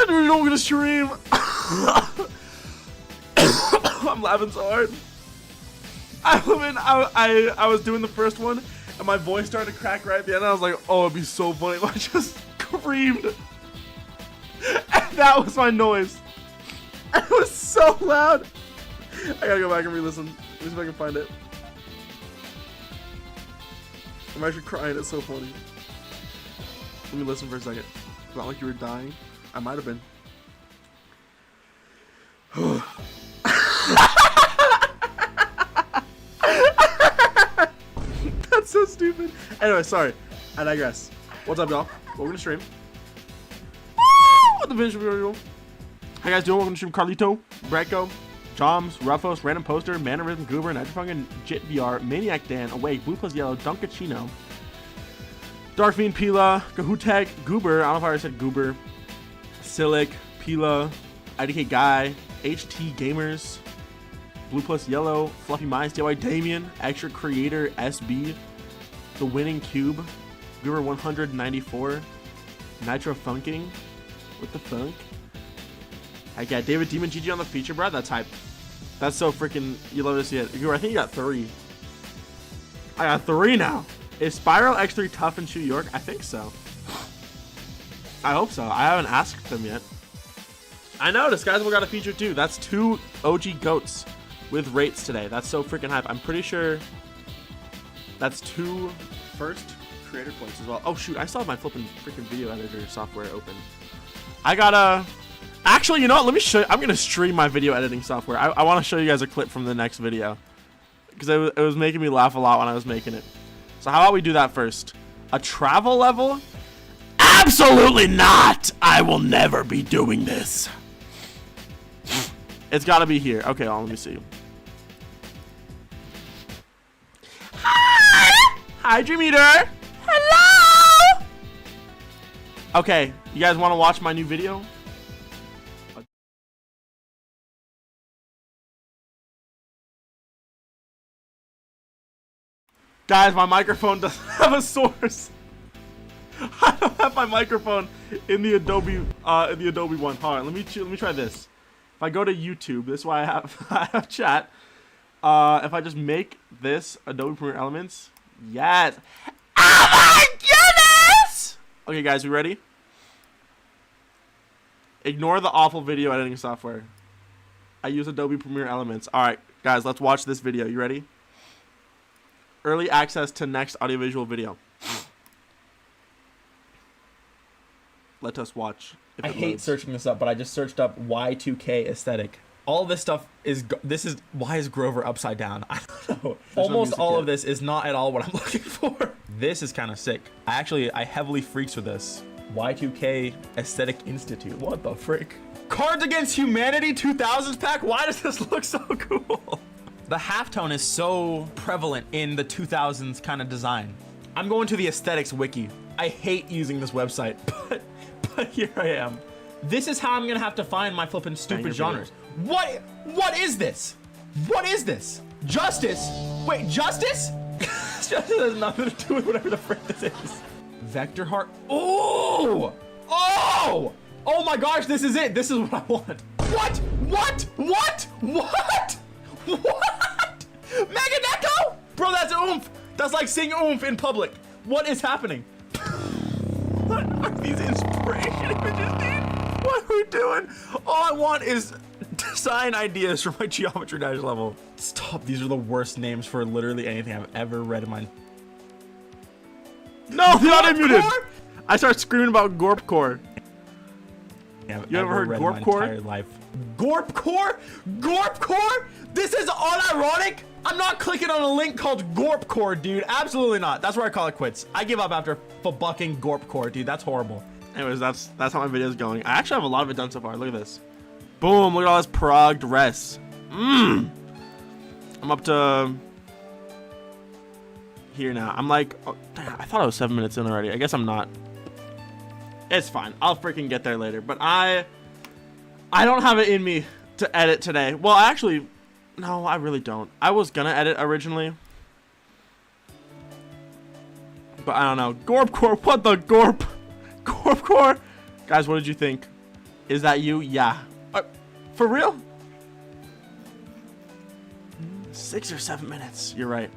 I really don't want to stream. I'm laughing so hard. I was doing the first one, and my voice started to crack right at the end. I was like, oh, it'd be so funny if I just screamed. And that was my noise. It was so loud. I gotta go back and re-listen. Let me see if I can find it. I'm actually crying. It's so funny. Let me listen for a second. It's not like you were dying. I might have been. That's so stupid. Anyway, sorry. I digress. What's up, y'all? Welcome to stream. What the visual? How you guys doing? Welcome to stream. Carlito, Breco, Choms, Ruffos, Random Poster, Mannerism, Goober, Nitrofung, Jit VR, Maniac Dan, Awake, Blue Plus Yellow, Dunkachino, Dark Fiend, Pila, Kahutag, Goober, I don't know if I already said Goober, Silic, Pila, IDK Guy, HT Gamers, Blue Plus Yellow, Fluffy Minds, DIY Damien, Extra Creator, SB, The Winning Cube, Goober 194, Nitro Funking, what the funk? I got David Demon GG on the feature, bro. That's hype. That's so freaking, you love to see it. Goober, I think you got 3. I got 3 now. Is SPIRALx3 tough in New York? I think so. I hope so. I haven't asked them yet. I know, Disguisable got a feature too. That's 2 OG goats with rates today. That's so freaking hype. I'm pretty sure that's 2 first creator points as well. Oh shoot, I still have my flipping freaking video editor software open. I gotta, actually, you know what? Let me show you. I'm gonna stream my video editing software. I want to show you guys a clip from the next video because it was making me laugh a lot when I was making it. So how about we do that first? A travel level? Absolutely not! I will never be doing this. It's gotta be here. Okay, let me see. Hi! Hi, Dream Eater! Hello! Okay, you guys wanna watch my new video? Guys, my microphone doesn't have a source. I don't have my microphone in the Adobe one. Hold on, let me try this. If I go to YouTube, this is why I have chat. If I just make this Adobe Premiere Elements, yes. Oh my goodness! Okay, guys, we ready? Ignore the awful video editing software. I use Adobe Premiere Elements. All right, guys, let's watch this video. You ready? Early access to next audiovisual video. Let us watch. I hate searching this up, but I just searched up Y2K aesthetic. All this stuff is, why is Grover upside down? I don't know. Almost all of this is not at all what I'm looking for. This is kind of sick. I heavily freaks with this. Y2K Aesthetic Institute. What the frick? Cards Against Humanity 2000s pack? Why does this look so cool? The halftone is so prevalent in the 2000s kind of design. I'm going to the aesthetics wiki. I hate using this website, but here I am. This is how I'm gonna have to find my flippin' stupid genres. What is this? What is this? Justice? Wait, justice? Justice has nothing to do with whatever the frick this is. Vector heart. Oh! Oh! Oh my gosh, this is it. This is what I want. What? What? What? What? What? Meganeko? Bro, that's oomph. That's like saying oomph in public. What is happening? What are these inspiration images, dude? What are we doing? All I want is design ideas for my Geometry Dash level. Stop, these are the worst names for literally anything I've ever read in my... No, not unmuted! I start screaming about Gorpcore. You ever heard Gorpcore? Gorpcore? Gorpcore? This is unironic? I'm not clicking on a link called Gorpcore, dude. Absolutely not. That's where I call it quits. I give up after fucking Gorpcore, dude. That's horrible. Anyways, that's how my video is going. I actually have a lot of it done so far. Look at this. Boom, look at all this progress. I'm up to here now. I'm like, oh, damn, I thought I was 7 minutes in already. I guess I'm not. It's fine. I'll freaking get there later. But I don't have it in me to edit today. Well, actually, no, I really don't. I was gonna edit originally, but I don't know. Gorpcore, what the gorp? Gorpcore? Guys, what did you think? Is that you? Yeah. For real? 6 or 7 minutes. You're right.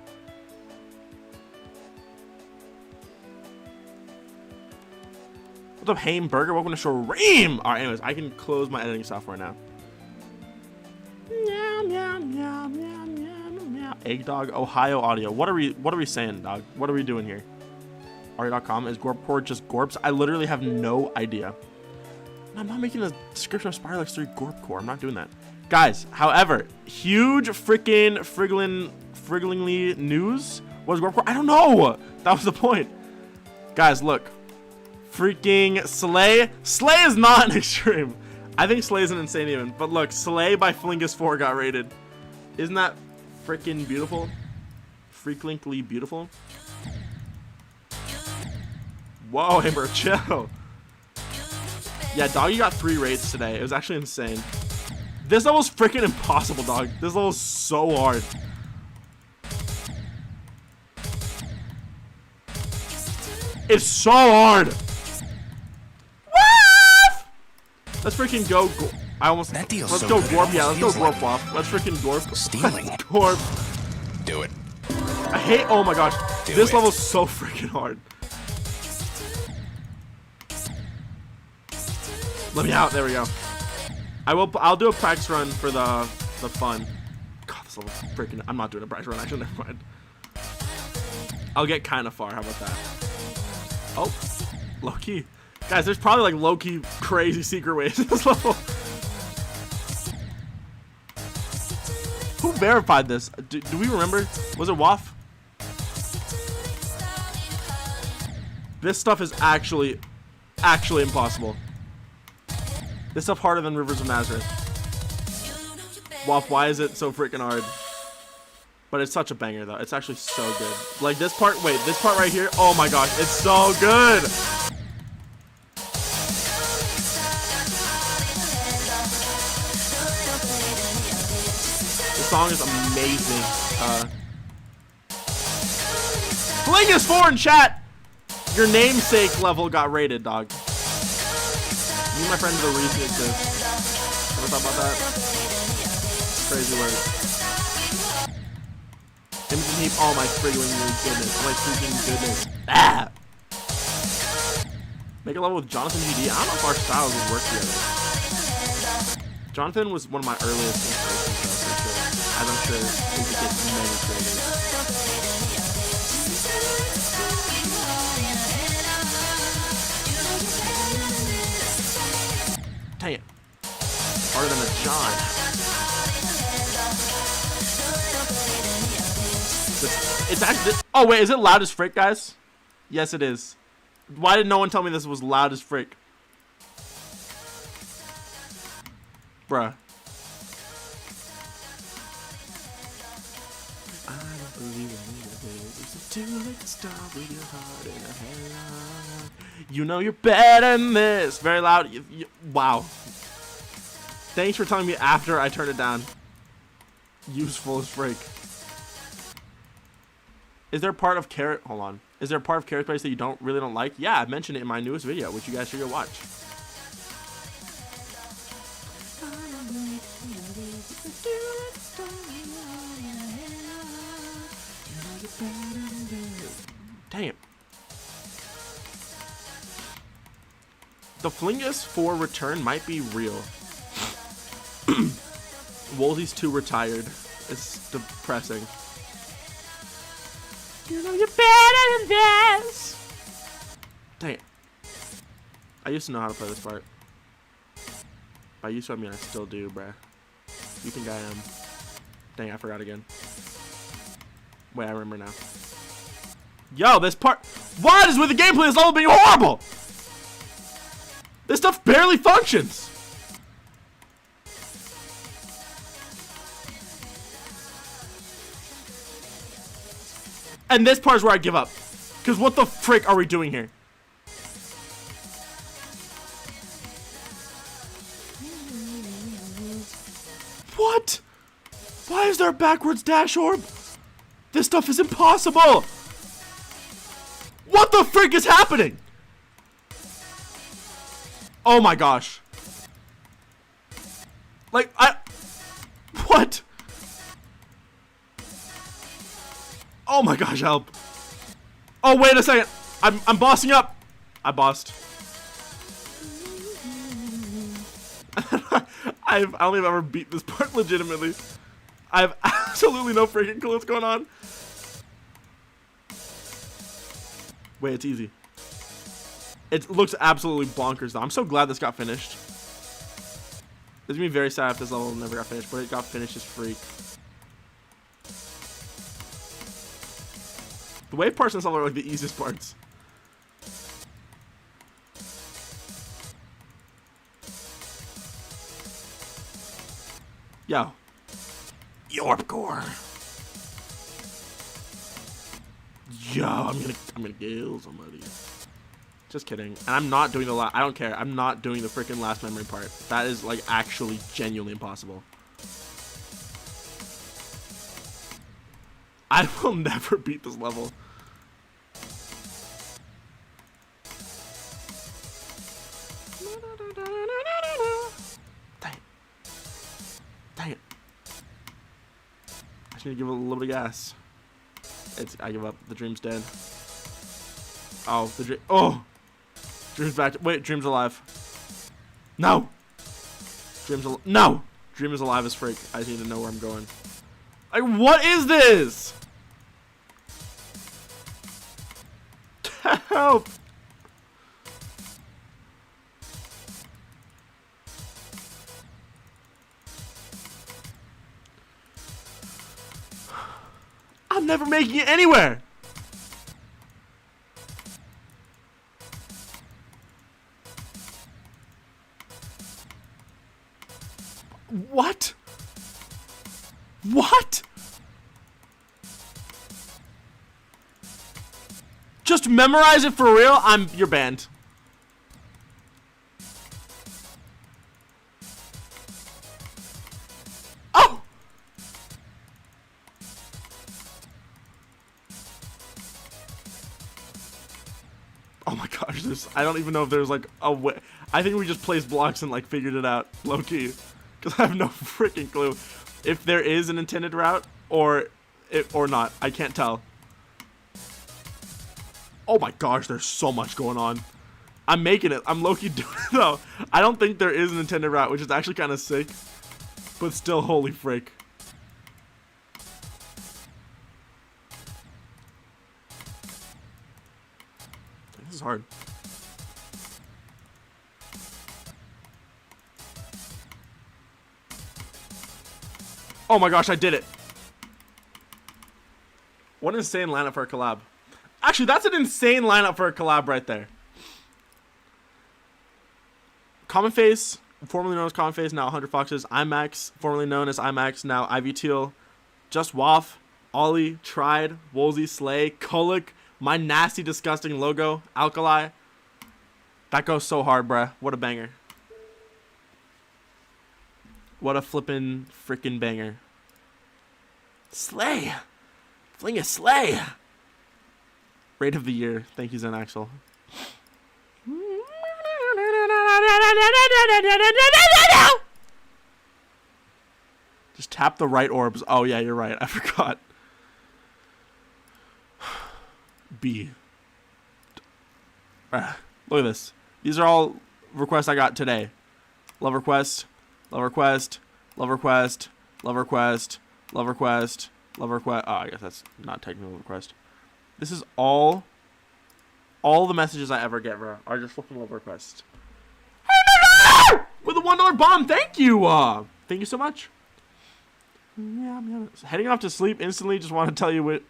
What's up, Haim Burger? Welcome to Shreem. All right, anyways, I can close my editing software now. Meow, meow, meow, meow, meow, meow. Egg Dog, Ohio Audio. What are we saying, dog? What are we doing here? Aria.com, is Gorpcore just Gorps? I literally have no idea. I'm not making a description of SPIRALx3 Gorpcore. I'm not doing that. Guys, however, huge freaking frigglingly news was Gorpcore. I don't know. That was the point. Guys, look. Freaking Slay. Slay is not an extreme. I think Slay is an insane even. But look, Slay by Flingus 4 got rated. Isn't that freaking beautiful? Freakingly beautiful. Whoa, Amber, chill. Yeah, Doggy got 3 raids today. It was actually insane. This level's freaking impossible, dog. This level's so hard. It's so hard. Let's freaking go. I almost. Let's so go Gorp. Yeah, let's go Gorp off. Let's freaking Gorp. Stealing. Gorp. Do it. I hate. Oh my gosh. This level's so freaking hard. Let me out. There we go. I'll do a practice run for the fun. God, this level's freaking. I'm not doing a practice run. Actually, never mind. I'll get kind of far. How about that? Oh, low key. Guys, there's probably like low-key crazy secret ways in this level. Who verified this? Do we remember? Was it Waff? This stuff is actually impossible. This stuff harder than Rivers of Nazareth. Waff, why is it so freaking hard? But it's such a banger though. It's actually so good. Like this part, wait, this part right here. Oh my gosh, it's so good. This song is amazing. Flingus 4 in chat. Your namesake level got rated, dog. Me and my friend are the reason it exists. Ever thought about that? Crazy word. Imagine heap all my friggling goodness. Oh my freaking goodness. Ah! Make a level with Jonathan GD. I don't know if our styles would work together. Jonathan was one of my earliest inspirations, though, for sure. As I'm sure we could get many creators. Dang it. Harder than a John. It's actually. Oh, wait. Is it loud as frick, guys? Yes, it is. Why did no one tell me this was loud as frick? Bruh. I don't believe in you know you're better than this. Very loud. Wow. Thanks for telling me after I turned it down. Useful as freak. Is there a part of Carrot? Hold on. Is there a part of Carrot Place that you really don't like? Yeah, I mentioned it in my newest video, which you guys should go watch. Dang it. The Flingus 4 return might be real. Woolsey's too retired. It's depressing. You know you're better than this. Dang it. I used to know how to play this part. By used to, I mean I still do, bruh. You think I am? Dang, I forgot again. Wait, I remember now. Yo, this part. What is with the gameplay? This level being horrible? This stuff barely functions. And this part is where I give up. Because what the frick are we doing here? What? Why is there a backwards dash orb? This stuff is impossible. What the frick is happening? Oh my gosh. Like, what? Oh my gosh, help. Oh, wait a second. I'm bossing up. I bossed. I don't think I've ever beat this part legitimately. I have absolutely no freaking clue what's going on. Wait, it's easy. It looks absolutely bonkers though. I'm so glad this got finished. It's gonna be very sad if this level never got finished, but it got finished as freak. The wave parts in this level are like the easiest parts. Yo. Yorp core. Yo, I'm gonna kill somebody. Just kidding. And I'm not doing the last. I don't care. I'm not doing the freaking last memory part. That is like actually genuinely impossible. I will never beat this level. Dang it. Dang it. I just need to give it a little bit of gas. I give up. The dream's dead. Oh, the dream. Oh! Dream's back. Wait, Dream's alive. No! No! Dream is alive as freak. I just need to know where I'm going. Like, what is this? Help! I'm never making it anywhere. What? What? Just memorize it for real? You're banned. Oh! Oh my gosh, I don't even know if there's like a way. I think we just placed blocks and like figured it out low key. Because I have no freaking clue if there is an intended route or not. I can't tell. Oh my gosh, there's so much going on. I'm making it. I'm low-key doing it though. I don't think there is an intended route, which is actually kind of sick. But still, holy frick. This is hard. Oh my gosh, I did it. What an insane lineup for a collab. Actually, that's an insane lineup for a collab right there. Common Face, formerly known as Common Face, now 100 Foxes. IMAX, formerly known as IMAX, now ITLL. Just Waff, Ollie, Tried, Woolsey, Slay, Kolik, my nasty, disgusting logo, Alkali. That goes so hard, bruh. What a banger. What a flippin' freaking banger. Slay! Flingus, slay! Rate of the year. Thank you, Zen Axel. Just tap the right orbs. Oh, yeah, you're right. I forgot. B. Look at this. These are all requests I got today. Love request. Love request, love request, love request, love request, love request. Oh, I guess that's not technical request. This is all the messages I ever get, bro, are just flipping love requests. With a $1 bomb, thank you. Thank you so much. Heading off to sleep instantly. Just want to tell you what.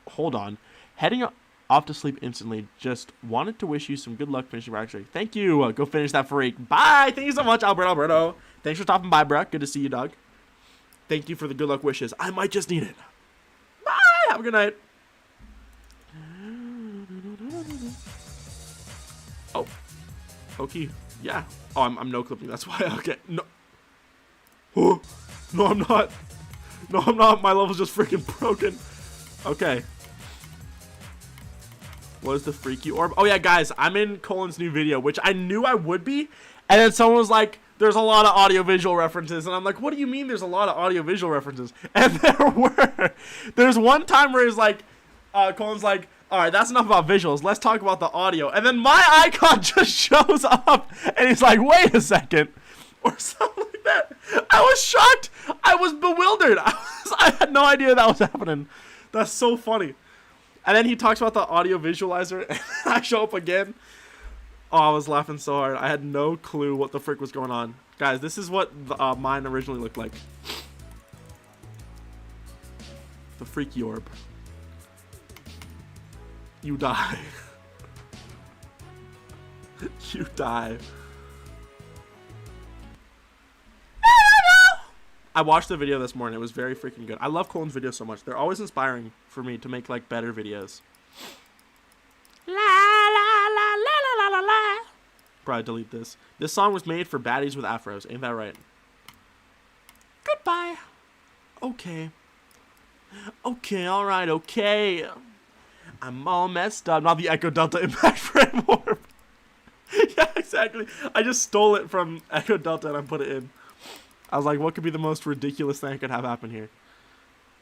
Hold on. Heading off to sleep instantly. Just wanted to wish you some good luck finishing Rack Streak. Thank you. Go finish that freak. Bye. Thank you so much, Alberto. Thanks for stopping by, bruh. Good to see you, dog. Thank you for the good luck wishes. I might just need it. Bye. Have a good night. Oh. Okay. Yeah. Oh, I'm no clipping. That's why. Okay. No. Oh. No, I'm not. No, I'm not. My level's just freaking broken. Okay. What is the freaky orb? Oh, yeah, guys. I'm in Colin's new video, which I knew I would be. And then someone was like, there's a lot of audiovisual references. And I'm like, what do you mean there's a lot of audiovisual references? And there were. There's one time where he's like, Colin's like, all right, that's enough about visuals. Let's talk about the audio. And then my icon just shows up. And he's like, wait a second. Or something like that. I was shocked. I was bewildered. I had no idea that was happening. That's so funny. And then he talks about the audio visualizer. And I show up again. Oh, I was laughing so hard. I had no clue what the frick was going on. Guys, this is what mine originally looked like. The freaky orb. You die. You die. I watched the video this morning. It was very freaking good. I love Colin's videos so much. They're always inspiring for me to make like better videos. La la la la la la la. Probably delete this. This song was made for baddies with afros. Ain't that right? Goodbye. Okay. Okay, alright, okay. I'm all messed up. Not the Echo Delta Impact Frame Orb. Yeah, exactly. I just stole it from Echo Delta and I put it in. I was like, what could be the most ridiculous thing I could have happen here?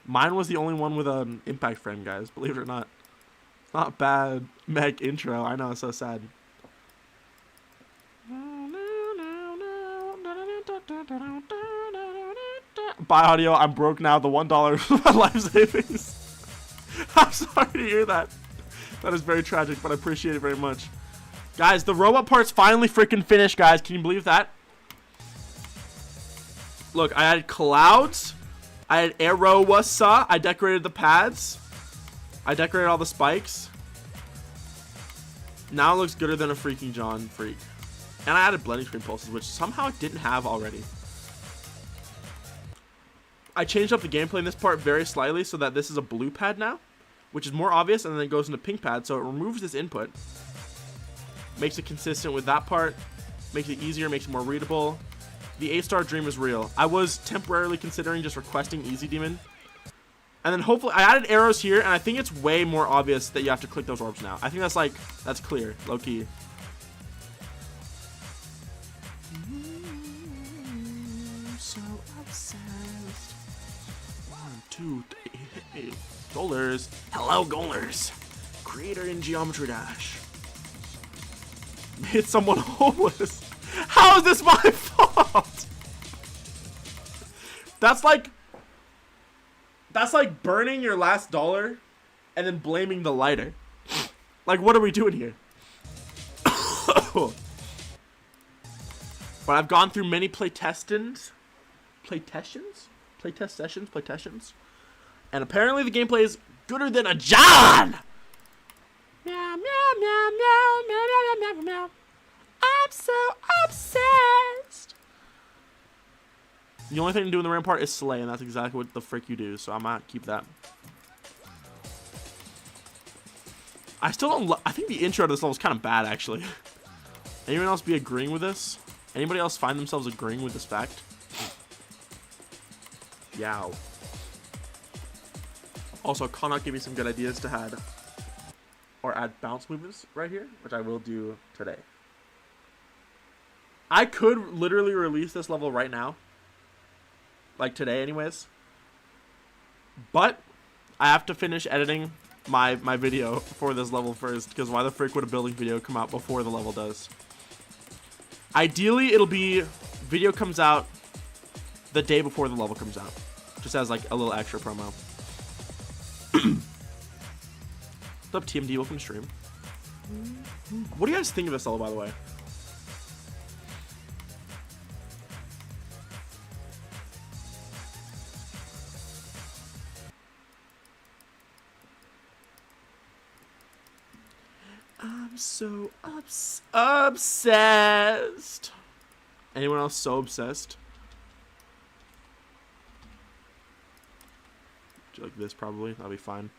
Mine was the only one with an impact frame, guys. Believe it or not. It's not bad mech intro. I know, it's so sad. Bye, audio. I'm broke now. The $1 was my life savings. I'm sorry to hear that. That is very tragic, but I appreciate it very much. Guys, the robot part's finally freaking finished, guys. Can you believe that? Look, I added clouds. I had arrow-wasa. I decorated the pads. I decorated all the spikes. Now it looks gooder than a freaking John freak. And I added blending screen pulses, which somehow I didn't have already. I changed up the gameplay in this part very slightly so that this is a blue pad now, which is more obvious, and then it goes into pink pad, so it removes this input. Makes it consistent with that part. Makes it easier, makes it more readable. The 8-star dream is real. I was temporarily considering just requesting Easy Demon. And then hopefully, I added arrows here, and I think it's way more obvious that you have to click those orbs now. I think that's like, that's clear, low key. So obsessed. 1, 2, 3. Goalers. Hello, goalers. Creator in Geometry Dash. Made someone homeless. How is this my fault? That's like burning your last dollar and then blaming the lighter. Like, what are we doing here? But I've gone through many playtest sessions, and apparently the gameplay is gooder than a John. Meow, meow, meow, meow, meow, meow, meow, meow. I'm so obsessed. The only thing to do in the rampart is slay, and that's exactly what the frick you do, so I might keep that. I still don't I think the intro to this level is kind of bad, actually. Anyone else be agreeing with this? Anybody else find themselves agreeing with this fact? Yow. Also, Connaught gave me some good ideas to add bounce movements right here, which I will do today. I could literally release this level right now. Like today anyways. But I have to finish editing my video for this level first, because why the frick would a building video come out before the level does? Ideally, it'll be video comes out the day before the level comes out. Just as like a little extra promo. What's up, TMD? Welcome to stream. What do you guys think of this level, by the way? I'm so obsessed. Anyone else so obsessed? Do you like this? Probably. That'll be fine.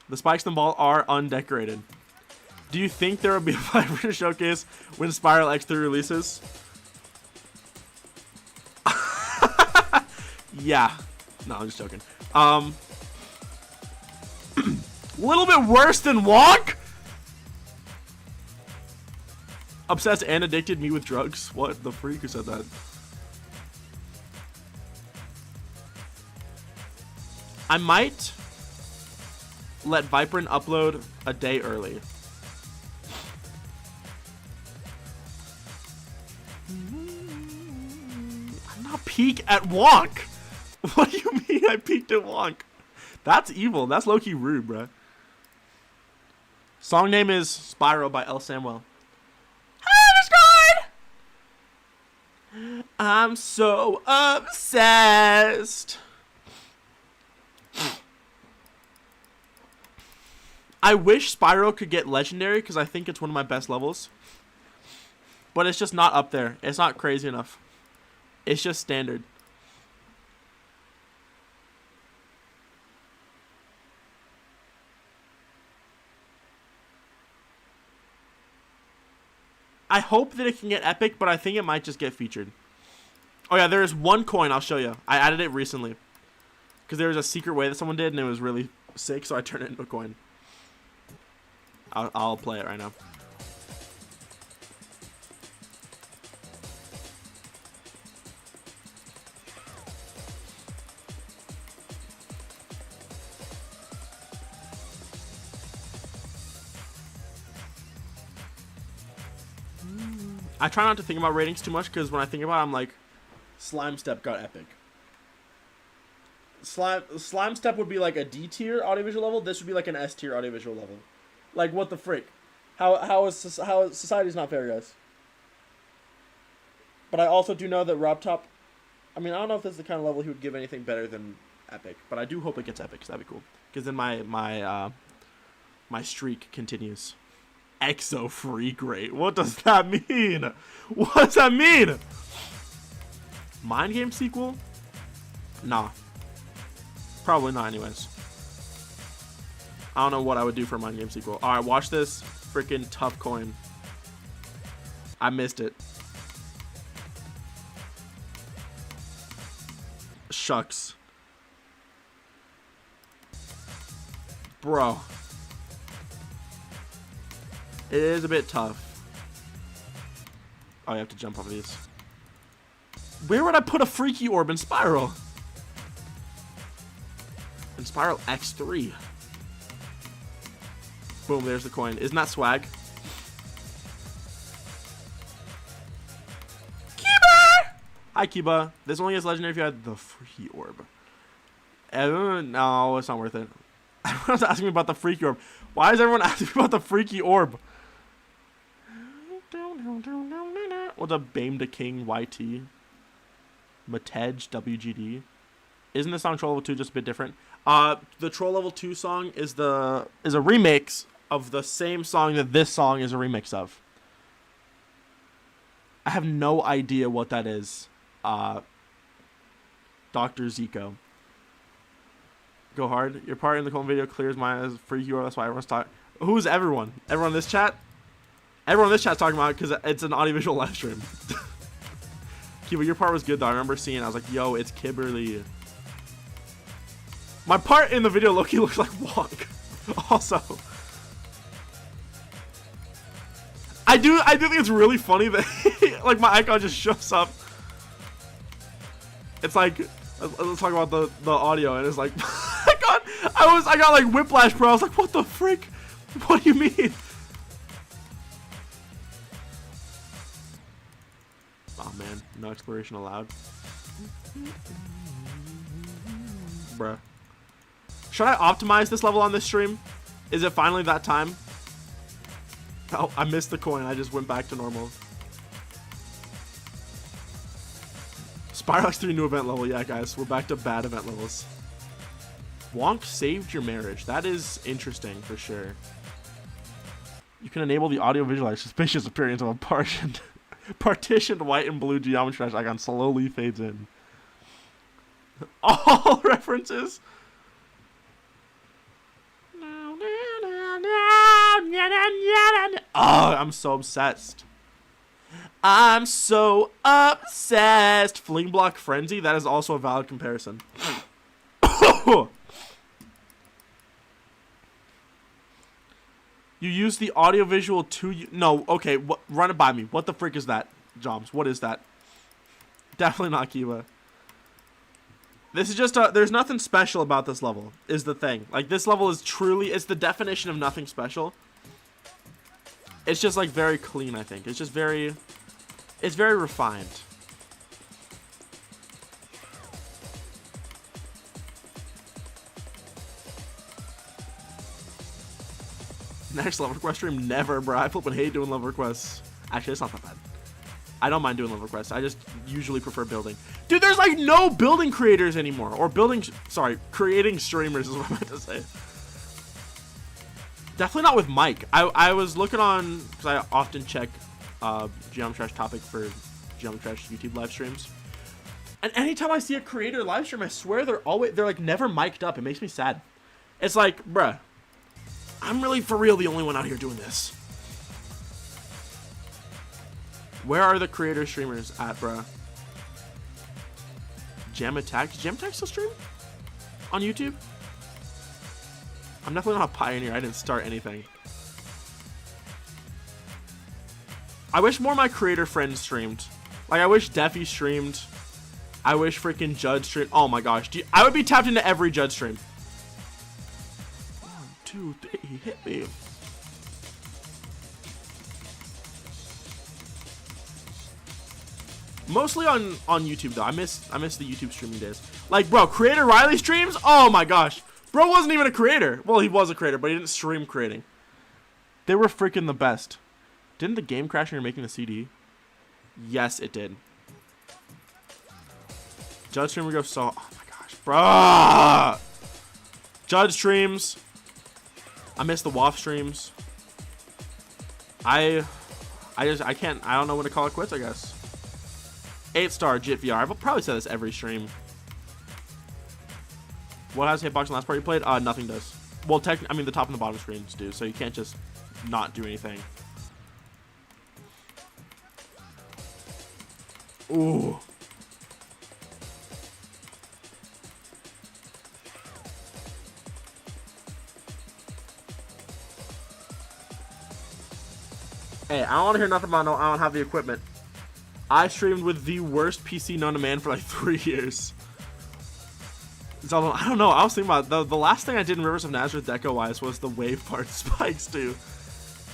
The spikes in the ball are undecorated. Do you think there will be a vibrant showcase when SPIRALx3 releases? Yeah. No, I'm just joking. A little bit worse than Wonk? Obsessed and addicted, me with drugs. What the freak who said that? I might let Vibrant upload a day early. I'm not peak at Wonk. What do you mean I peaked at Wonk? That's evil. That's low-key rude, bruh. Song name is Spiral by L. Samwell. Hi, Discord! I'm so obsessed. I wish Spiral could get legendary because I think it's one of my best levels. But it's just not up there. It's not crazy enough. It's just standard. I hope that it can get epic, but I think it might just get featured. Oh yeah, there is one coin I'll show you. I added it recently. Because there was a secret way that someone did, and it was really sick, so I turned it into a coin. I'll play it right now. I try not to think about ratings too much because when I think about it, I'm like, Slime Step got epic. Slime Step would be like a D tier audiovisual level. This would be like an S tier audiovisual level. Like what the frick? How is society's not fair, guys? But I also do know that Rob Top. I mean, I don't know if this is the kind of level he would give anything better than epic, but I do hope it gets epic because that'd be cool. Because then my streak continues. Exo freak rate. What does that mean? What does that mean? Mind game sequel? Nah. Probably not anyways. I don't know what I would do for a mind game sequel. Alright, watch this freaking tough coin. I missed it. Shucks. Bro. It is a bit tough. Oh, you have to jump off of these. Where would I put a freaky orb in Spiral? In SPIRALx3. Boom, there's the coin. Isn't that swag? Kiba! Hi, Kiba. This only gets legendary if you had the freaky orb. No, it's not worth it. Everyone's asking me about the freaky orb. Why is everyone asking me about the freaky orb? What's up, Bame to King YT? Matej WGD. Isn't the song Troll Level 2 just a bit different? The Troll Level 2 song is a remix of the same song that this song is a remix of. I have no idea what that is. Dr. Zico. Go hard. Your part in the Colin video clears mine as freaky orb. That's why everyone's talking. Who's everyone? Everyone in this chat? Everyone in this chat's talking about it because it's an audiovisual live stream. Kiba, your part was good though. I remember seeing it. I was like, yo, it's Kibberly. My part in the video Loki looks like Wonk. Also. I do think it's really funny that like my icon just shows up. It's like let's talk about the audio, and it's like I got like whiplash, bro. I was like, what the frick? What do you mean? Oh man, no exploration allowed. Bruh. Should I optimize this level on this stream? Is it finally that time? Oh, I missed the coin. I just went back to normal. SPIRALx3 new event level. Yeah, guys. We're back to bad event levels. Wonk saved your marriage. That is interesting for sure. You can enable the audio-visual suspicious appearance of a partitioned white and blue geometry icon slowly fades in. All references. Oh, I'm so obsessed. I'm so obsessed. Fling Block Frenzy. That is also a valid comparison. You use the audiovisual to... No, okay, run it by me. What the frick is that, Joms? What is that? Definitely not Kiva. This is just there's nothing special about this level, is the thing. Like, this level is truly... It's the definition of nothing special. It's just, like, very clean, I think. It's just very... It's very refined. Next level request stream, never, bro. I flippin' hate doing level requests. Actually, it's not that bad. I don't mind doing level requests. I just usually prefer building. Dude, there's like no building creators anymore. Or building, sorry, creating streamers is what I meant to say. Definitely not with Mike. I was looking on, because I often check Geometry Topic for Geometry YouTube live streams. And anytime I see a creator live stream, I swear they're like never mic'd up. It makes me sad. It's like, bruh, I'm really for real the only one out here doing this. Where are the creator streamers at, bruh? Jam Attack? Does Jam Attack still stream? On YouTube? I'm definitely not a pioneer. I didn't start anything. I wish more of my creator friends streamed. Like, I wish Deffy streamed. I wish freaking Judd streamed. Oh my gosh. I would be tapped into every Judd stream. 1, 2, 3, hit me. Mostly on YouTube though. I miss the YouTube streaming days. Like, bro, Creator Riley streams? Oh my gosh. Bro wasn't even a creator. Well, he was a creator, but he didn't stream creating. They were freaking the best. Didn't the game crash when you're making the CD? Yes, it did. Judd streamer go so. Oh my gosh, bro. Judd streams. I miss the WAF streams. I can't. I don't know when to call it quits, I guess. 8-star JIT VR. I've probably said this every stream. What has hitbox in the last part you played? Nothing does. Well, I mean, the top and the bottom screens do, so you can't just not do anything. Ooh. Hey, I don't want to hear nothing about no, I don't have the equipment. I streamed with the worst PC known to man for like 3 years. So, I don't know. I was thinking about the last thing I did in Rivers of Nazareth deco-wise was the wave part spikes too.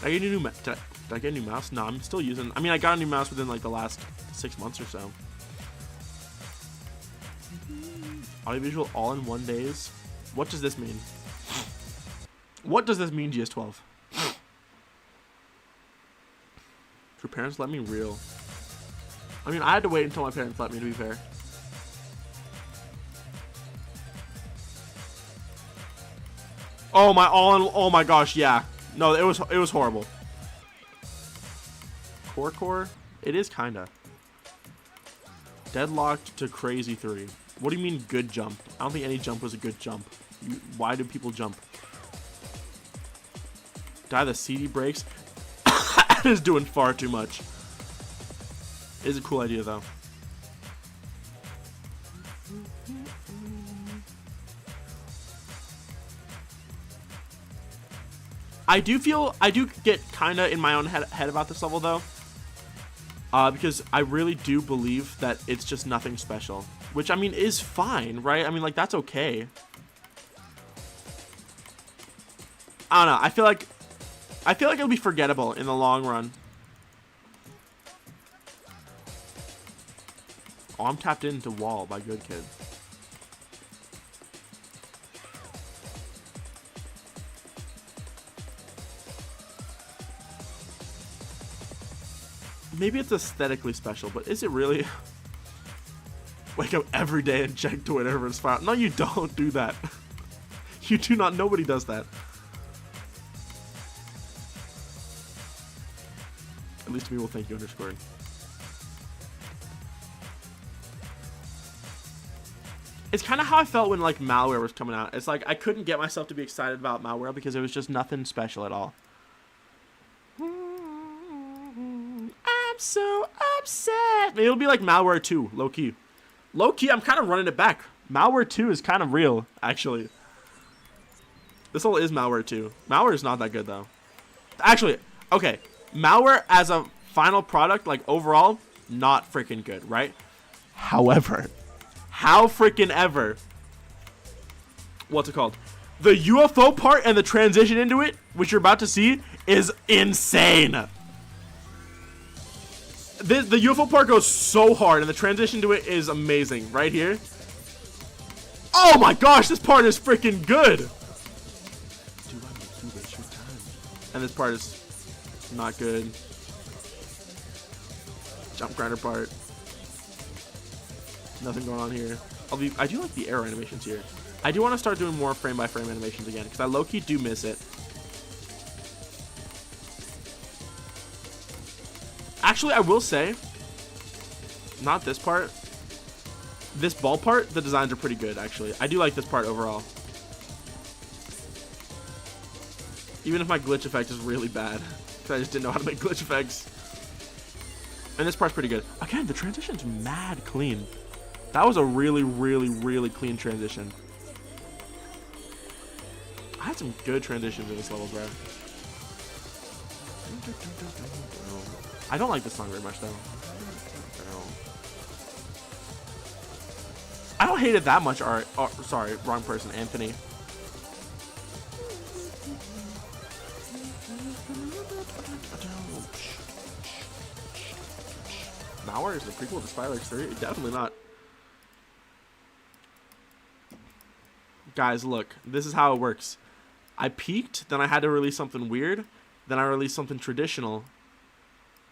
Did I get a new did I get a new mouse? No, I'm still using. I mean, I got a new mouse within like the last 6 months or so. Audiovisual all in 1 days. What does this mean? What does this mean, GS12? Do parents let me reel? I mean, I had to wait until my parents let me, to be fair. Oh my, oh my gosh, yeah. No, it was horrible. Core? It is kinda. Deadlocked to crazy 3. What do you mean good jump? I don't think any jump was a good jump. Why do people jump? Die the CD breaks. That is doing far too much. It is a cool idea though. I do get kinda in my own head about this level though. Because I really do believe that it's just nothing special. Which, I mean, is fine, right? I mean, like, that's okay. I don't know. I feel like it'll be forgettable in the long run. Oh, I'm tapped into wall by Good Kid. Maybe it's aesthetically special, but is it really? Wake up every day and check Twitter for SPIRALx. No, you don't do that. You do not. Nobody does that. At least to me will thank you underscored. It's kind of how I felt when like Malware was coming out. It's like I couldn't get myself to be excited about Malware because it was just nothing special at all. I'm so upset. Maybe it'll be like Malware 2, low key. Low key, I'm kind of running it back. Malware 2 is kind of real, actually. This level is Malware 2. Malware is not that good though. Actually, okay. Malware as a final product, like overall, not freaking good, right? However, how freaking ever, what's it called? The UFO part and the transition into it, which you're about to see, is insane. The UFO part goes so hard, and the transition to it is amazing. Right here. Oh my gosh, this part is freaking good. And this part is not good. Jump grinder part. Nothing going on here. I do like the arrow animations here. I do want to start doing more frame by frame animations again, because I low-key do miss it. Actually, I will say, not this part. This ball part, the designs are pretty good, actually. I do like this part overall. Even if my glitch effect is really bad. Because I just didn't know how to make glitch effects. And this part's pretty good. Again, the transition's mad clean. That was a really, really, really clean transition. I had some good transitions in this level, bro. I don't like this song very much, though. I don't hate it that much, Art. Oh, sorry, wrong person, Anthony. Malware is the prequel to SPIRALx3? Definitely not. Guys, look. This is how it works. I peaked, then I had to release something weird, then I released something traditional,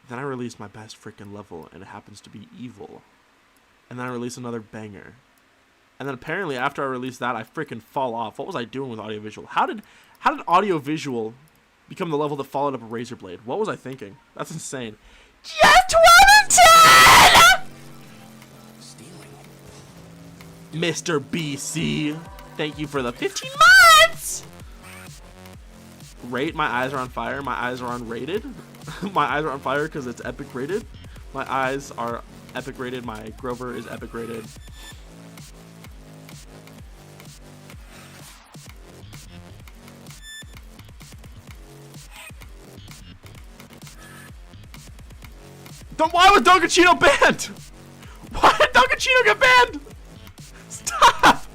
then I released my best freaking level, and it happens to be evil. And then I released another banger. And then apparently after I released that, I freaking fall off. What was I doing with AudioVisual? How did AudioVisual become the level that followed up a Razor Blade? What was I thinking? That's insane. Just 12 and 10! Stealing. Mr. BC, thank you for the 15 months! Rate, my eyes are on fire. My eyes are on rated. My eyes are on fire because it's epic rated. My eyes are epic rated. My Grover is epic rated. Why was Donkachino banned? Why did Donkachino get banned? Stop!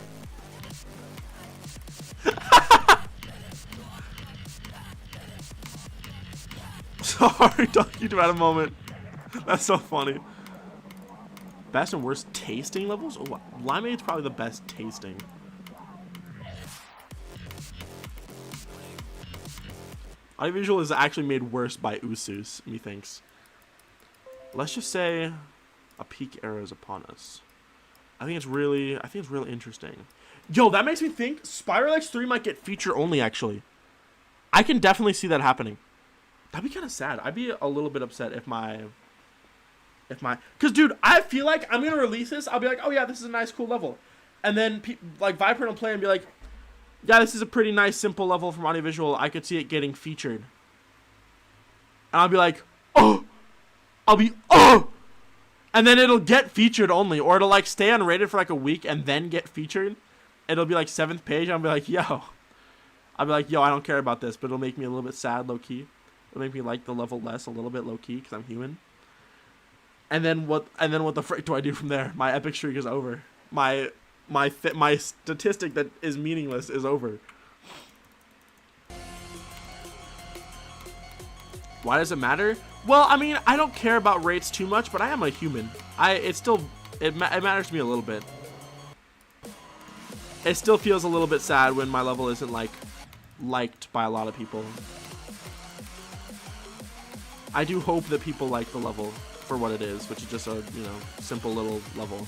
Sorry, Donkey, you had a moment. That's so funny. Best and worst tasting levels? Oh, Limeade's probably the best tasting. AudioVisual is actually made worse by Usus, methinks. Let's just say a peak era is upon us. I think it's really interesting. Yo, that makes me think SPIRALx3 might get feature only, actually. I can definitely see that happening. That'd be kind of sad. I'd be a little bit upset if my, because dude, I feel like I'm gonna release this. I'll be like, oh yeah, this is a nice, cool level, and then like Viper will play and be like, yeah, this is a pretty nice, simple level from AudioVisual. I could see it getting featured, and I'll be like, oh. And then it'll get featured only, or it'll like stay unrated for like a week and then get featured. It'll be like 7th page. I'll be like, yo, I don't care about this, but it'll make me a little bit sad, low key. It'll make me like the level less a little bit, low key, because I'm human. And then what the frick do I do from there? My epic streak is over. My statistic that is meaningless is over. Why does it matter? Well, I mean, I don't care about rates too much, but I am a human. It matters to me a little bit. It still feels a little bit sad when my level isn't like liked by a lot of people. I do hope that people like the level for what it is, which is just a, simple little level.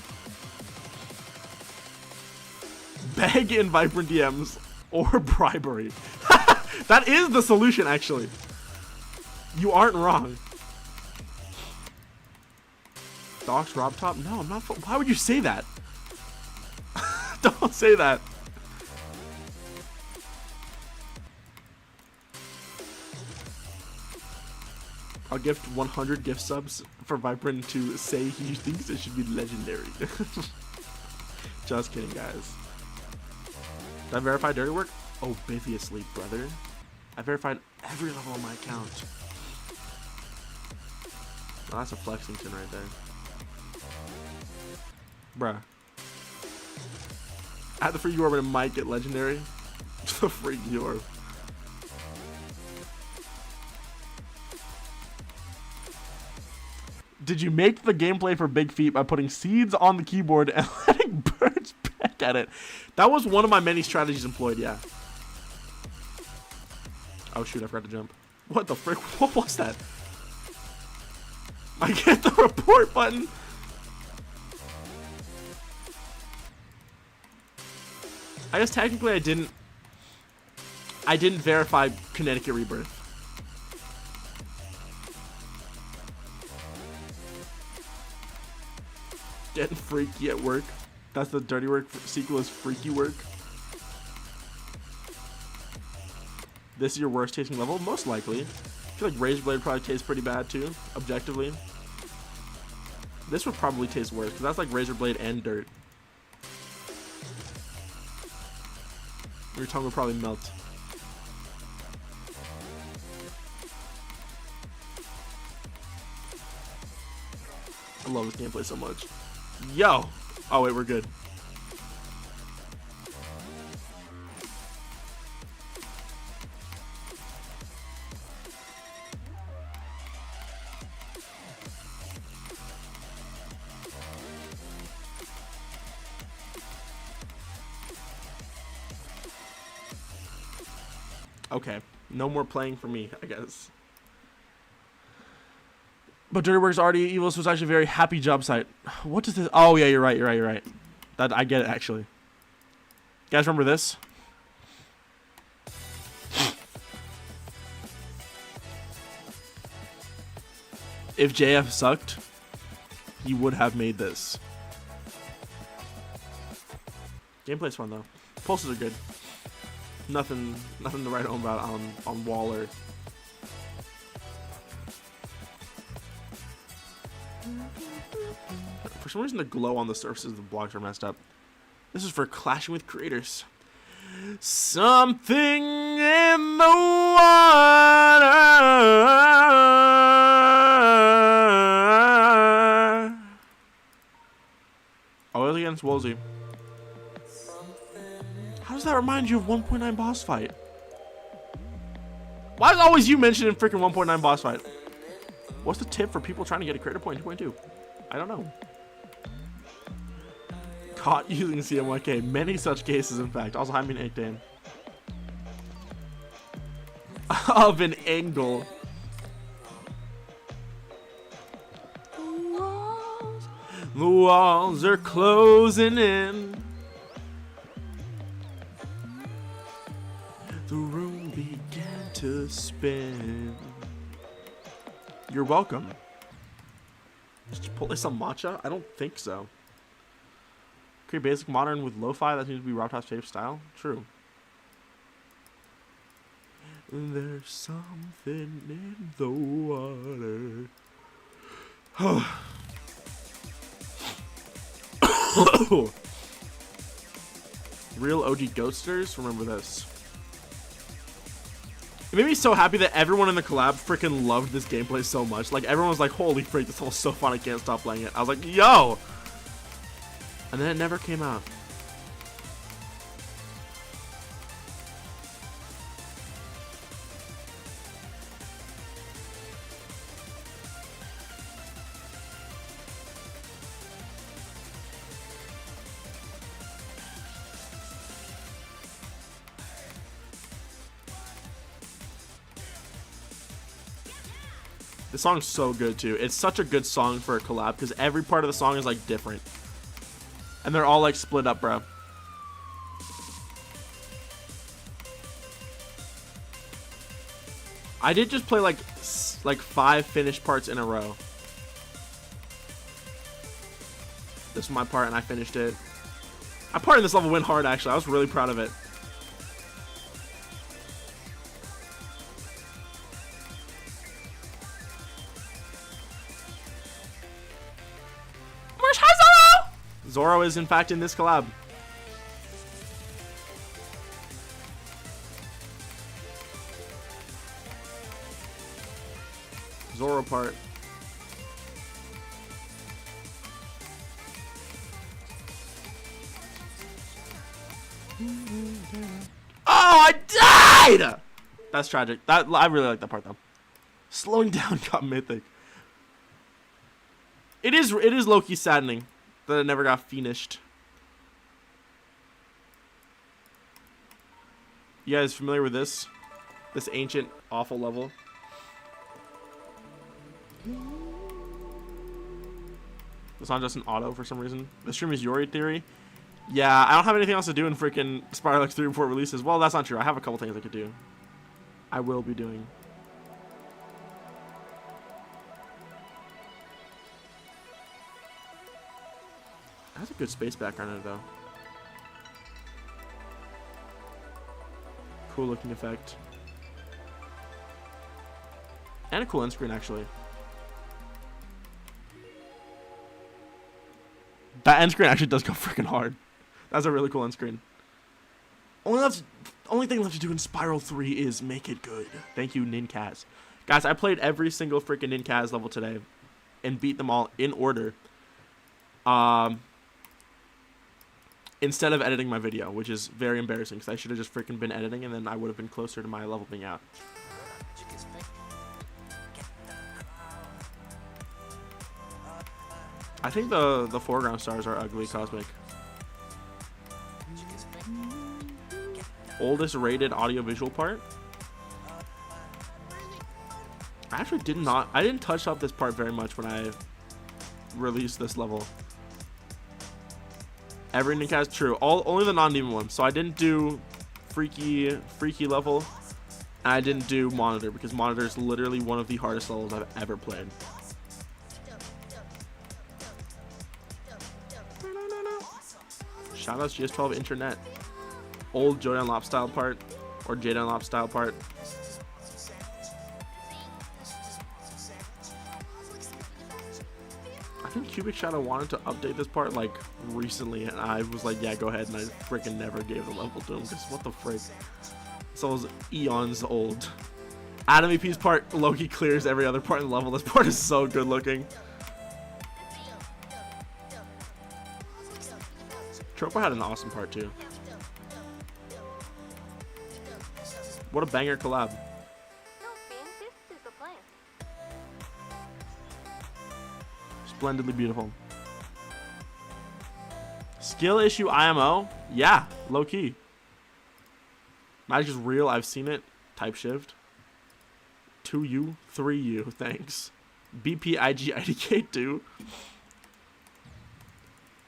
Beg in Vibrant DMs or bribery. That is the solution, actually. You aren't wrong. Docs Rob Top? No, I'm not. Why would you say that? Don't say that. I'll gift 100 gift subs for Vibrant to say he thinks it should be legendary. Just kidding, guys. Did I verify dirty work? Obviously, brother. I verified every level on my account. Oh, that's a Flexington right there. Bruh. Add the freaky orb and it might get legendary. The freaky orb. Did you make the gameplay for Big Feet by putting seeds on the keyboard and letting birds peck at it? That was one of my many strategies employed, yeah. Oh shoot, I forgot to jump. What the frick? What was that? I get the report button. I guess technically I didn't verify Connecticut Rebirth. Getting freaky at work. That's the dirty work sequel is freaky work. This is your worst tasting level? Most likely. I feel like Razor Blade probably tastes pretty bad too, objectively. This would probably taste worse, because that's like Razor Blade and dirt. Your tongue would probably melt. I love this gameplay so much. Yo! Oh wait, we're good. Okay, no more playing for me, I guess. But Dirty Works AudioVisual was actually a very happy job site. What does this? Oh yeah, you're right. That I get it actually. You guys remember this? If JF sucked, he would have made this. Gameplay's fun though. Pulses are good. Nothing to write home about on Waller. For some reason, the glow on the surfaces of the blocks are messed up. This is for clashing with creators. Something in the water. Oh, it was against Woolsey. How does that remind you of 1.9 boss fight? Why is always you mentioning freaking 1.9 boss fight? What's the tip for people trying to get a creator point 2.2? I don't know. Caught using CMYK. Many such cases, in fact. Also, I mean 8 of an angle. The walls are closing in. The room began to spin. You're welcome. Did you pull this on matcha? I don't think so. Create basic modern with lo-fi. That seems to be Robtop's favorite style. True. There's something in the water. Real OG Ghosters. Remember this. It made me so happy that everyone in the collab freaking loved this gameplay so much. Like, everyone was like, holy freak, this level's so fun, I can't stop playing it. I was like, yo! And then it never came out. The song's so good too. It's such a good song for a collab because every part of the song is like different. And they're all like split up, bro. I did just play like 5 finished parts in a row. This is my part and I finished it. My part in this level went hard actually. I was really proud of it. Zoro is in fact in this collab. Zoro part. Oh, I died! That's tragic. I really like that part though. Slowing down got mythic. It is low-key saddening that it never got finished. You guys familiar with this? This ancient, awful level? It's not just an auto for some reason. The stream is Yori Theory. Yeah, I don't have anything else to do in freaking SPIRALx3 before it releases. Well, that's not true. I have a couple things I could do. I will be doing. That's a good space background in it, though. Cool looking effect. And a cool end screen, actually. That end screen actually does go freaking hard. That's a really cool end screen. Only thing left to do in SPIRAL3 is make it good. Thank you, Ninkaz. Guys, I played every single freaking Ninkaz level today and beat them all in order. Instead of editing my video, which is very embarrassing because I should have just freaking been editing and then I would have been closer to my level being out. I think the foreground stars are ugly cosmic. Oldest rated audiovisual part. I actually I didn't touch up this part very much when I released this level. Every Ninkaz, true. Only the non-demon ones. So I didn't do freaky level. And I didn't do monitor because monitor is literally one of the hardest levels I've ever played. Shoutouts GS12 internet. Old Jodan Lop style part. Or Jaden Lop style part. I think Cubic Shadow wanted to update this part like recently, and I was like, yeah, go ahead, and I freaking never gave the level to him because what the frick? So it was eons old. Adam EP's part Loki clears every other part in the level. This part is so good looking. Tropa had an awesome part too. What a banger collab. Splendidly beautiful. Skill issue IMO? Yeah, low key. Magic is real, I've seen it. Type shift. 2U, 3U, thanks. BPIG IDK2.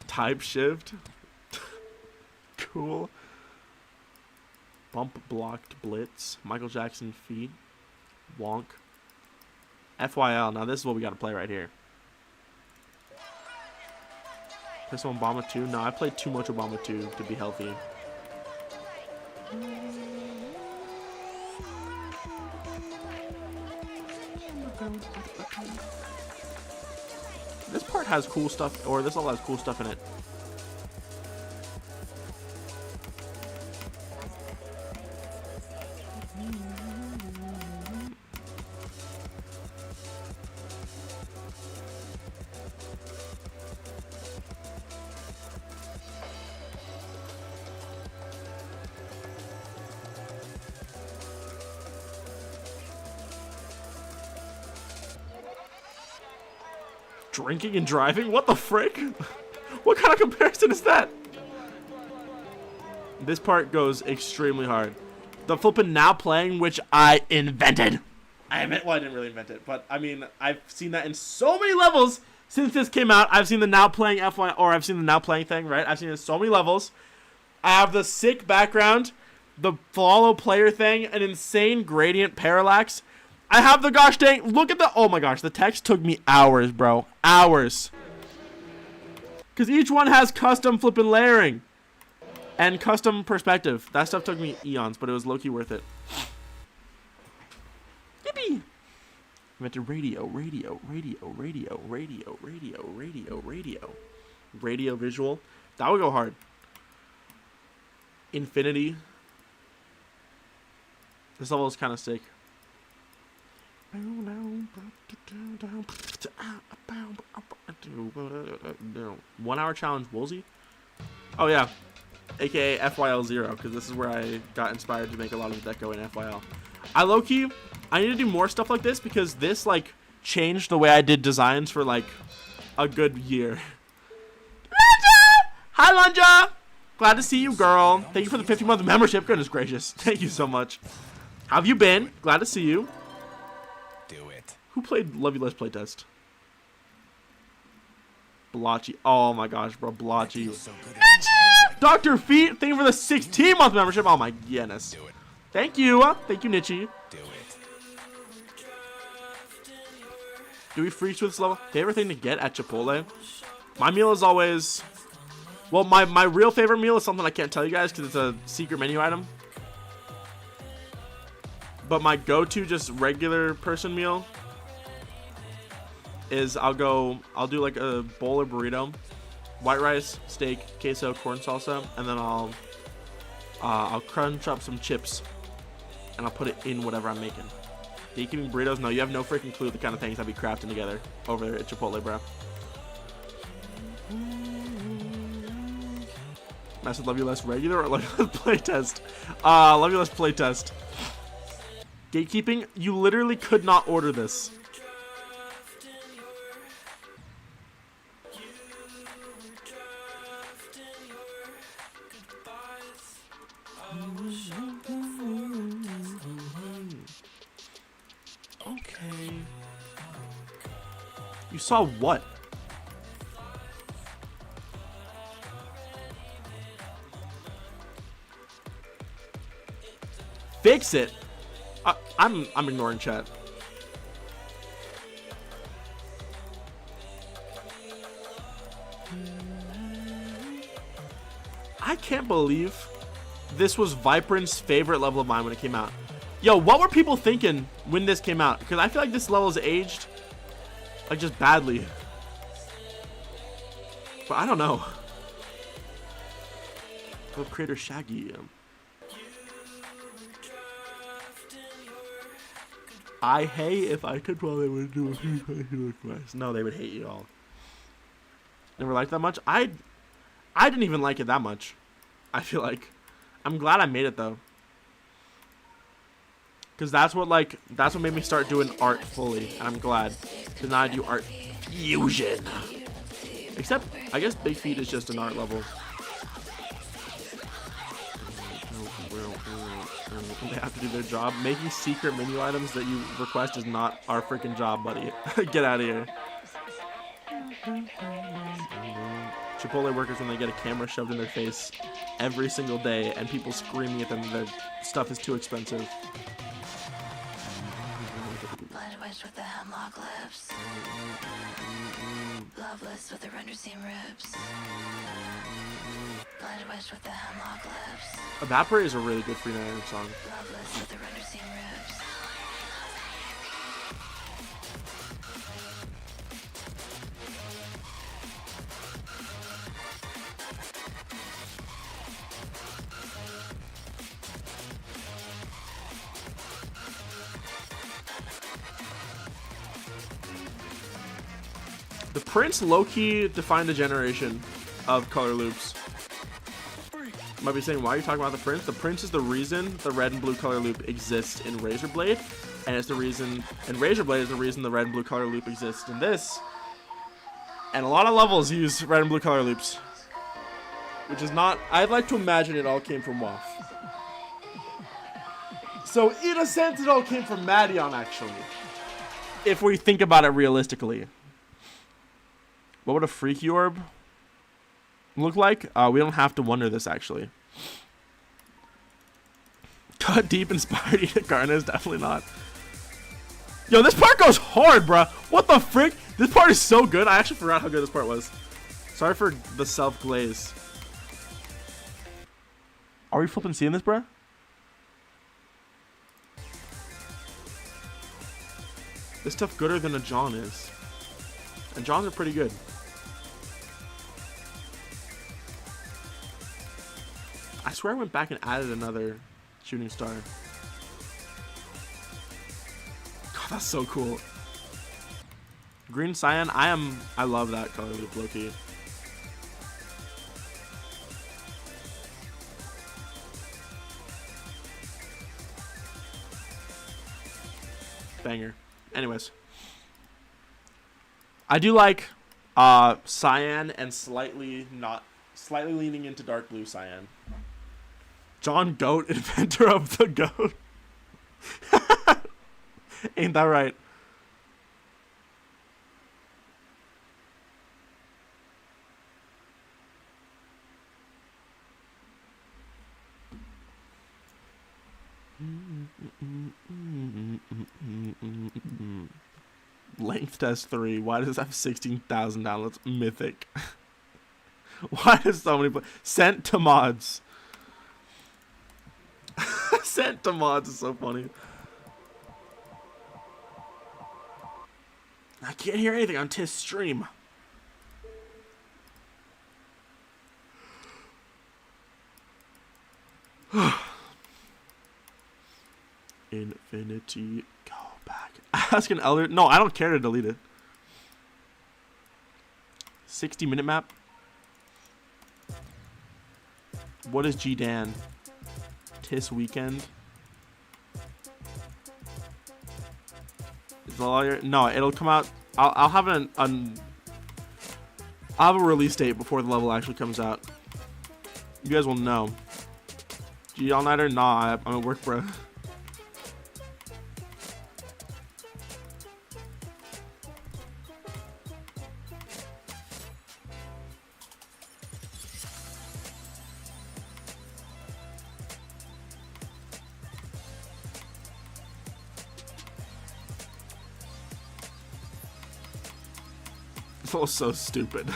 Type shift. Cool. Bump blocked blitz. Michael Jackson feet. Wonk. FYL, now this is what we gotta play right here. Play some Obama 2? No, I played too much Obama 2 to be healthy. This part has cool stuff, or this all has cool stuff in it. Drinking and driving? What the frick? What kind of comparison is that? This part goes extremely hard. The flippin' now playing, which I invented. I didn't really invent it, but I mean, I've seen that in so many levels since this came out. I've seen the now playing F1, or I've seen the now playing thing, right? I've seen it in so many levels. I have the sick background, the follow player thing, an insane gradient parallax. I have the gosh dang, look at the, oh my gosh, the text took me hours, bro. Hours. Because each one has custom flippin' layering. And custom perspective. That stuff took me eons, but it was low-key worth it. Yippee! Invented radio. Radio visual. That would go hard. Infinity. This level is kind of sick. 1 hour challenge, Woolsey? Oh yeah, aka FYL0, because this is where I got inspired to make a lot of the deco in FYL. I low-key, I need to do more stuff like this because this like changed the way I did designs for like a good year. Lanja! Hi Lanja! Glad to see you, girl. Thank you for the 50-month membership. Goodness gracious. Thank you so much. How have you been? Glad to see you. Do it. Who played Love You Less playtest? Blotchy. Oh my gosh, bro. Blotchy. So good Dr. Feet, thank you for the 16-month membership. Oh my goodness. Do it. Thank you. Thank you, Nichi. Do it. Do we freeze with this level? Favorite thing to get at Chipotle? My meal is always... Well, my real favorite meal is something I can't tell you guys because it's a secret menu item. But my go-to just regular person meal is I'll do like a bowl or burrito, white rice, steak, queso, corn salsa, and then I'll crunch up some chips and I'll put it in whatever I'm making. Gatekeeping burritos? No, you have no freaking clue the kind of things I'll be crafting together over there at Chipotle, bro. I said Love You Less regular or Love You Less playtest? Love You Less playtest. Gatekeeping? You literally could not order this. Okay. You saw what? Fix it. I'm ignoring chat. I can't believe this was Vibrant's favorite level of mine when it came out. Yo, what were people thinking when this came out? Because I feel like this level is aged like just badly. But I don't know. Oh, creator Shaggy. I hate if I could while they would do a few requests. No, they would hate you all. Never liked that much. I didn't even like it that much. I feel like. I'm glad I made it though. Cause that's what made me start doing art fully. And I'm glad. Cause now I do art fusion. Except I guess Big Feet is just an art level. They have to do their job. Making secret menu items that you request is not our freaking job, buddy. Get out of here. Chipotle workers, when they get a camera shoved in their face every single day and people screaming at them that their stuff is too expensive. Blood wedged with the hemlock lips. Loveless with the render seam ribs. Blood wedged with the hemlock lips. Evaporate is a really good free night song. Loveless with the render seam ribs. The Prince low-key defined a generation of color loops. You might be saying, why are you talking about the Prince? The Prince is the reason the red and blue color loop exists in Razorblade, and it's the reason, and Razorblade is the reason the red and blue color loop exists in this. And a lot of levels use red and blue color loops, which is not. I'd like to imagine it all came from WAF. So in a sense, it all came from Madion, actually, if we think about it realistically. What would a Freaky Orb look like? We don't have to wonder this, actually. Cut deep inspired Garnet, definitely not. Yo, this part goes hard, bruh. What the frick? This part is so good. I actually forgot how good this part was. Sorry for the self-glaze. Are we flipping seeing this, bruh? This stuff gooder than a John is. And Johns are pretty good. I swear I went back and added another shooting star. God, That's so cool. Green cyan. I love that color loop, low-key. Banger. Anyways, I do like cyan and slightly leaning into dark blue cyan. John Goat, inventor of the goat. Ain't that right? Length test 3. Why does this have 16,000 downloads? Mythic. Why does so many sent to mods? Sent to mods is so funny. I can't hear anything on Tis stream. Infinity, go back. Ask an elder. No, I don't care to delete it. 60-minute map. What is G-Dan? Tis weekend. Is the lawyer? No, it'll come out. I'll have I'll have a release date before the level actually comes out. You guys will know. G all nighter? Nah, I'm at work, bro. This was so stupid.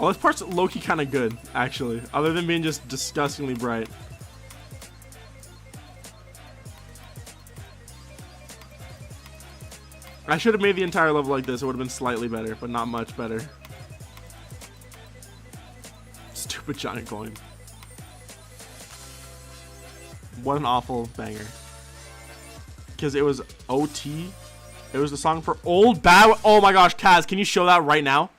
Oh, this part's low-key kind of good, actually. Other than being just disgustingly bright. I should have made the entire level like this. It would have been slightly better, but not much better. Stupid giant coin. What an awful banger. Because it was OT. It was the song for Old Bad. Oh my gosh, Kaz, can you show that right now?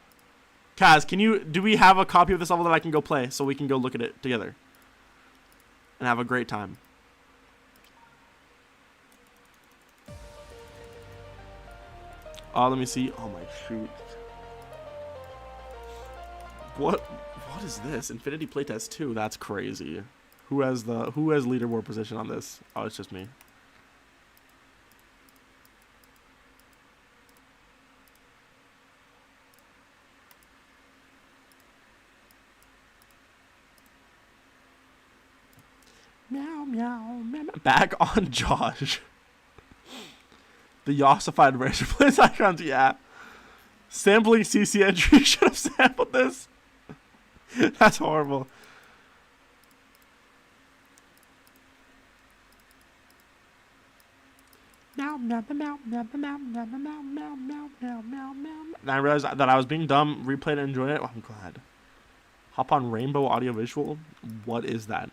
Kaz, do we have a copy of this level that I can go play so we can go look at it together and have a great time? Let me see. Oh my shoot. What is this? Infinity Playtest 2. That's crazy. Who has leaderboard position on this? Oh, it's just me. Meow, meow, meow, meow. Back on Josh. The Yossified version plays icons, yeah. Sampling CC entry. Should have sampled this. That's horrible. Meow, meow, meow, meow, meow, meow, meow, meow, meow, meow, meow, meow, meow. And I realized that I was being dumb. Replayed and enjoyed it. Oh, I'm glad. Hop on Rainbow Audiovisual. What is that?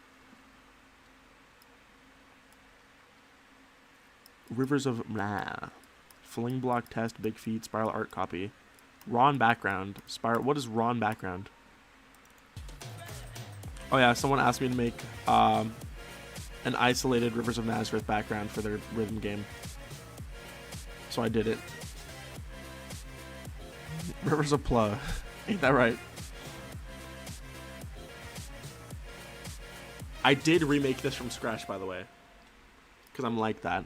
Rivers of Blah. Fling block test, big feet, spiral art copy. Ron background. What is Ron background? Oh yeah, someone asked me to make an isolated Rivers of Nazareth background for their rhythm game. So I did it. Rivers of Pla. Ain't that right? I did remake this from scratch, by the way. Because I'm like that.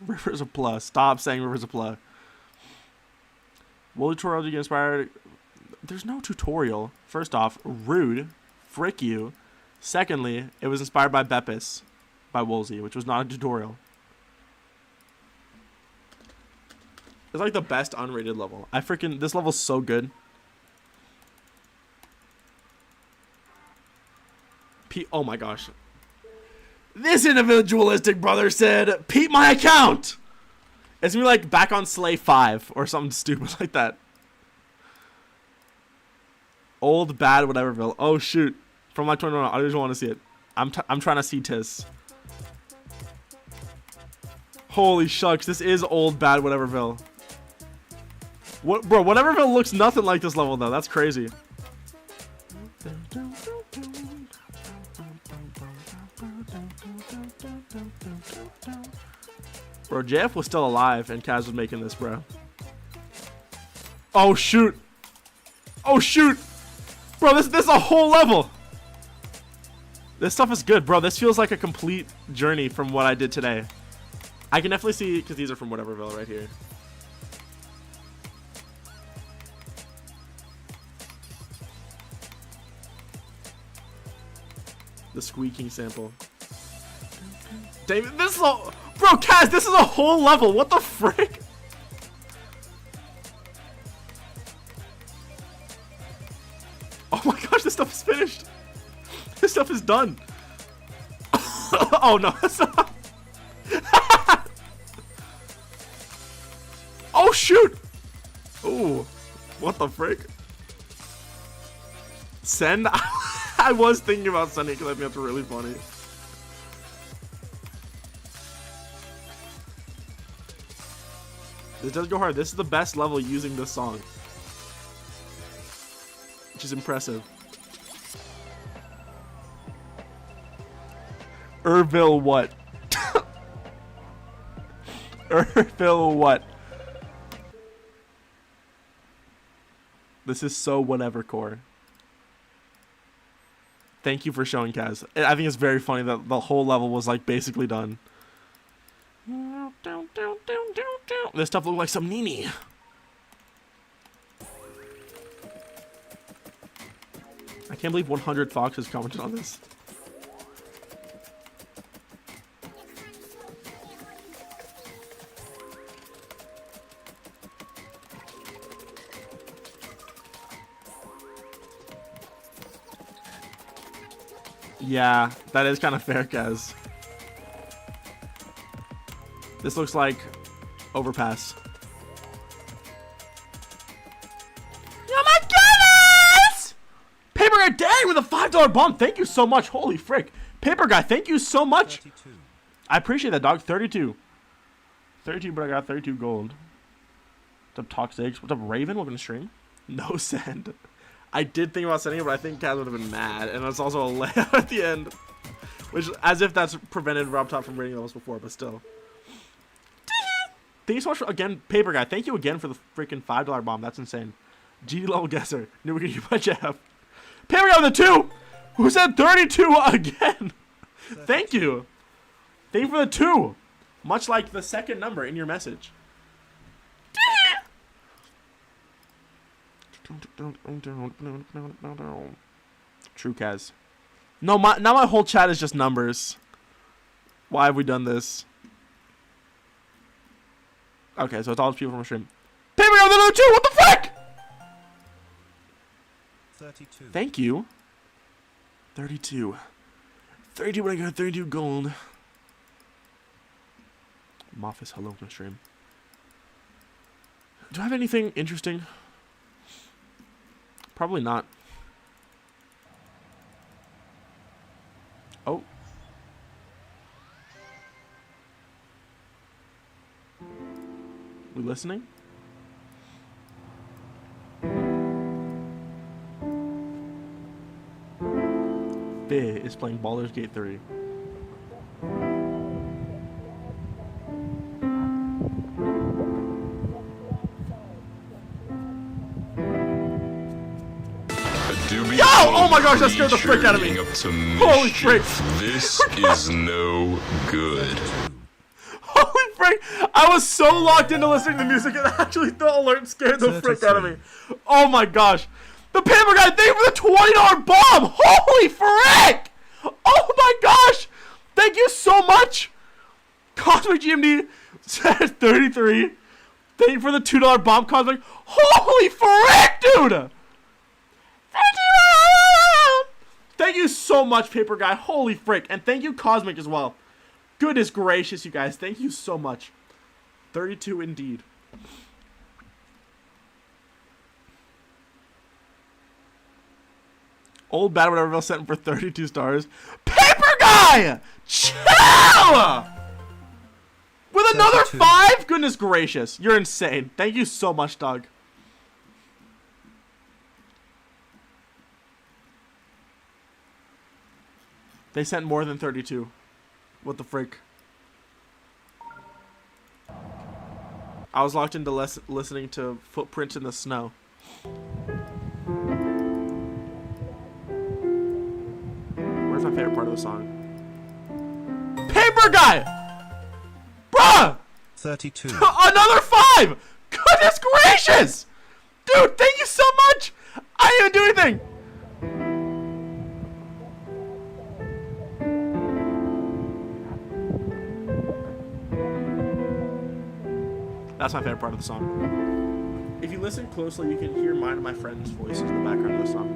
Rivers of Pla. Stop saying Rivers of Pla. Will tutorial you get inspired? There's no tutorial. First off, rude. Frick you. Secondly, it was inspired by Beppis by Woolsey, which was not a tutorial. It's like the best unrated level. This level's so good. Oh my gosh. This individualistic brother said, "Peep my account." It's gonna be like back on Slay 5 or something stupid like that. Old bad whateverville. Oh shoot. From my 21, I just want to see it. I'm trying to see Tis. Holy shucks, this is old bad whateverville. What, bro? Whateverville looks nothing like this level though. That's crazy. Bro, JF was still alive and Kaz was making this, bro. Oh shoot. Oh shoot. Bro, this is a whole level. This stuff is good, bro. This feels like a complete journey from what I did today. I can definitely see, because these are from whateverville right here. The squeaking sample. David, this is a... Bro, Kaz, this is a whole level. What the frick? Oh my gosh, this stuff is finished. This stuff is done. Oh no, that's not. Oh shoot. Oh, what the frick? Send? I was thinking about sending it because I think that's really funny. This does go hard. This is the best level using this song, which is impressive. Erville what? Erville what? This is so whatever core. Thank you for showing, Kaz. I think it's very funny that the whole level was like basically done. This stuff looked like some Nini. I can't believe 100 Foxes commented on this. Yeah, that is kind of fair, Kaz. This looks like Overpass. Oh my goodness! Paper Guy, dang, with a $5 bump. Thank you so much. Holy frick. Paper Guy, thank you so much. 32. I appreciate that, dog. 32. 32, but I got 32 gold. What's up, Toxics? What's up, Raven? Welcome to stream. No send. I did think about sending it, but I think Kaz would have been mad. And it's also a layout at the end. Which, as if that's prevented Rob Top from rating levels before, but still. Thank you so much, again, Paper Guy. Thank you again for the freaking $5 bomb. That's insane. GD level guesser. Knew we could use my Jeff. Paper Guy with the 2! Who said 32 again? Thank you. Thank you for the 2. Much like the second number in your message. True, Kaz. No, now my whole chat is just numbers. Why have we done this? Okay, so it's all people from a stream. Paper Guy with another 2! What the frick? 32. Thank you. 32. 32, but I got 32 gold. Moffis, hello from the stream. Do I have anything interesting? Probably not. Oh. We listening? Big is playing Baldur's Gate 3. Yo! Oh my gosh, that scared the frick out of me. Holy frick. This is no good. Holy frick! I was so locked into listening to music and actually the alert scared the frick out of me. Oh my gosh. The Paper Guy, thank you for the $20 bomb! Holy frick! Oh my gosh! Thank you so much! Cosmic GMD says 33. Thank you for the $2 bomb, Cosmic. Holy frick, dude! Thank you so much, Paper Guy. Holy frick. And thank you, Cosmic, as well. Goodness gracious, you guys. Thank you so much. 32 indeed. Old Bad Whatever sent him for 32 stars. Paper Guy! Chill! With another 32. 5? Goodness gracious. You're insane. Thank you so much, dog. They sent more than 32. What the frick? I was locked into listening to Footprints in the Snow. Where's my favorite part of the song? Paper Guy! Bruh! 32. Another 5! Goodness gracious! Dude, thank you so much! I didn't do anything! That's my favorite part of the song. If you listen closely, you can hear mine and my friend's voices in the background of the song.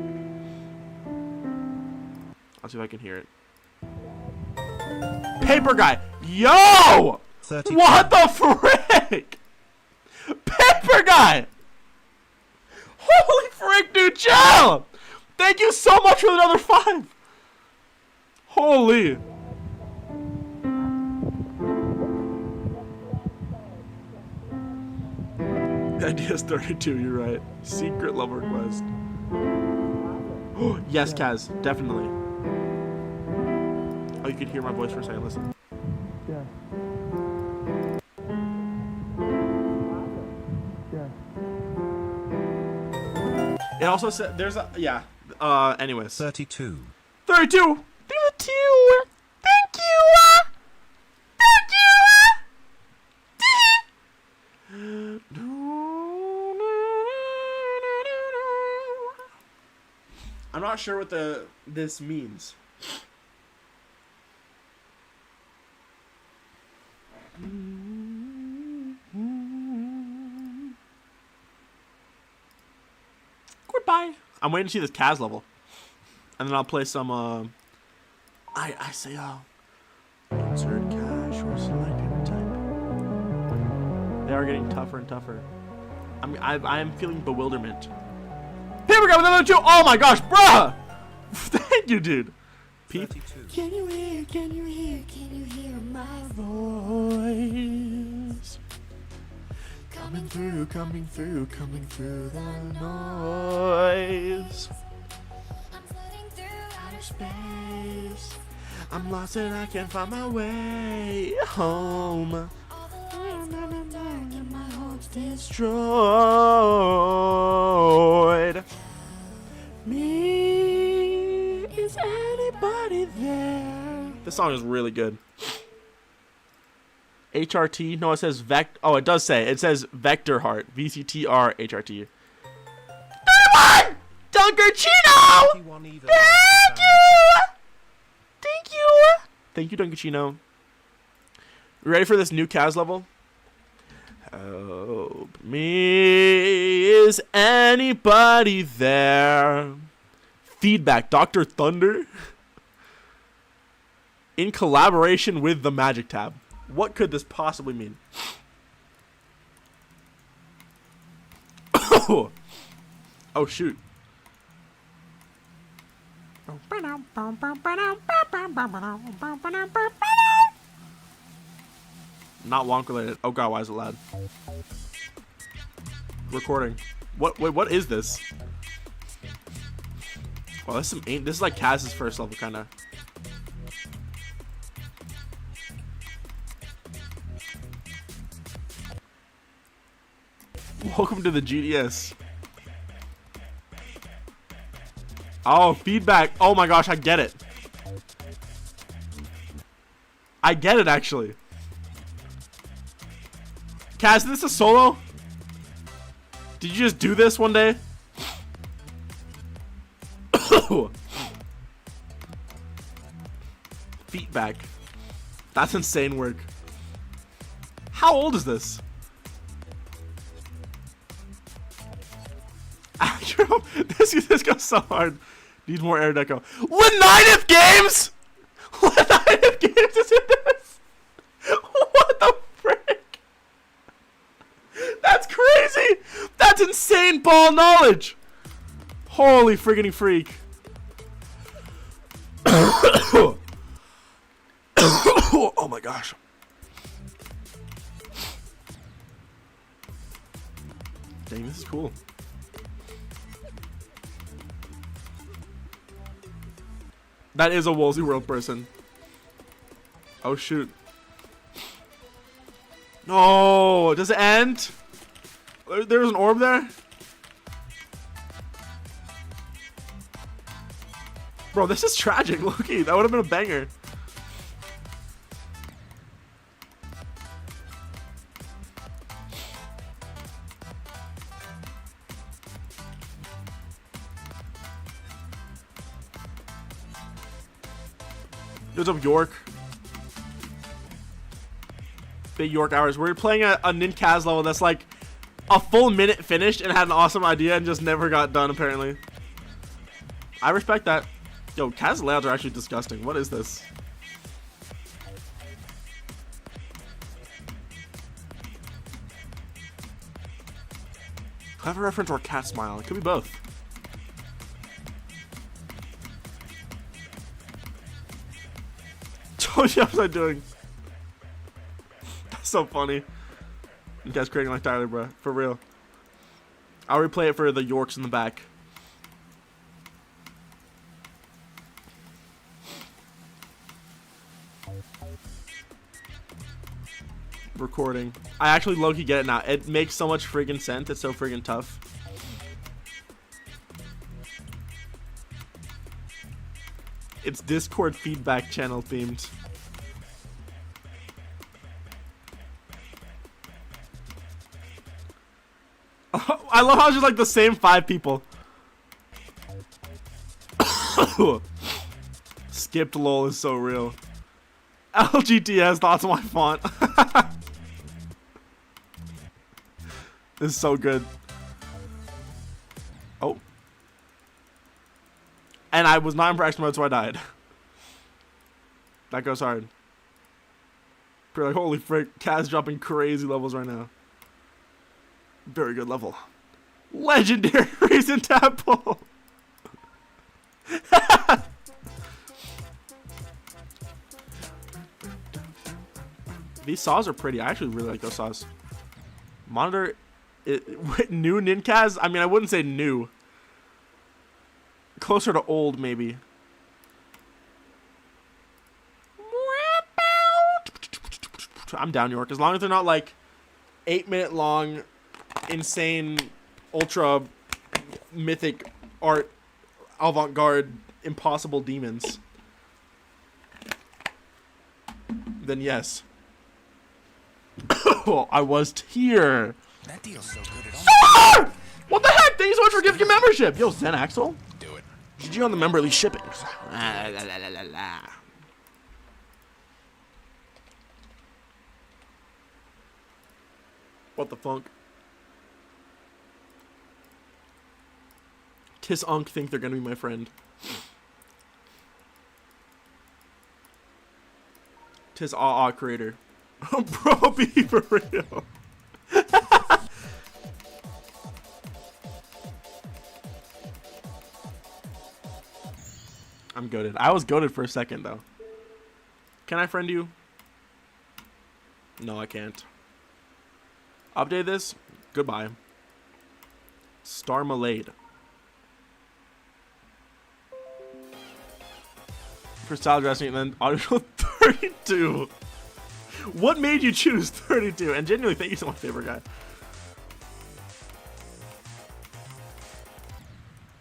I'll see if I can hear it. Paper Guy! Yo! 32. What the frick? Paper Guy! Holy frick, dude, chill! Thank you so much for another 5! Holy. The idea is 32, you're right. Secret love request. Yes, Kaz, definitely. Oh, you can hear my voice for a second, listen. Yeah. It also said, there's a, yeah. Anyways. 32. 32! 32! Thank you! Thank you! I'm not sure what this means. Goodbye. I'm waiting to see this Kaz level, and then I'll play some. I say insert cash or select payment type. They are getting tougher and tougher. I'm feeling bewilderment. Here we go with another 2. Oh my gosh, bruh! Thank you, dude. Pete. 32. Can you hear? Can you hear? Can you hear my voice? Coming through, coming through, coming through the noise. I'm floating through outer space. I'm lost and I can't find my way home. All the lights going dark and my hopes Destroyed. Me, is anybody there? This song is really good. HRT? No, it says oh, it does say. It says Vector Heart. VCTR HRT. 31! Dunkerchino! 31 even. Thank you! Thank you! Thank you, Dunkerchino. You ready for this new Kaz level? Help me. Is anybody there? Feedback, Dr. Thunder. In collaboration with the Magic Tab. What could this possibly mean? Oh, shoot. Not Wonk related. Oh god, why is it loud? Recording. Wait, what is this? Oh, this is like Kaz's first level, kinda. Welcome to the GDS. Oh, feedback. Oh my gosh, I get it. I get it, actually. Kaz, is this a solo? Did you just do this one day? Feedback. That's insane work. How old is this? This goes so hard. Needs more air deco. Leninative Games? Leninative Games is in this? What the frick? That's crazy! That's insane ball knowledge! Holy friggin' freak. Oh my gosh. Dang, this is cool. That is a Woolsey World person. Oh shoot. No, does it end? There's an orb there? Bro, this is tragic, Loki. That would have been a banger. What's up, York? Big York hours. We're playing a Ninkaz level that's like a full minute finished and had an awesome idea and just never got done, apparently. I respect that. Yo, Kaz layouts are actually disgusting. What is this? Clever reference or cat smile? It could be both. What was I doing? That's so funny. You guys creating like Tyler, bro. For real. I'll replay it for the Yorks in the back. Recording. I actually low-key get it now. It makes so much friggin' sense. It's so friggin' tough. It's Discord feedback channel themed. I love how it's just like the same 5 people. Skipped lol is so real. LGTS thoughts on my font. This is so good. Oh. And I was not in practice mode, so I died. That goes hard. You're like, holy frick, Kaz dropping crazy levels right now. Very good level. Legendary reason tadpole. These saws are pretty. I actually really like those saws. Monitor, new Ninkaz? I mean, I wouldn't say new. Closer to old, maybe. I'm down, York. As long as they're not like 8-minute long, insane, ultra mythic art, avant-garde, impossible demons. Then yes. I was here. That deal's so good at all. Ah! What the heck? Thank you so much for gifting membership. Yo, Zen Axel. Do it. GG on the member lease shipping. What the funk? Tis Unk think they're gonna be my friend. Tis Ah creator. Bro, be for real. I'm goated. I was goated for a second though. Can I friend you? No, I can't. Update this. Goodbye. Star Malade. For style dressing and then audio 32. What made you choose 32? And genuinely, thank you so much, favorite guy.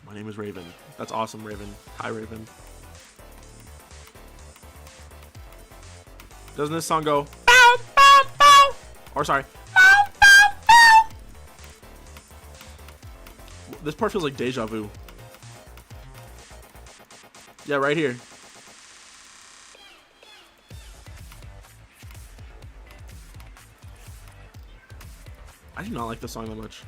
My name is Raven. That's awesome, Raven. Hi, Raven. Doesn't this song go bow, bow, bow? Or sorry, bow, bow, bow. This part feels like deja vu. Yeah, right here. I do not like this song that much.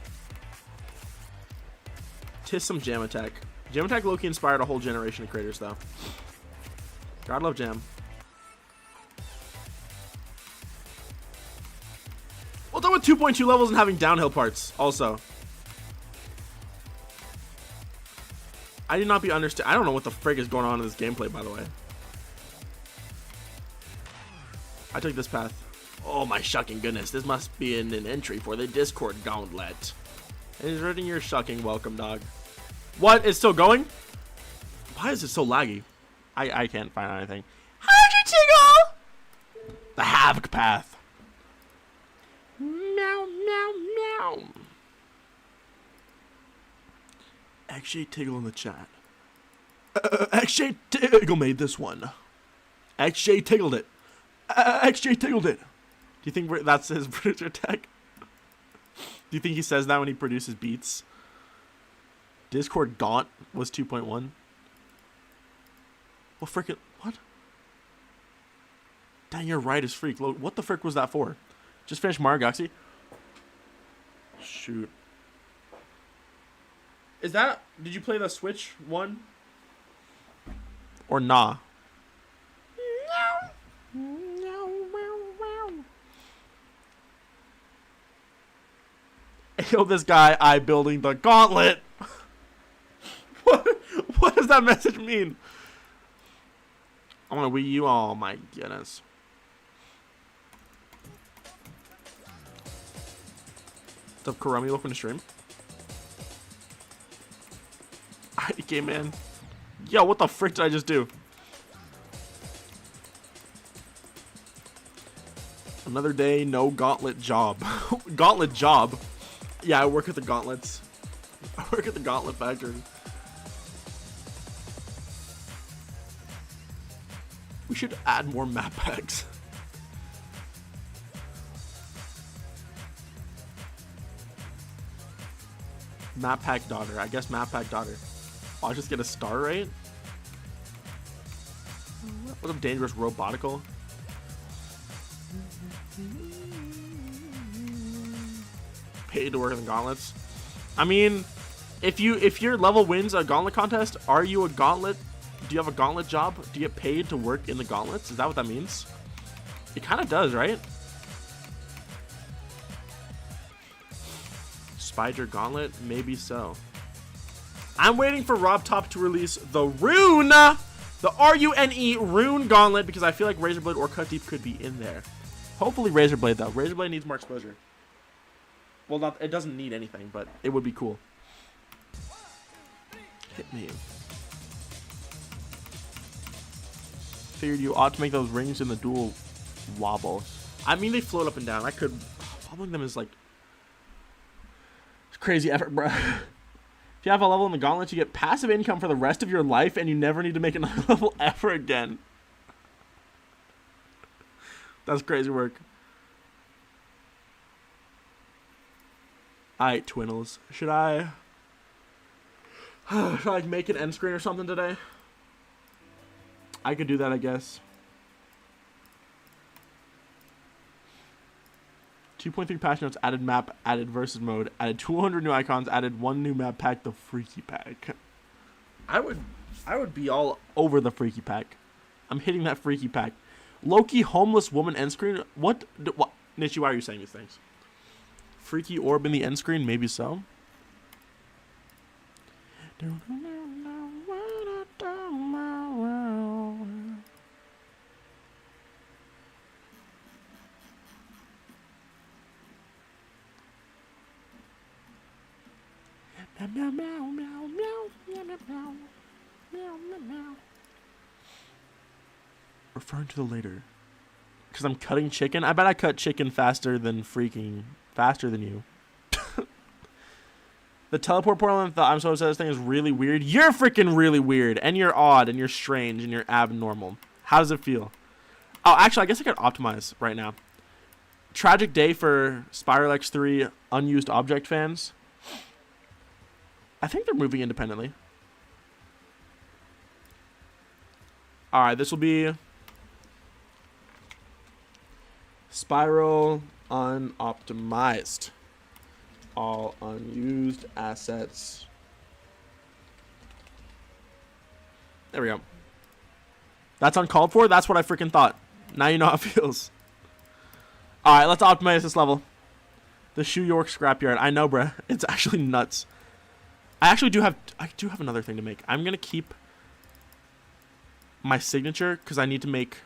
Tis some jam attack. Jam Attack low-key inspired a whole generation of creators, though. God love Jam. Well done with 2.2 levels and having downhill parts, also. I do not be understand. I don't know what the frig is going on in this gameplay, by the way. I took this path. Oh my shucking goodness. This must be an entry for the Discord gauntlet. It is written your shucking welcome, dog. What? It's still going? Why is it so laggy? I can't find anything. How'd you tickle? The Havoc path. Meow, meow, meow. XJ Tiggle in the chat. XJ Tiggle made this one. XJ Tiggled it. XJ Tiggled it. Do you think that's his producer tag? Do you think he says that when he produces beats? Discord Gaunt was 2.1. Well, frickin' what? Dang, you're right as freak. What the frick was that for? Just finished Mario Galaxy? Shoot. Is that... Did you play the Switch one? Or nah? Yo, this guy, building the gauntlet. What does that message mean? I want to Wii U. Oh my goodness. What's up, Karami? Welcome to stream. IDK, man. Yo, what the frick did I just do? Another day, no gauntlet job. Gauntlet job? Yeah, I work at the gauntlets. I work at the gauntlet factory. We should add more map packs. Map pack daughter. I guess map pack daughter. Oh, I'll just get a star rate. What up, dangerous robotical? Paid to work in the gauntlets. I mean, if your level wins a gauntlet contest, are you a gauntlet? Do you have a gauntlet job? Do you get paid to work in the gauntlets? Is that what that means? It kind of does, right? Spider Gauntlet? Maybe so. I'm waiting for Rob Top to release the Rune! The R-U-N-E Rune Gauntlet, because I feel like Razorblade or Cut Deep could be in there. Hopefully Razorblade, though. Razorblade needs more exposure. Well, it doesn't need anything, but it would be cool. Hit me. Figured you ought to make those rings in the dual wobble. I mean, they float up and down. I could... Wobbling them is like... It's crazy effort, bro. If you have a level in the gauntlet, you get passive income for the rest of your life, and you never need to make another level ever again. That's crazy work. Alright, Twinnles. Should I like make an end screen or something today? I could do that, I guess. 2.3 patch notes, added map, added versus mode, added 200 new icons, added 1 new map pack, the Freaky Pack. I would be all over the Freaky Pack. I'm hitting that Freaky Pack. Loki homeless woman end screen. What? Nishi, why are you saying these things? Freaky orb in the end screen, maybe so. Referring to the later. Because I'm cutting chicken? I bet I cut chicken faster than you. The teleport portal and the I'm so obsessed thing is really weird. You're freaking really weird. And you're odd. And you're strange. And you're abnormal. How does it feel? Oh, actually, I guess I could optimize right now. Tragic day for SPIRALx3 unused object fans. I think they're moving independently. Alright, this will be Spiral unoptimized. All unused assets There we go. That's uncalled for? That's what I freaking thought. Now you know how it feels. Alright, let's optimize this level. The Shoe York Scrapyard. I know, bruh. It's actually nuts. I do have another thing to make. I'm going to keep my signature because I need to make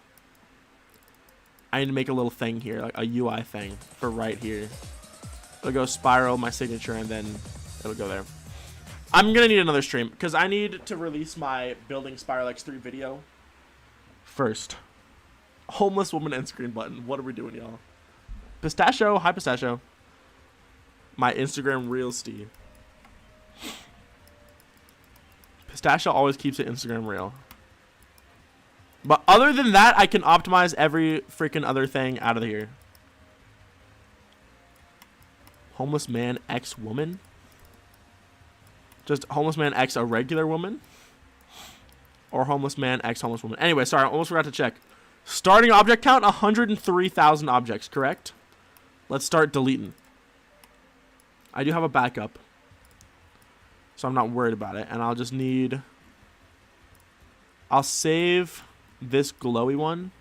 a little thing here, like a UI thing for right here. It'll go spiral, my signature, and then it'll go there. I'm going to need another stream because I need to release my building SPIRALx3 video first. Homeless woman end screen button. What are we doing, y'all? Pistachio. Hi, Pistachio. My Instagram Reels, Steve. Pistachio always keeps it Instagram real. But other than that, I can optimize every freaking other thing out of here. Homeless man X woman. Just homeless man X a regular woman. Or homeless man X homeless woman. Anyway, sorry, I almost forgot to check. Starting object count, 103,000 objects, correct? Let's start deleting. I do have a backup. So I'm not worried about it. And I'll just need... I'll save this glowy one.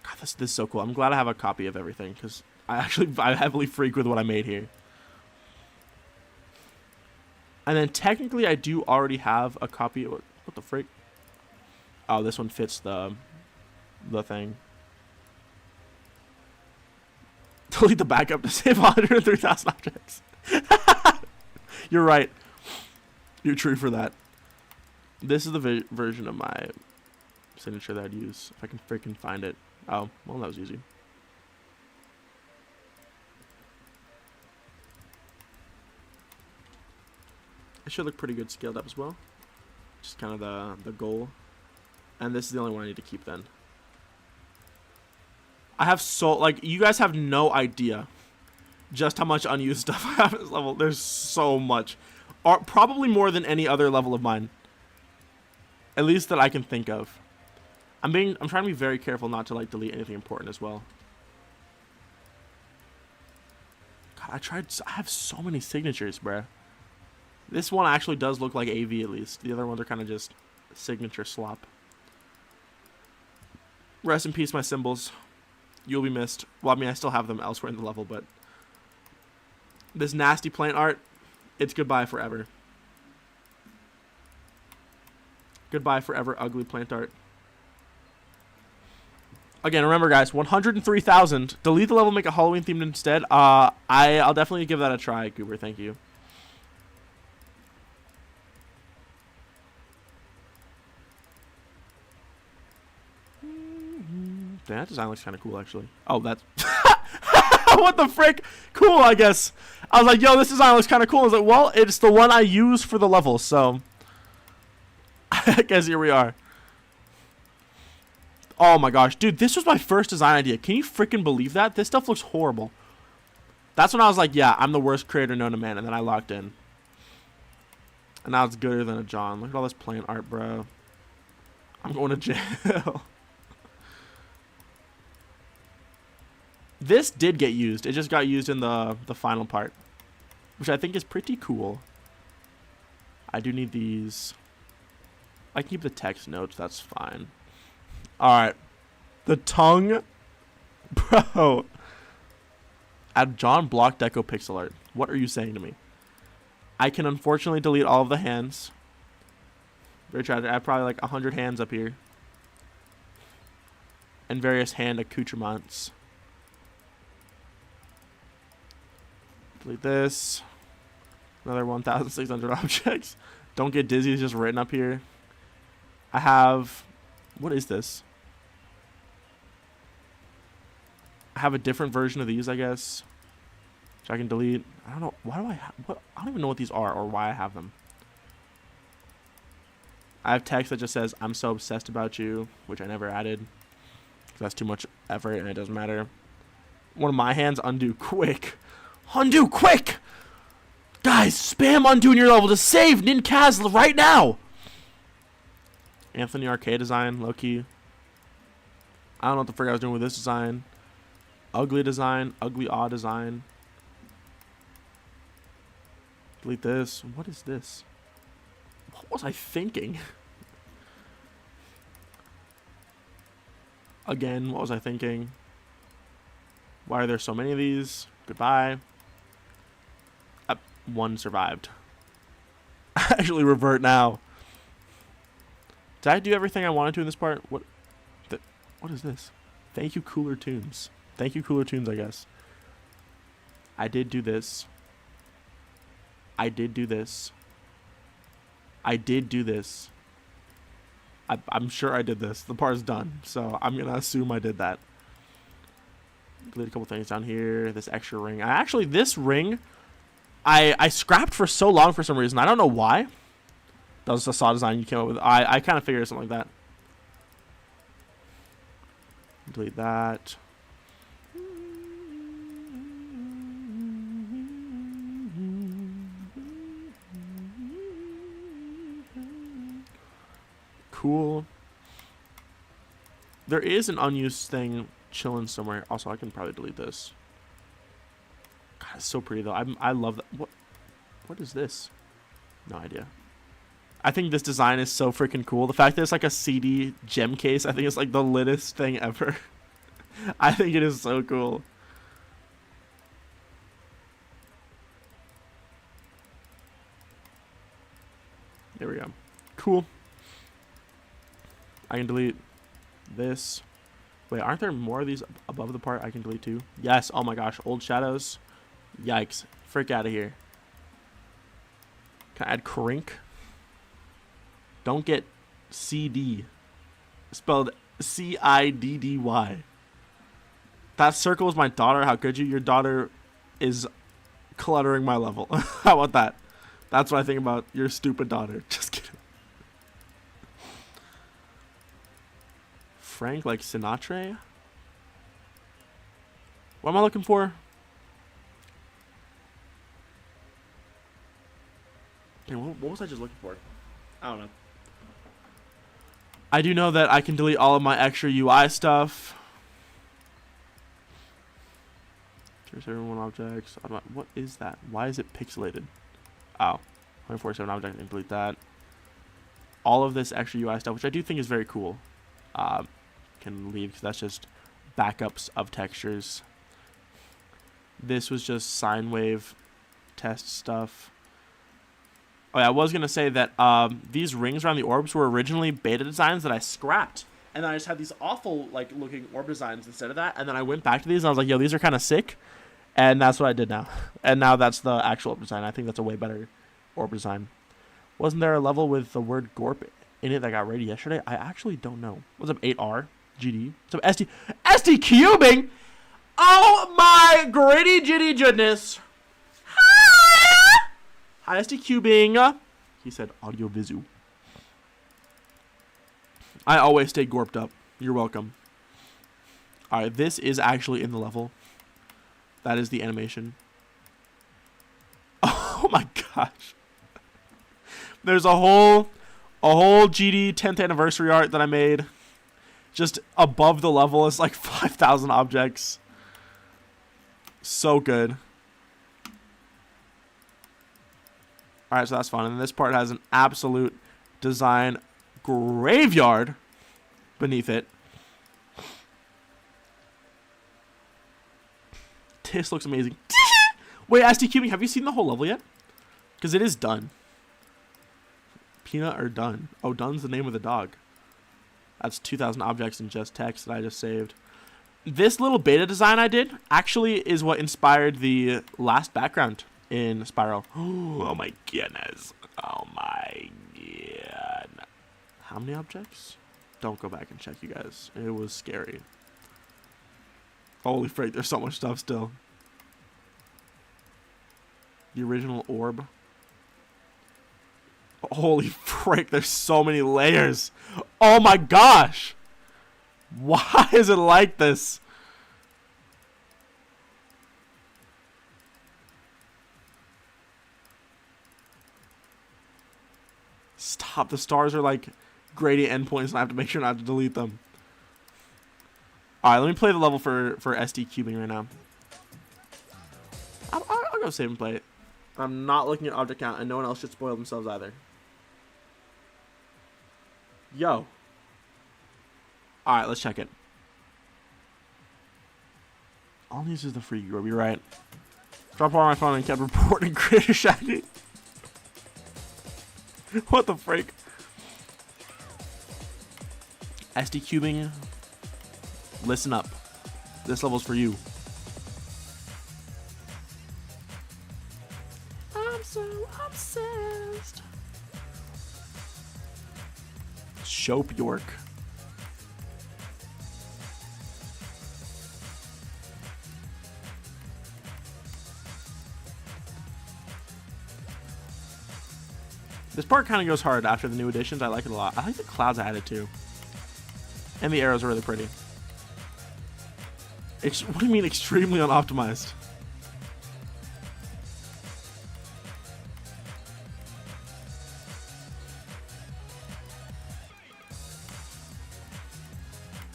God, this is so cool. I'm glad I have a copy of everything. Because I heavily freak with what I made here. And then technically I do already have a copy of... What the frick? Oh, this one fits the thing. Delete the backup to save 103,000 objects. You're right. You're true for that. This is the version of my signature that I'd use. If I can freaking find it. Oh, well, that was easy. It should look pretty good scaled up as well. Just kind of the goal. And this is the only one I need to keep then. I have so, like, you guys have no idea just how much unused stuff I have at this level. There's so much. Or probably more than any other level of mine. At least that I can think of. I'm trying to be very careful not to, like, delete anything important as well. God, I have so many signatures, bruh. This one actually does look like AV at least. The other ones are kind of just signature slop. Rest in peace, my symbols. You'll be missed. Well, I mean, I still have them elsewhere in the level, but... This nasty plant art, it's goodbye forever. Goodbye forever, ugly plant art. Again, remember, guys, 103,000. Delete the level, make a Halloween themed instead. I'll definitely give that a try, Goober. Thank you. That design looks kind of cool, actually. Oh, that's... What the frick? Cool, I guess. I was like, yo, this design looks kind of cool. I was like, well, it's the one I use for the level, so... I guess here we are. Oh my gosh. Dude, this was my first design idea. Can you freaking believe that? This stuff looks horrible. That's when I was like, yeah, I'm the worst creator known to man, and then I locked in. And now it's gooder than a John. Look at all this plant art, bro. I'm going to jail. This did get used. It just got used in the final part, which I think is pretty cool. I do need these. I can keep the text notes. That's fine. All right. The tongue. Bro. Add John Block Deco pixel art. What are you saying to me? I can unfortunately delete all of the hands. Very tragic. I have probably like 100 hands up here. And various hand accoutrements. Delete this. Another 1,600 objects. Don't get dizzy. It's just written up here. I have... What is this? I have a different version of these, I guess. Which I can delete. I don't know. Why do I have... What? I don't even know what these are or why I have them. I have text that just says, I'm so obsessed about you. Which I never added. Because that's too much effort and it doesn't matter. One of my hands, undo quick. Undo quick! Guys, spam undo in your level to save Ninkaz right now! Anthony Arcade design, low-key. I don't know what the frick I was doing with this design. Ugly design, ugly odd design. Delete this. What is this? What was I thinking? Again, what was I thinking? Why are there so many of these? Goodbye. One survived. Actually, revert now. Did I do everything I wanted to in this part? What is this? Thank you, Cooler Tunes. Thank you, Cooler Tunes, I guess. I did do this. I did do this. I did do this. I'm sure I did this. The part's done, so I'm gonna assume I did that. Delete a couple things down here. This extra ring. This ring, I scrapped for so long for some reason. I don't know why. That was a saw design you came up with. I kind of figured something like that. Delete that. Cool. There is an unused thing chilling somewhere. Also, I can probably delete this. God, it's so pretty though. I love that. What is this? No idea. I think this design is so freaking cool. The fact that it's like a CD gem case, I think it's like the littest thing ever. I think it is so cool. There we go. Cool. I can delete this. Wait, aren't there more of these above the part I can delete too? Yes. Oh my gosh. Old shadows. Yikes. Frick out of here. Can I add crink? Don't get CD. Spelled C-I-D-D-Y. That circle is my daughter. How could you? Your daughter is cluttering my level. How about that? That's what I think about your stupid daughter. Just kidding. Frank, like Sinatra? What am I looking for? Okay, what was I just looking for? I don't know. I do know that I can delete all of my extra UI stuff. Choose everyone objects. What is that? Why is it pixelated? Oh, 24/7 object. I can delete that. All of this extra UI stuff, which I do think is very cool. Can leave because that's just backups of textures. This was just sine wave test stuff. Oh yeah, I was gonna say that these rings around the orbs were originally beta designs that I scrapped, and then I just had these awful like looking orb designs instead of that. And then I went back to these and I was like, yo, these are kind of sick, and that's what I did now. And now that's the actual orb design. I think that's a way better orb design. Wasn't there a level with the word gorp in it that got rated yesterday? I actually don't know. What's up, 8R? GD. Some SD cubing. Oh my gritty jitty goodness. Hi, SD cubing. He said AudioVisual. I always stay gorped up. You're welcome. All right, this is actually in the level. That is the animation. Oh my gosh. There's a whole GD 10th anniversary art that I made. Just above the level is like 5,000 objects. So good. Alright, so that's fun. And this part has an absolute design graveyard beneath it. This looks amazing. Wait, SD Cubing, have you seen the whole level yet? Because it is done. Peanut or Dun? Oh, Dun's the name of the dog. That's 2,000 objects in just text that I just saved. This little beta design I did actually is what inspired the last background in Spiral. Oh my goodness. Oh my god. How many objects? Don't go back and check, you guys. It was scary. Holy frick, there's so much stuff still. The original orb. Holy frick, there's so many layers. Oh my gosh. Why is it like this? Stop. The stars are like gradient endpoints and I have to make sure not to delete them. Alright, let me play the level for SD cubing right now. I'll go save and play it. I'm not looking at object count and no one else should spoil themselves either. Yo. Alright, let's check it. All needs is the free. You'll be right. Dropped on my phone and kept reporting creator shiny. What the freak? SD cubing. Listen up. This level's for you. I'm so obsessed. Shope York. This part kind of goes hard after the new additions. I like it a lot. I like the clouds added too. And the arrows are really pretty. What do you mean extremely unoptimized?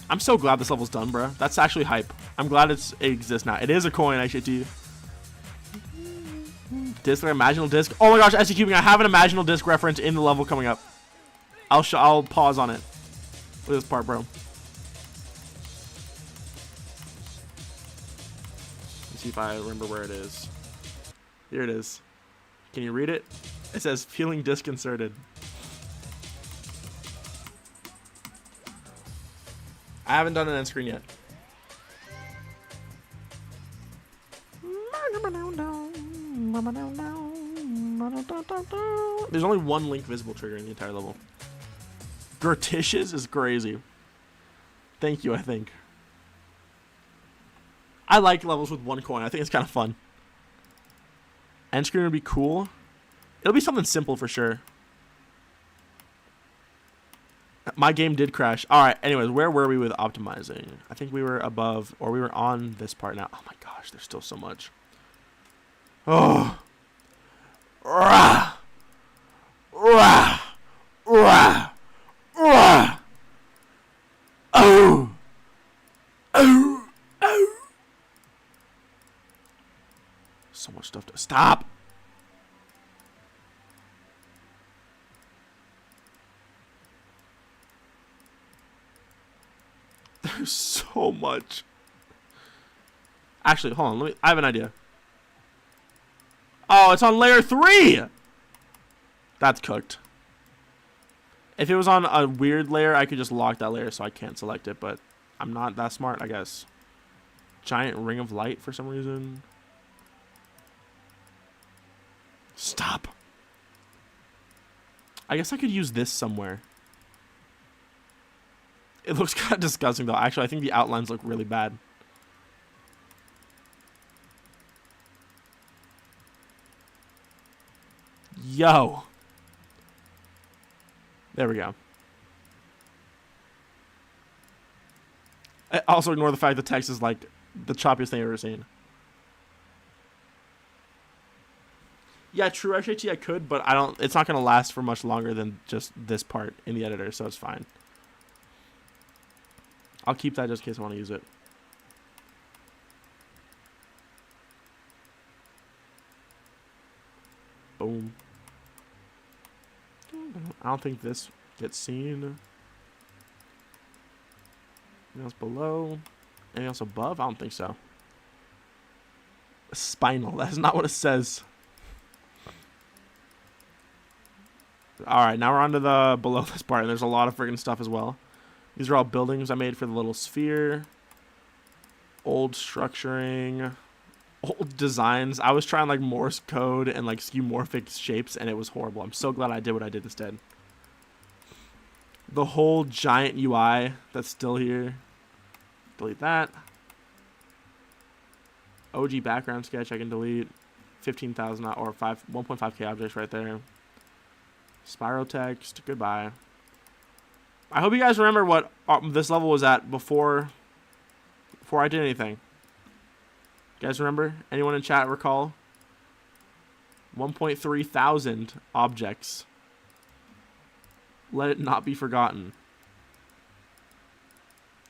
I'm so glad this level's done, bro. That's actually hype. I'm glad it exists now. It is a coin, I should do. Disc, like imaginal disc. Oh my gosh, SD cubing. I have an imaginal disc reference in the level coming up. I'll pause on it. Look at this part, bro. Let's see if I remember where it is. Here it is. Can you read it? It says feeling disconcerted. I haven't done an end screen yet. There's only one link visible trigger in the entire level. Grotitious is crazy. Thank you, I think. I like levels with one coin. I think it's kind of fun. End screen would be cool. It'll be something simple for sure. My game did crash. Alright, anyways, where were we with optimizing? I think we were above, or we were on this part now. Oh my gosh, there's still so much. Oh. Rah. Rah. Rah. Rah. Oh. Oh. Oh. So much stuff to stop. There's so much. Actually, hold on. I have an idea. Oh, it's on layer 3. That's cooked. If it was on a weird layer, I could just lock that layer so I can't select it, but I'm not that smart, I guess. Giant ring of light for some reason. Stop. I guess I could use this somewhere. It looks kind of disgusting, though. Actually, I think the outlines look really bad. Yo. There we go. Also, ignore the fact the text is like the choppiest thing I've ever seen. Yeah, true, HHT, I could, but I don't. It's not going to last for much longer than just this part in the editor, so it's fine. I'll keep that just in case I want to use it. Boom. I don't think this gets seen. Anything else below? Anything else above? I don't think so. Spinal. That's not what it says. Alright, now we're on to the below this part, and there's a lot of friggin' stuff as well. These are all buildings I made for the little sphere. Old structuring. Old designs. I was trying like Morse code and like skeuomorphic shapes, and it was horrible. I'm so glad I did what I did instead. The whole giant UI that's still here. Delete that. OG background sketch I can delete. 15,000 or 1.5k objects right there. Spiral text. Goodbye. I hope you guys remember what this level was at before I did anything. You guys remember? Anyone in chat recall? 1.3 thousand objects. Let it not be forgotten.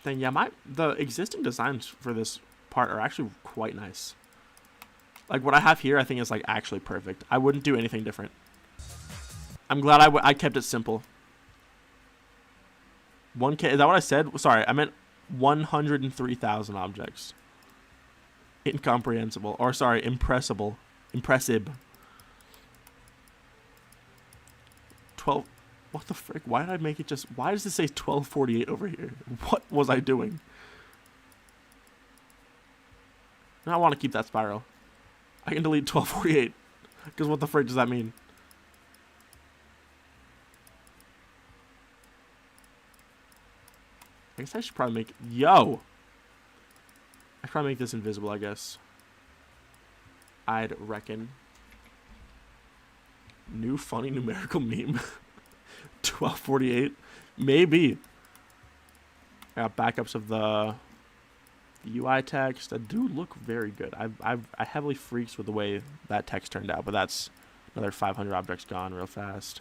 Then yeah, the existing designs for this part are actually quite nice. Like what I have here, I think is like actually perfect. I wouldn't do anything different. I'm glad I kept it simple. 1K, is that what I said? Sorry, I meant 103,000 objects. Incomprehensible. Or sorry, impressible. Impressive. 12. What the frick? Why did I make it just... Why does it say 1248 over here? What was I doing? Now I want to keep that spiral. I can delete 1248. Because what the frick does that mean? I guess I should probably make... Yo! I should probably make this invisible, I guess. I'd reckon. New funny numerical meme. 1248. Maybe. I got backups of the UI text that do look very good. I heavily freaks with the way that text turned out, but that's another 500 objects gone real fast.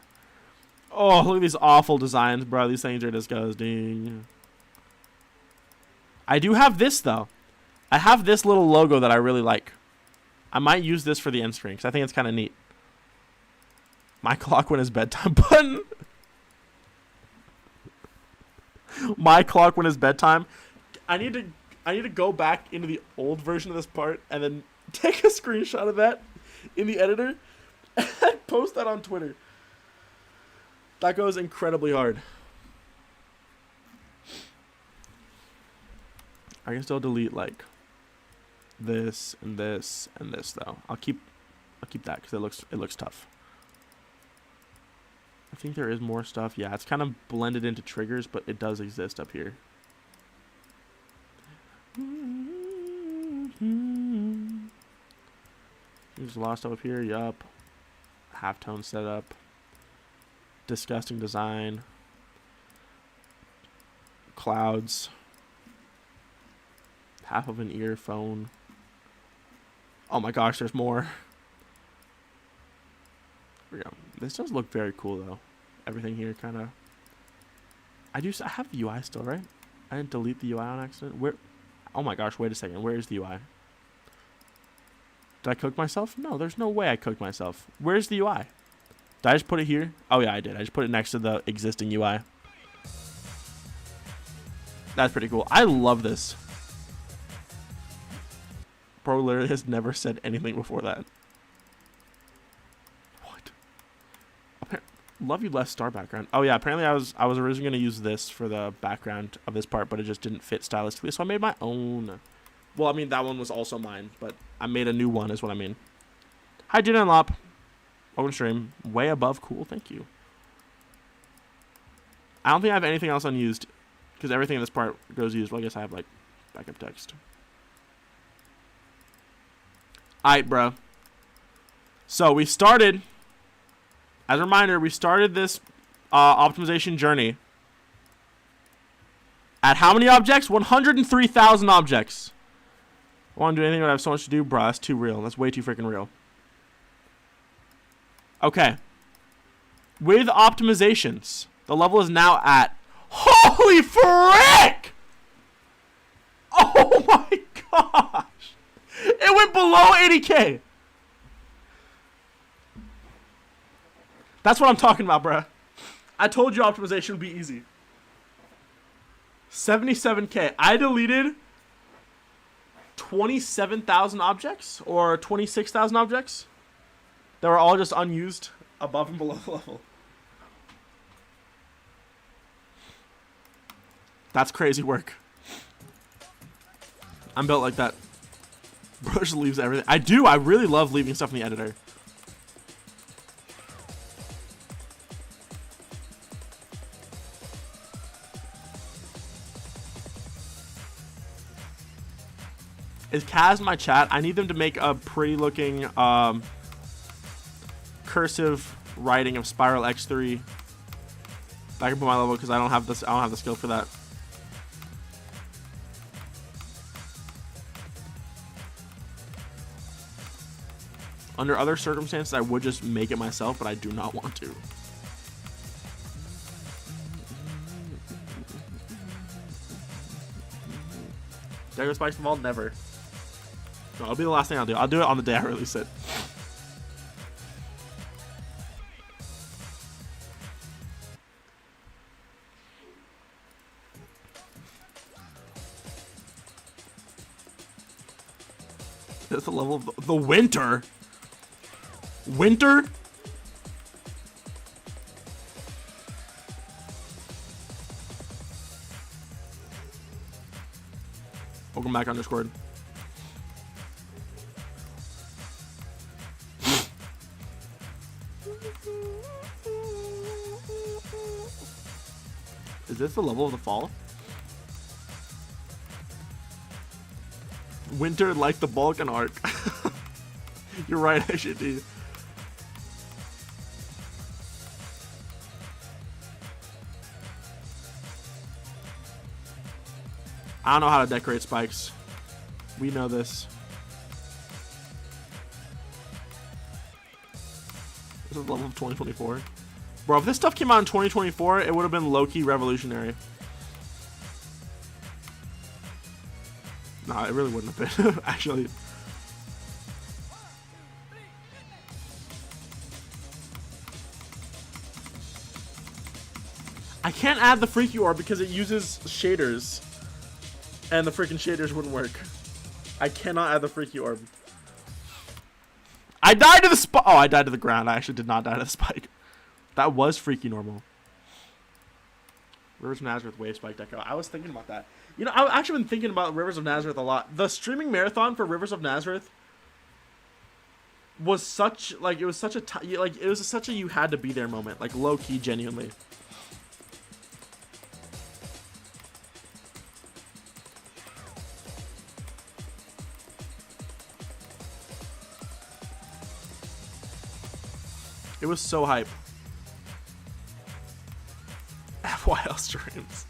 Oh, look at these awful designs, bro. These things are disgusting. I do have this, though. I have this little logo that I really like. I might use this for the end screen because I think it's kind of neat. My clock when it's bedtime button. My clock when it's bedtime. I need to go back into the old version of this part and then take a screenshot of that in the editor and post that on Twitter. That goes incredibly hard. I can still delete like this and this and this though. I'll keep that because it looks tough. I think there is more stuff. Yeah, it's kind of blended into triggers, but it does exist up here. There's a lot of stuff up here. Yup. Halftone setup. Disgusting design. Clouds. Half of an earphone. Oh my gosh, there's more. Here we go. This does look very cool though. Everything here kind of. I have the UI still, right? I didn't delete the UI on accident. Where? Oh my gosh, wait a second. Where is the UI? Did I cook myself? No, there's no way I cooked myself. Where's the UI? Did I just put it here? Oh yeah, I did. I just put it next to the existing UI. That's pretty cool. I love this. Bro literally has never said anything before that. What? Love you less star background. Oh yeah, apparently I was originally going to use this for the background of this part, but it just didn't fit stylistically, so I made my own. Well, I mean, that one was also mine, but I made a new one is what I mean. Hi, Jin and Lop. Open stream. Way above cool, thank you. I don't think I have anything else unused, because everything in this part goes used. Well, I guess I have, like, backup text. Alright, bro. So we started, as a reminder, we started this optimization journey at how many objects? 103,000 objects. I want to do anything but I have so much to do, bro. That's too real. That's way too freaking real. Okay. With optimizations, the level is now at... Holy frick! Oh my gosh! It went below 80K. That's what I'm talking about, bruh. I told you optimization would be easy. 77K. I deleted 27,000 objects or 26,000 objects that were all just unused above and below the level. That's crazy work. I'm built like that. Bro just leaves everything. I do. I really love leaving stuff in the editor. Is Kaz in my chat? I need them to make a pretty looking cursive writing of SPIRALx3. I can put my level because I don't have this. I don't have the skill for that. Under other circumstances, I would just make it myself, but I do not want to. Did I go Spikes Vault? Never. No, it'll be the last thing I'll do. I'll do it on the day I release it. That's the level of the winter. Winter? Welcome back on Discord. Is this the level of the fall? Winter like the Balkan arc. You're right, actually, dude. I don't know how to decorate spikes. We know this. This is level of 2024. Bro, if this stuff came out in 2024, it would have been low-key revolutionary. Nah, it really wouldn't have been, actually. I can't add the Freaky Orb because it uses shaders. And the freaking shaders wouldn't work. I cannot add the Freaky Orb. I died to the spike. Oh, I died to the ground. I actually did not die to the spike. That was freaky normal. Rivers of Nazareth Wave Spike Deco. I was thinking about that. You know, I've actually been thinking about Rivers of Nazareth a lot. The streaming marathon for Rivers of Nazareth was such, like, it was such a, like, it was such a you had to be there moment. Like, low-key, genuinely. It was so hype. FYL streams.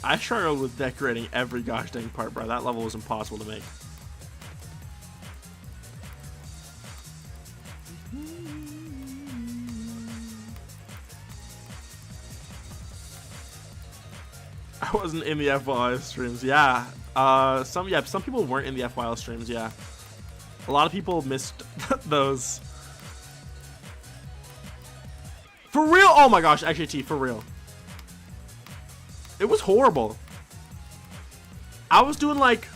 I struggled with decorating every gosh dang part, bro. That level was impossible to make. I wasn't in the FYL streams. Yeah. Some people weren't in the FYL streams. Yeah. A lot of people missed those. For real? Oh my gosh, actually, T, for real. It was horrible. I was doing like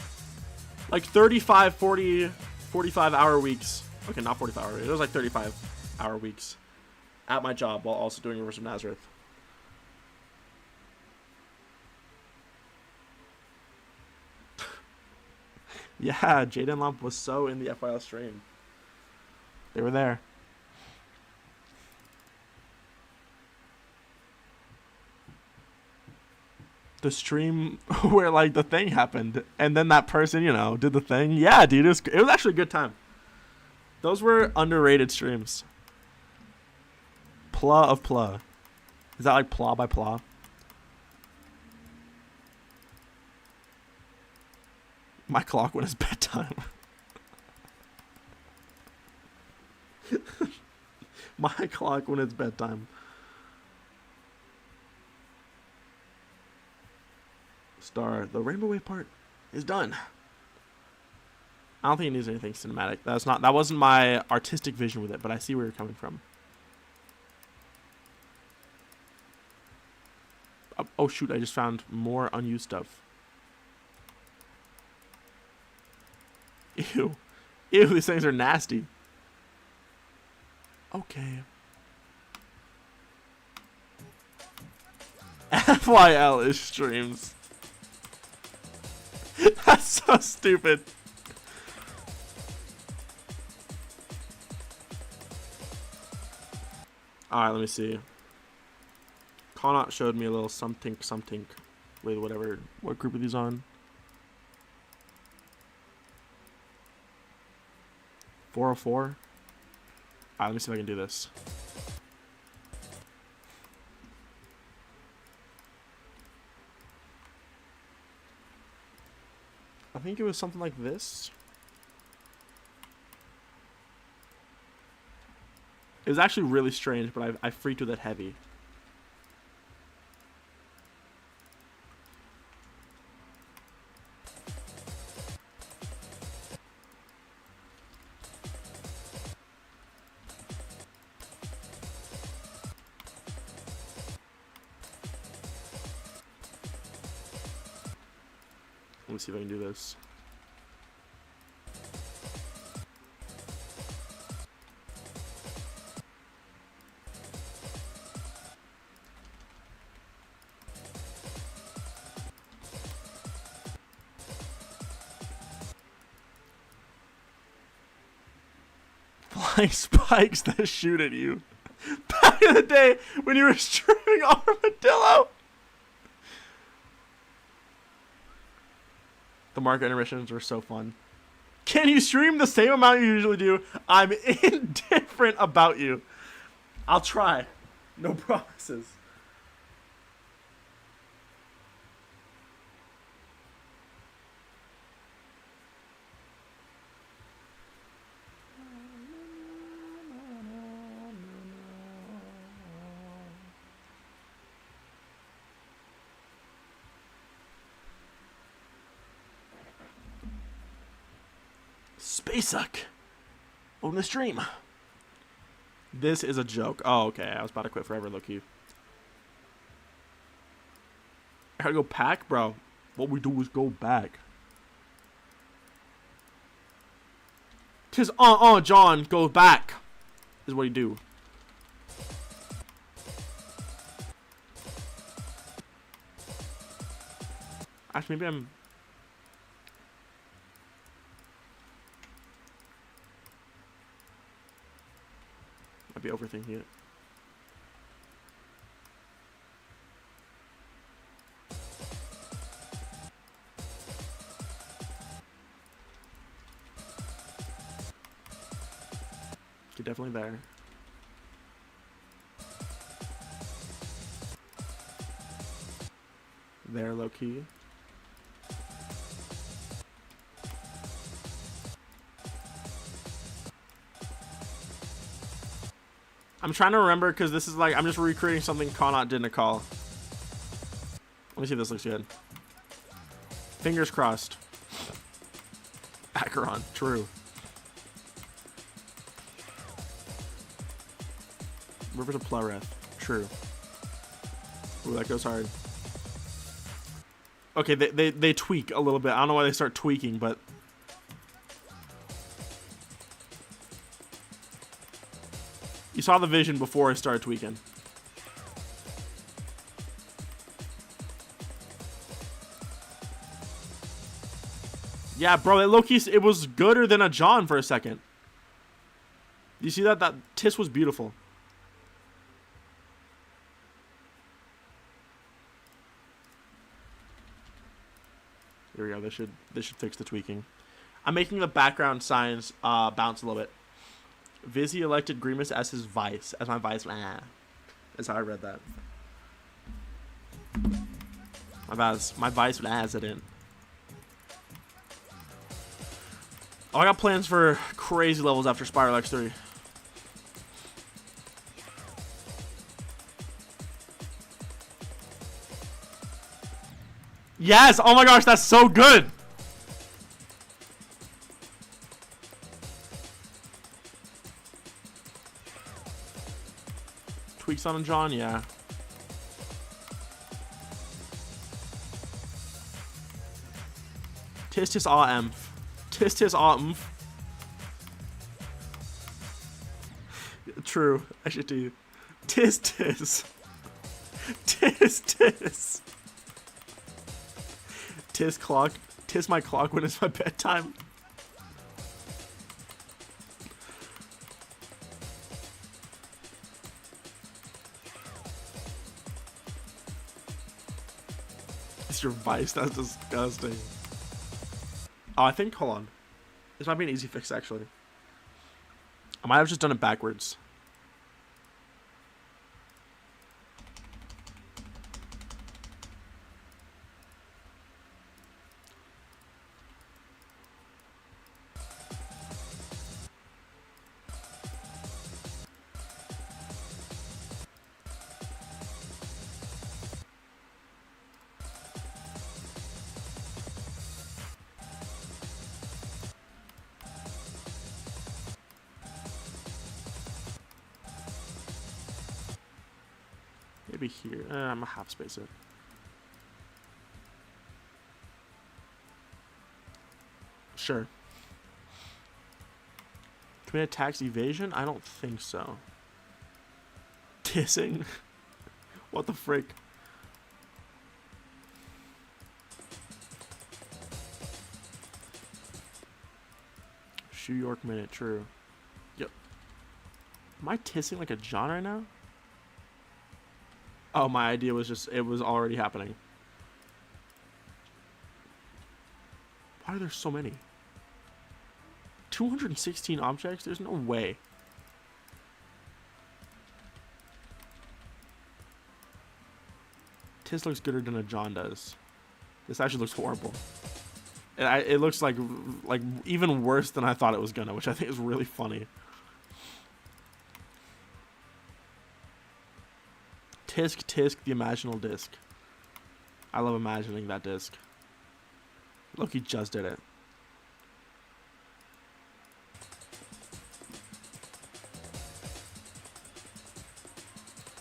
35, 40, 45 hour weeks. Okay, not 45 hour weeks. It was like 35 hour weeks at my job while also doing Rivers of Nazareth. Yeah, Jaden Lump was so in the FYL stream. They were there. The stream where like the thing happened and then that person, you know, did the thing. Yeah, dude, it was actually a good time. Those were underrated streams. Pla of Pla. Is that like Pla by Pla? My clock when it's bedtime. My clock when it's bedtime. Star, the Rainbow Wave part is done. I don't think it needs anything cinematic. That wasn't my artistic vision with it, but I see where you're coming from. Oh shoot, I just found more unused stuff. Ew. Ew, these things are nasty. Okay. FYL is streams. That's so stupid. Alright, let me see. Connaught showed me a little something with whatever. What group are these on? 404. Alright, let me see if I can do this. I think it was something like this. It was actually really strange, but I freaked with it heavy. me see if I can do this. Flying spikes that shoot at you. Back in the day when you were streaming Armadillo. The market intermissions were so fun. Can you stream the same amount you usually do? I'm indifferent about you. I'll try. No promises. Spacesuck on the stream. This is a joke. Oh, okay. I was about to quit forever, low-key. I gotta go pack, bro. What we do is go back. Tis John, go back. Is what you do. Actually, maybe I'm... I'd be overthinking it. You're definitely there. There, low key. I'm trying to remember because this is like I'm just recreating something Connaught didn't call. Let me see if this looks good. Fingers crossed. Acheron, true. Rivers of Plareth, true. Ooh, that goes hard. Okay, they tweak a little bit. I don't know why they start tweaking, but you saw the vision before I started tweaking. Yeah, bro, it was gooder than a John for a second. You see that? That Tis was beautiful. Here we go. This should fix the tweaking. I'm making the background signs bounce a little bit. Vizzy elected Grimace as his vice, as my vice. That's how I read that. My vice resident. Oh, I got plans for crazy levels after SPIRALx3. Yes! Oh my gosh, that's so good! Tweaks on John, yeah. Tis ah emph. Tis ah emph. True, I should do. Tis. Tis my clock when it's my bedtime. It's your vice, that's disgusting. Oh, I think, hold on. This might be an easy fix, actually. I might have just done it backwards. Maybe here. I'm gonna half space it. Sure. Commit tax evasion? I don't think so. Tissing? What the frick? Shoe York minute, true. Yep. Am I tissing like a John right now? Oh, my idea was just, it was already happening. Why are there so many? 216 objects? There's no way. Tis looks gooder than a John does. This actually looks horrible. It looks like even worse than I thought it was gonna, which I think is really funny. Tisk, the imaginal disc. I love imagining that disc. Loki just did it.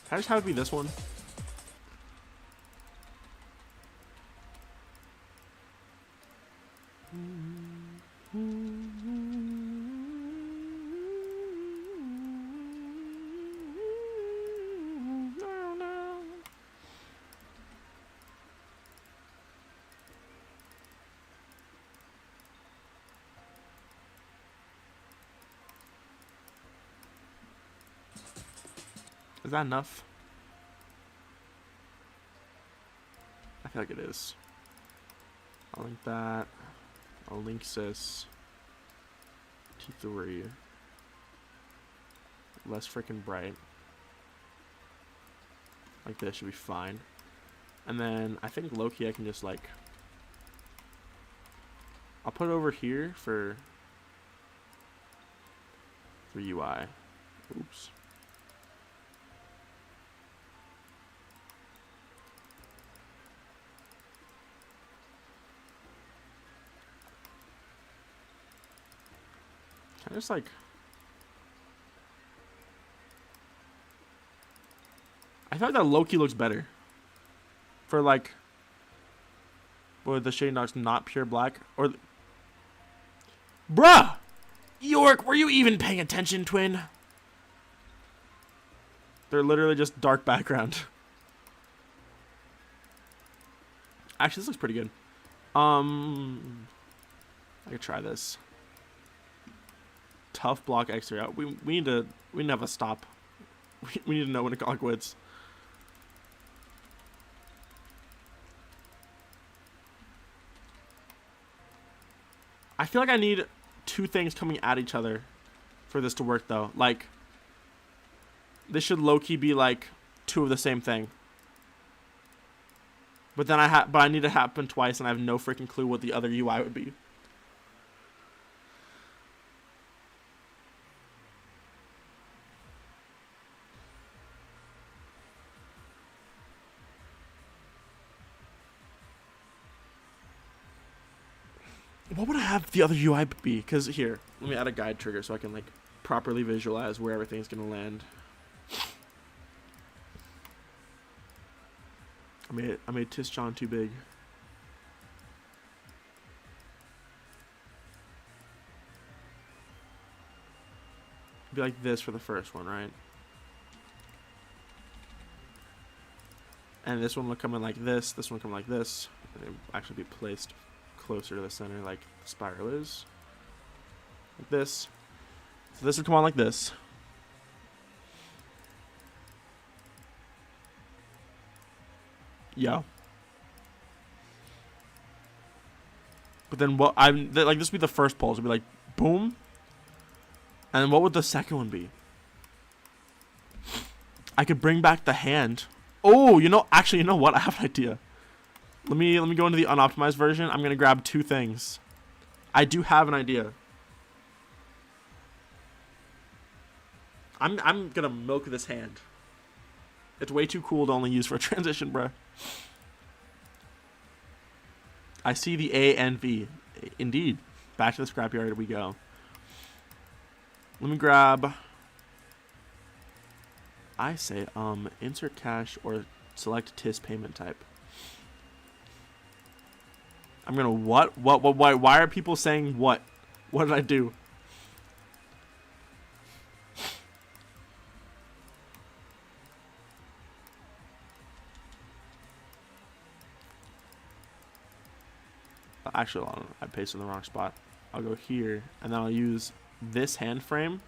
Can I just have it be this one? Is that enough? I feel like it is. I'll link that. I'll link this. T3. Less freaking bright. Like this should be fine. And then I think low-key I can just like... I'll put it over here for UI. Oops. Can I just like... I thought that low-key looks better. For like... Boy, the shading dark's not pure black. Or... Bruh! York, were you even paying attention, twin? They're literally just dark background. Actually, this looks pretty good. I could try this. Tough block X3 we need to have a stop. We need to know when to call quits. I feel like I need two things coming at each other for this to work though. Like this should low-key be like two of the same thing. But then I need it to happen twice and I have no freaking clue what the other UI would be. What would I have the other UI be? Because here, let me add a guide trigger so I can like properly visualize where everything's gonna land. I made Tis John too big. Be like this for the first one, right? And this one will come in like this. This one will come like this. And it'll actually be placed closer to the center like the spiral is. Like this. So this would come on like this. Yo. But then what like this would be the first pulse. It'd be like boom. And what would the second one be? I could bring back the hand. Oh, actually, you know what? I have an idea. Let me go into the unoptimized version. I'm gonna grab two things. I do have an idea. I'm gonna milk this hand. It's way too cool to only use for a transition, bruh. I see the A and V. Indeed. Back to the scrapyard we go. Let me grab... I say, insert cache or select TIS payment type. I'm gonna what? Why are people saying what? What did I do? Actually, hold on. I pasted in the wrong spot. I'll go here, and then I'll use this hand frame.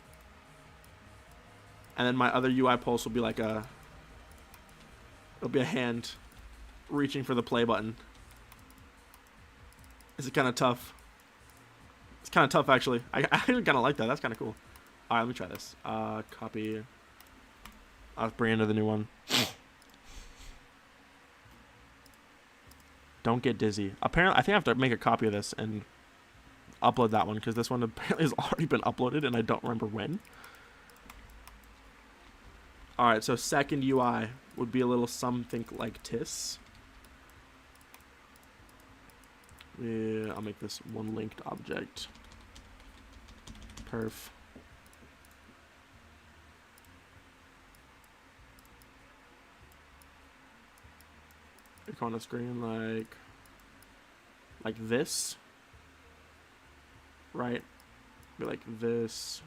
And then my other UI pulse will be like a... It'll be a hand reaching for the play button. Is it kind of tough? It's kind of tough, actually. I actually kind of like that. That's kind of cool. All right, let me try this. Copy. I'll bring into the new one. Don't get dizzy. Apparently, I think I have to make a copy of this and upload that one because this one apparently has already been uploaded and I don't remember when. All right, so second UI would be a little something like this. Yeah, I'll make this one linked object. Perf. Click on the screen like this, right? Be like this.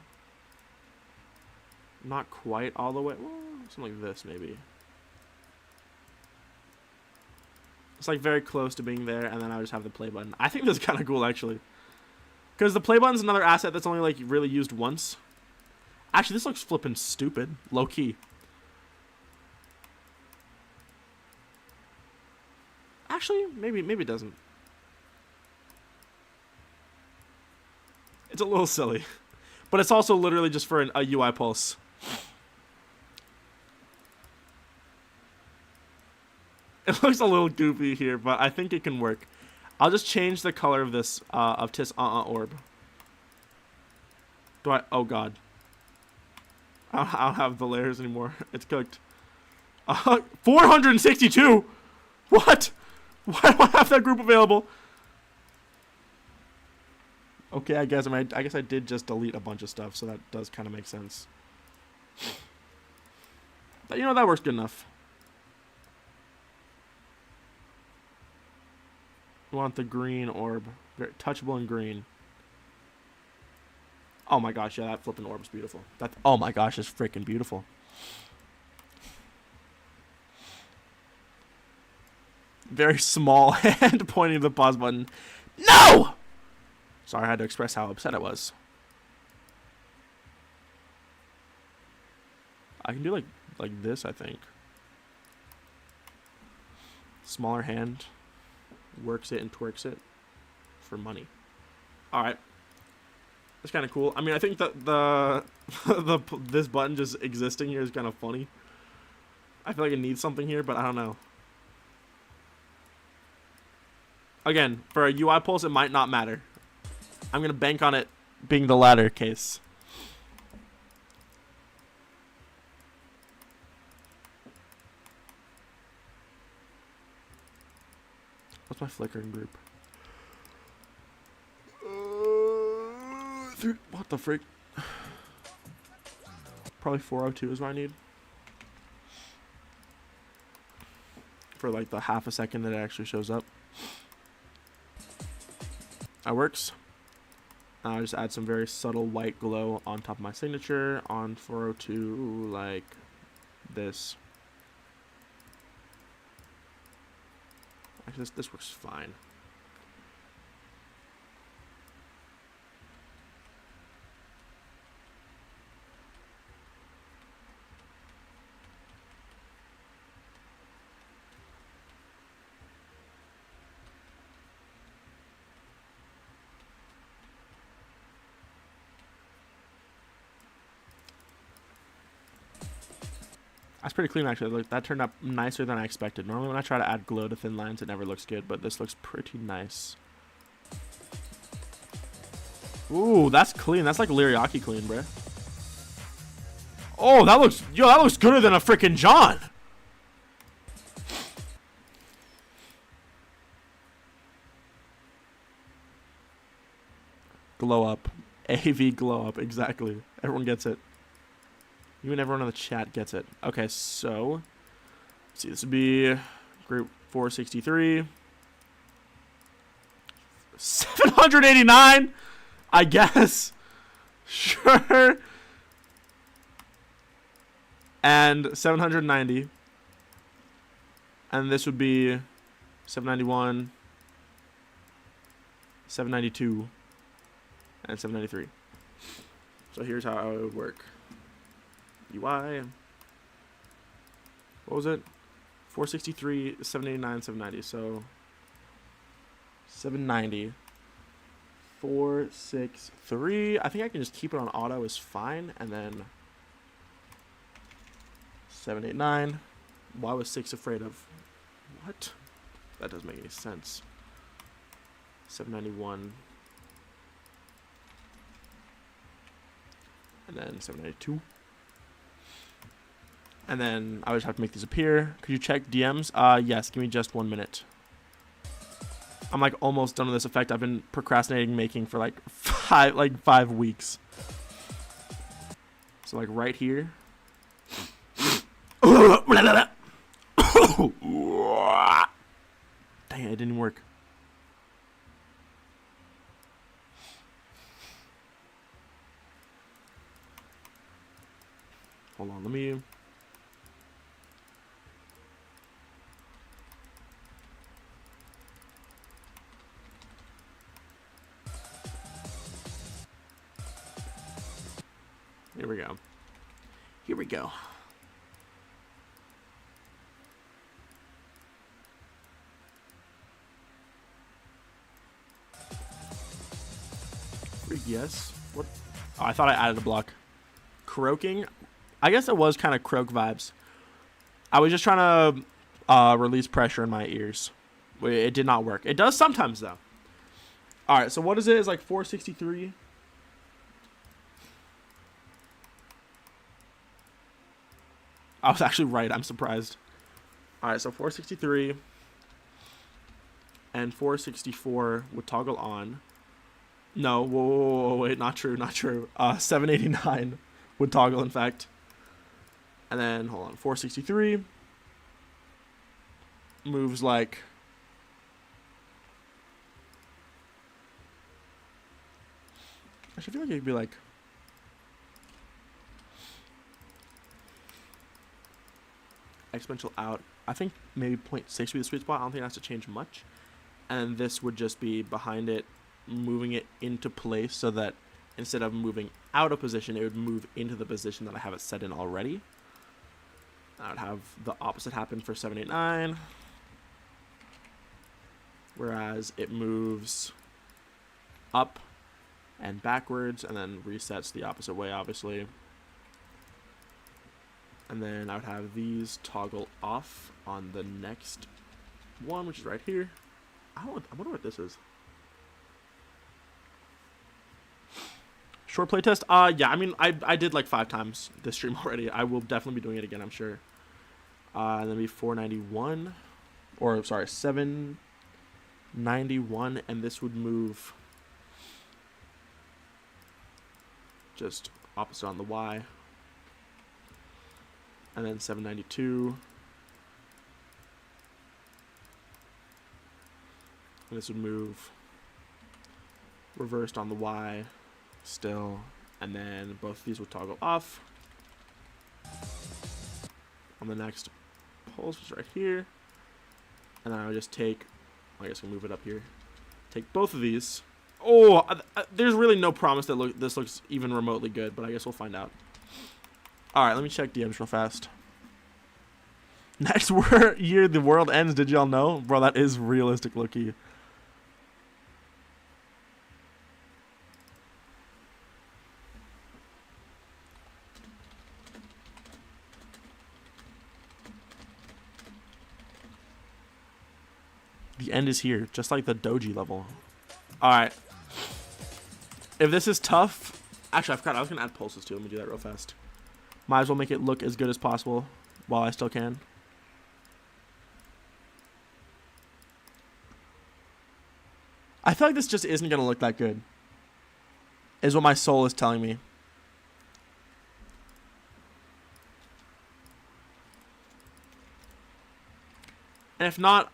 Not quite all the way. Well, something like this maybe. It's like very close to being there, and then I just have the play button. I think this is kind of cool actually, because the play button's another asset that's only like really used once. Actually, this looks flippin' stupid, low key. Actually, maybe it doesn't. It's a little silly, but it's also literally just for a UI pulse. It looks a little goofy here, but I think it can work. I'll just change the color of this of this orb. Do I? Oh god, I don't have the layers anymore. It's cooked. 462. What? Why do I have that group available? Okay, I guess I guess I did just delete a bunch of stuff, so that does kind of make sense. But, you know, that works good enough. We want the green orb, very touchable and green. Oh my gosh, yeah, that flipping orb is beautiful. That, oh my gosh, it's freaking beautiful. Very small hand pointing to the pause button. No! Sorry, I had to express how upset I was. I can do like this, I think. Smaller hand. Works it and twerks it for money. Alright. That's kind of cool. I mean, I think that this button just existing here is kind of funny. I feel like it needs something here, but I don't know. Again, for a UI pulse, it might not matter. I'm going to bank on it being the latter case. What's my flickering group? What the freak? Probably 402 is what I need. For like the half a second that it actually shows up. That works. I'll just add some very subtle white glow on top of my signature on 402 like this. Actually, this works fine. That's pretty clean, actually. Look, that turned out nicer than I expected. Normally when I try to add glow to thin lines, it never looks good, but this looks pretty nice. Ooh, that's clean. That's like Liriaki clean, bruh. Oh, that looks... Yo, that looks gooder than a freaking John. Glow up. AV glow up, exactly. Everyone gets it. Even everyone in the chat gets it. Okay, so let's see. This would be group 463. 789, I guess. Sure. And 790. And this would be 791, 792, and 793. So here's how it would work. UI. What was it? 463, 789, 790. So 790. 463. I think I can just keep it on auto is fine. And then 789. Why was 6 afraid of? What? That doesn't make any sense. 791. And then 792. And then I would just have to make these appear. Could you check DMs? Yes, give me just 1 minute. I'm like almost done with this effect. I've been procrastinating making for like 5 weeks. So like right here. Dang it, it didn't work. Hold on, let me. Here we go. Here we go. Yes. What? Oh, I thought I added a block. Croaking. I guess it was kind of croak vibes. I was just trying to release pressure in my ears. It did not work. It does sometimes though. All right. So what is it? It's like 463. I was actually right. I'm surprised. All right. So 463 and 464 would toggle on. No, whoa, wait, not true, not true. 789 would toggle, in fact. And then, hold on, 463 moves like... I feel like it'd be like... exponential out. I think maybe 0.6 would be the sweet spot. I don't think it has to change much. And this would just be behind it, moving it into place so that instead of moving out of position, it would move into the position that I have it set in already. I would have the opposite happen for 789, whereas it moves up and backwards and then resets the opposite way, obviously. And then I would have these toggle off on the next one, which is right here. I wonder what this is. Short playtest? Yeah, I mean, I did like 5 times this stream already. I will definitely be doing it again, I'm sure. And then be 491, or sorry, 791, and this would move just opposite on the Y. And then 792. And this would move reversed on the Y. Still, and then both of these will toggle off on the next pulse, which is right here. And then I'll just take, I guess I'll move it up here, take both of these. Oh, there's really no promise that this looks even remotely good, but I guess we'll find out. All right, let me check DMs real fast. Next year the world ends. Did y'all know? Bro, that is realistic looky. The end is here, just like the doji level. All right. If this is tough, actually, I forgot I was gonna add pulses too. Let me do that real fast. Might as well make it look as good as possible while I still can. I feel like this just isn't gonna look that good, is what my soul is telling me. And if not,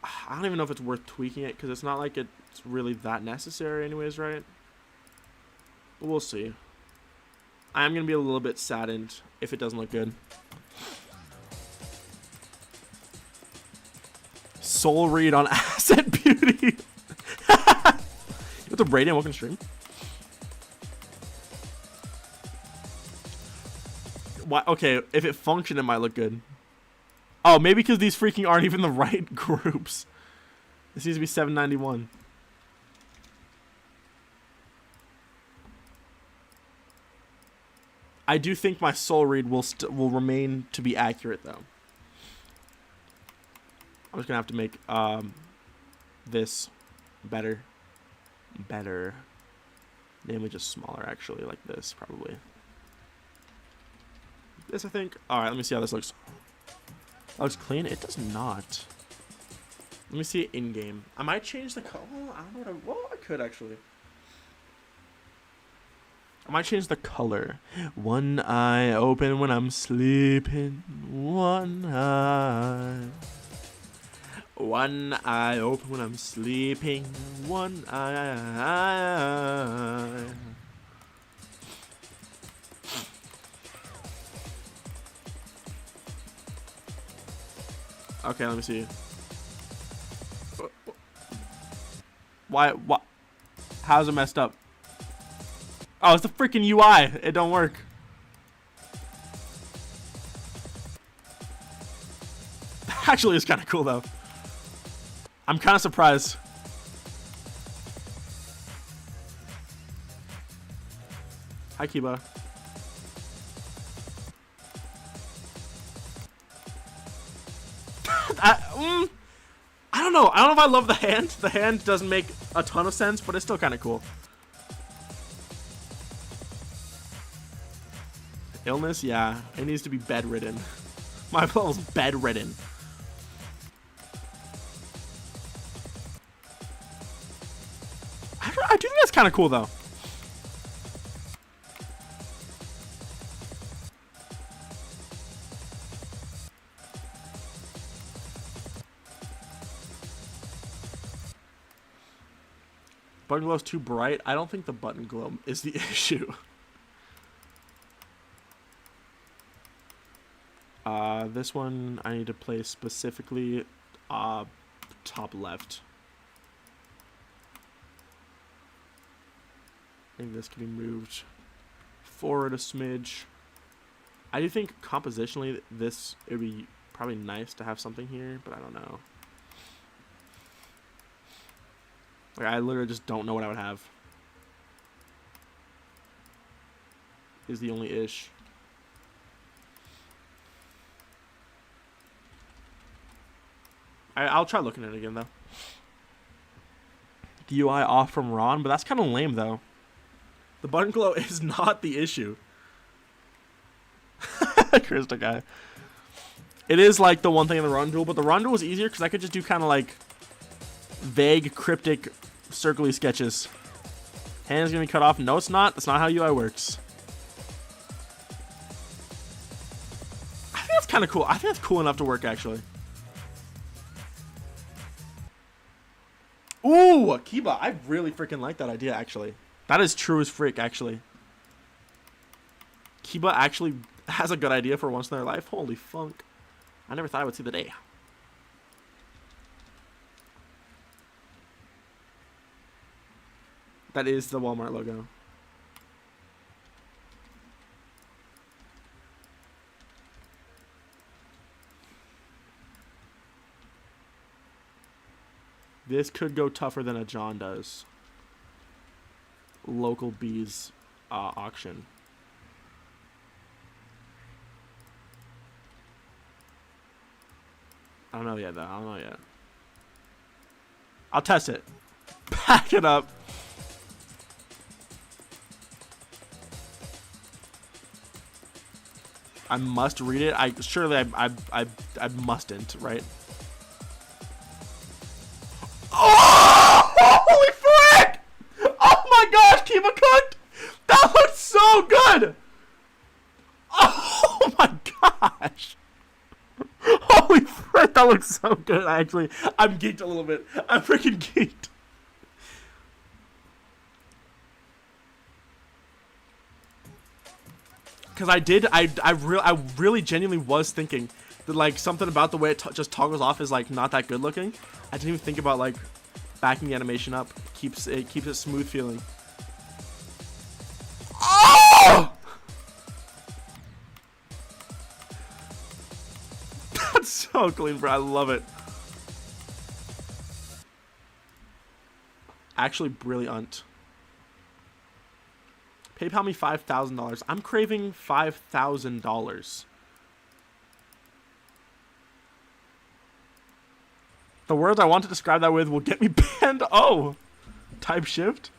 I don't even know if it's worth tweaking it because it's not like it's really that necessary anyways, right? But we'll see. I am going to be a little bit saddened if it doesn't look good. Soul read on asset beauty. What's up, Brayden? Welcome to stream. Why? Okay, if it functioned, it might look good. Oh, maybe because these freaking aren't even the right groups. This needs to be 791. I do think my soul read will remain to be accurate though. I'm just gonna have to make this better. The image is smaller actually, like this probably. This I think. All right, let me see how this looks. That looks clean. It does not. Let me see it in game. I might change the color. I don't know what well, I could actually. I might change the color. One eye open when I'm sleeping. One eye. One eye open when I'm sleeping. One eye. Okay, let me see. Why? What? How's it messed up? Oh, it's the freaking UI. It don't work. Actually, it's kind of cool though. I'm kind of surprised. Hi, Kiba. I don't know. I don't know if I love the hand. The hand doesn't make a ton of sense, but it's still kind of cool. Illness? Yeah. It needs to be bedridden. My level's bedridden. I do think that's kind of cool, though. Button glow's too bright. I don't think the button glow is the issue. This one I need to place specifically top left. I think this can be moved forward a smidge. I do think compositionally this it would be probably nice to have something here, but I don't know. Like I literally just don't know what I would have. Is the only ish. I'll try looking at it again though. The UI off from Ron, but that's kind of lame though. The button glow is not the issue. Krista guy. It is like the one thing in the run duel, but the run duel was easier because I could just do kind of like vague, cryptic, circly sketches. Hand's gonna be cut off. No, it's not. That's not how UI works. I think that's kind of cool. I think that's cool enough to work actually. Ooh, Kiba. I really freaking like that idea, actually. That is true as frick, actually. Kiba actually has a good idea for once in their life. Holy funk. I never thought I would see the day. That is the Walmart logo. This could go tougher than a John does. Local bees auction. I don't know yet, though. I don't know yet. I'll test it. Pack it up. I must read it. I mustn't, right? Oh! Holy frick! Oh my gosh, Kiba cooked! That looks so good! Oh my gosh! Holy frick! That looks so good, actually. I'm geeked a little bit. I'm freaking geeked. Because I really genuinely was thinking that, like, something about the way it just toggles off is, like, not that good looking. I didn't even think about, like, backing the animation up. Keeps it smooth feeling. Oh! That's so clean, bro. I love it. Actually brilliant. PayPal me $5,000. I'm craving $5,000. The words I want to describe that with will get me banned. Oh! Type shift?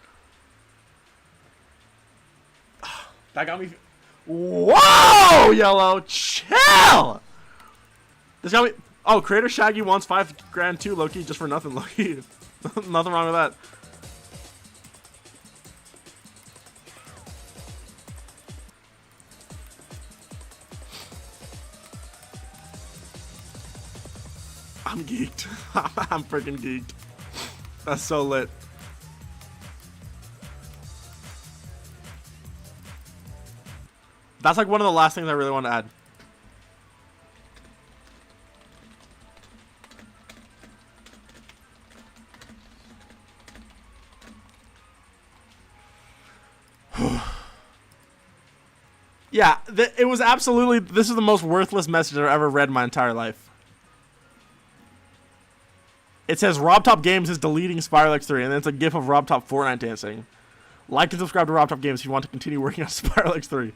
That got me... Whoa! Yellow! Chill! This got me... Oh, Creator Shaggy wants $5,000 too, Loki, just for nothing, Loki. Nothing wrong with that. I'm geeked. I'm freaking geeked. That's so lit. That's like one of the last things I really want to add. Yeah, it was absolutely... This is the most worthless message I've ever read in my entire life. It says RobTop Games is deleting SPIRALx3, and then it's a gif of RobTop Fortnite dancing. Like and subscribe to RobTop Games if you want to continue working on SPIRALx3.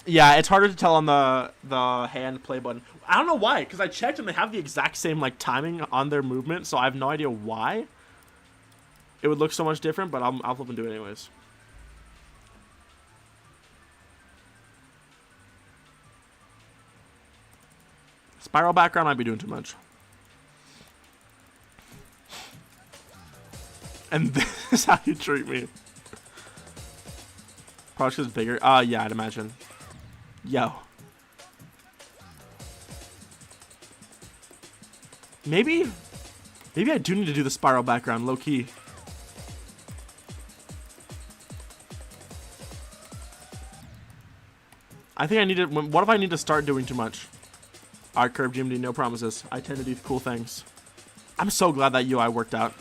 Yeah, it's harder to tell on the hand play button. I don't know why, because I checked and they have the exact same like timing on their movement, so I have no idea why it would look so much different, but I'll flip and do it anyways. Spiral background might be doing too much. And this is how you treat me. Probably just bigger. Yeah, I'd imagine. Yo. Maybe I do need to do the spiral background, low key. I think I need to. What if I need to start doing too much? Alright, Curve GMD, no promises. I tend to do cool things. I'm so glad that UI worked out.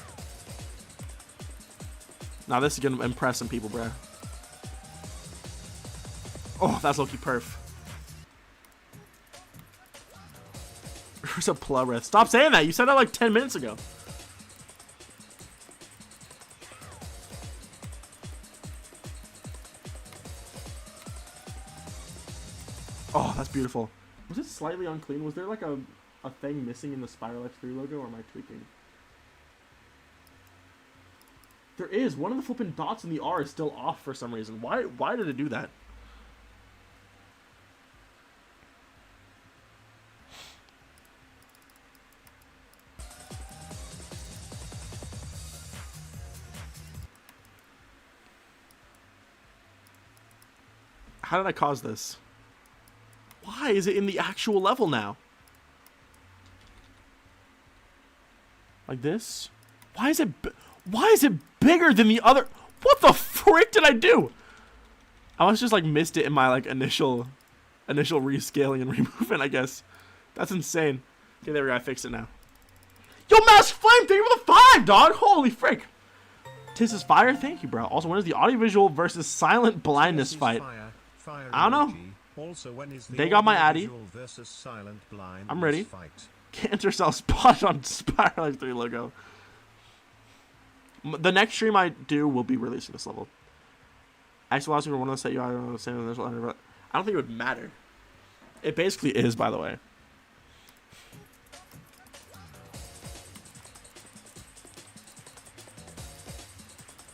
Now this is gonna impress some people, bruh. Oh, that's low-key perf. Where's a plurith? Stop saying that! You said that like 10 minutes ago. Oh, that's beautiful. Was it slightly unclean? Was there like a thing missing in the SPIRALx3 logo, or am I tweaking? There is. One of the flipping dots in the R is still off for some reason. Why did it do that? How did I cause this? Why is it in the actual level now? Like this? Why is it bigger than the other? What the frick did I do? I must just like missed it in my like initial rescaling and removing, I guess. That's insane. Okay, there we go. I fixed it now. Yo, Mass Flame, thank you for the 5, dog. Holy frick. Tis is fire. Thank you, bro. Also, when is the audiovisual versus silent blindness fight? I don't know. Also, when is the they got my Addy. versus silent blind I'm ready. Fight? Cancer cell spotted on SPIRALx3 logo. The next stream I do will be releasing this level. Actually, last week one of the set you I don't understand this. I don't think it would matter. It basically is, by the way.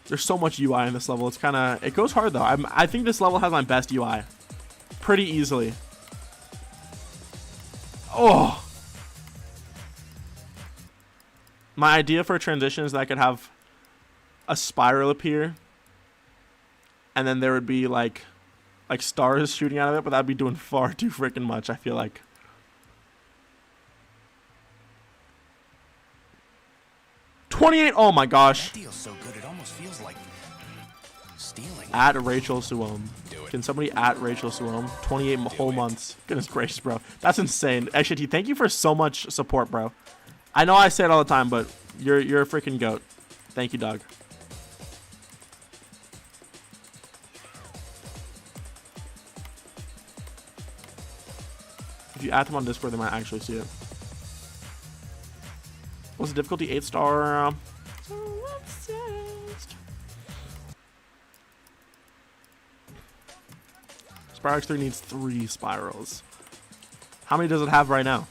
There's so much UI in this level. It's kind of... It goes hard, though. I think this level has my best UI. Pretty easily. Oh! My idea for a transition is that I could have a spiral appear. And then there would be, like, like stars shooting out of it, but that'd be doing far too freaking much, I feel like. $28. Oh my gosh. That deal's so good it almost feels like stealing. At Rachel Suom. Can somebody at Rachel Suom? 28 whole months. Goodness gracious, bro. That's insane. Actually, thank you for so much support, bro. I know I say it all the time, but you're a freaking goat. Thank you, dog. If you add them on Discord, they might actually see it. What's the difficulty? 8 star. SPIRALx3 needs 3 spirals. How many does it have right now?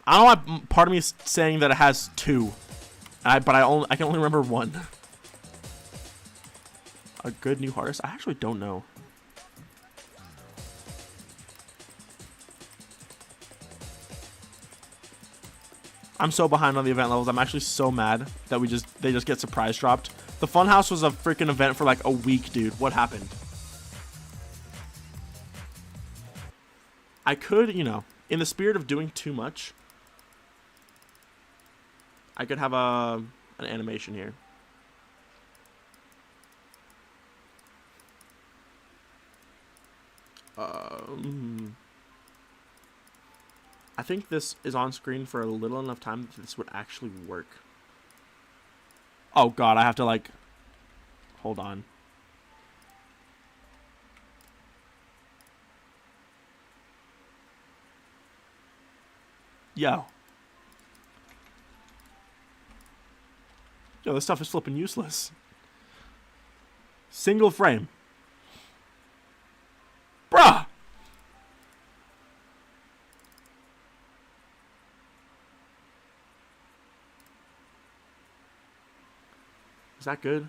I don't know why part of me is saying that it has 2. But I can only remember 1. A good new artist? I actually don't know. I'm so behind on the event levels. I'm actually so mad that they just get surprise dropped. The Funhouse was a freaking event for like a week, dude. What happened? I could, you know, in the spirit of doing too much, I could have an animation here. I think this is on screen for a little enough time that this would actually work. Oh god, I have to like... Hold on. Yo, this stuff is flipping useless. Single frame. Bruh! Is that good?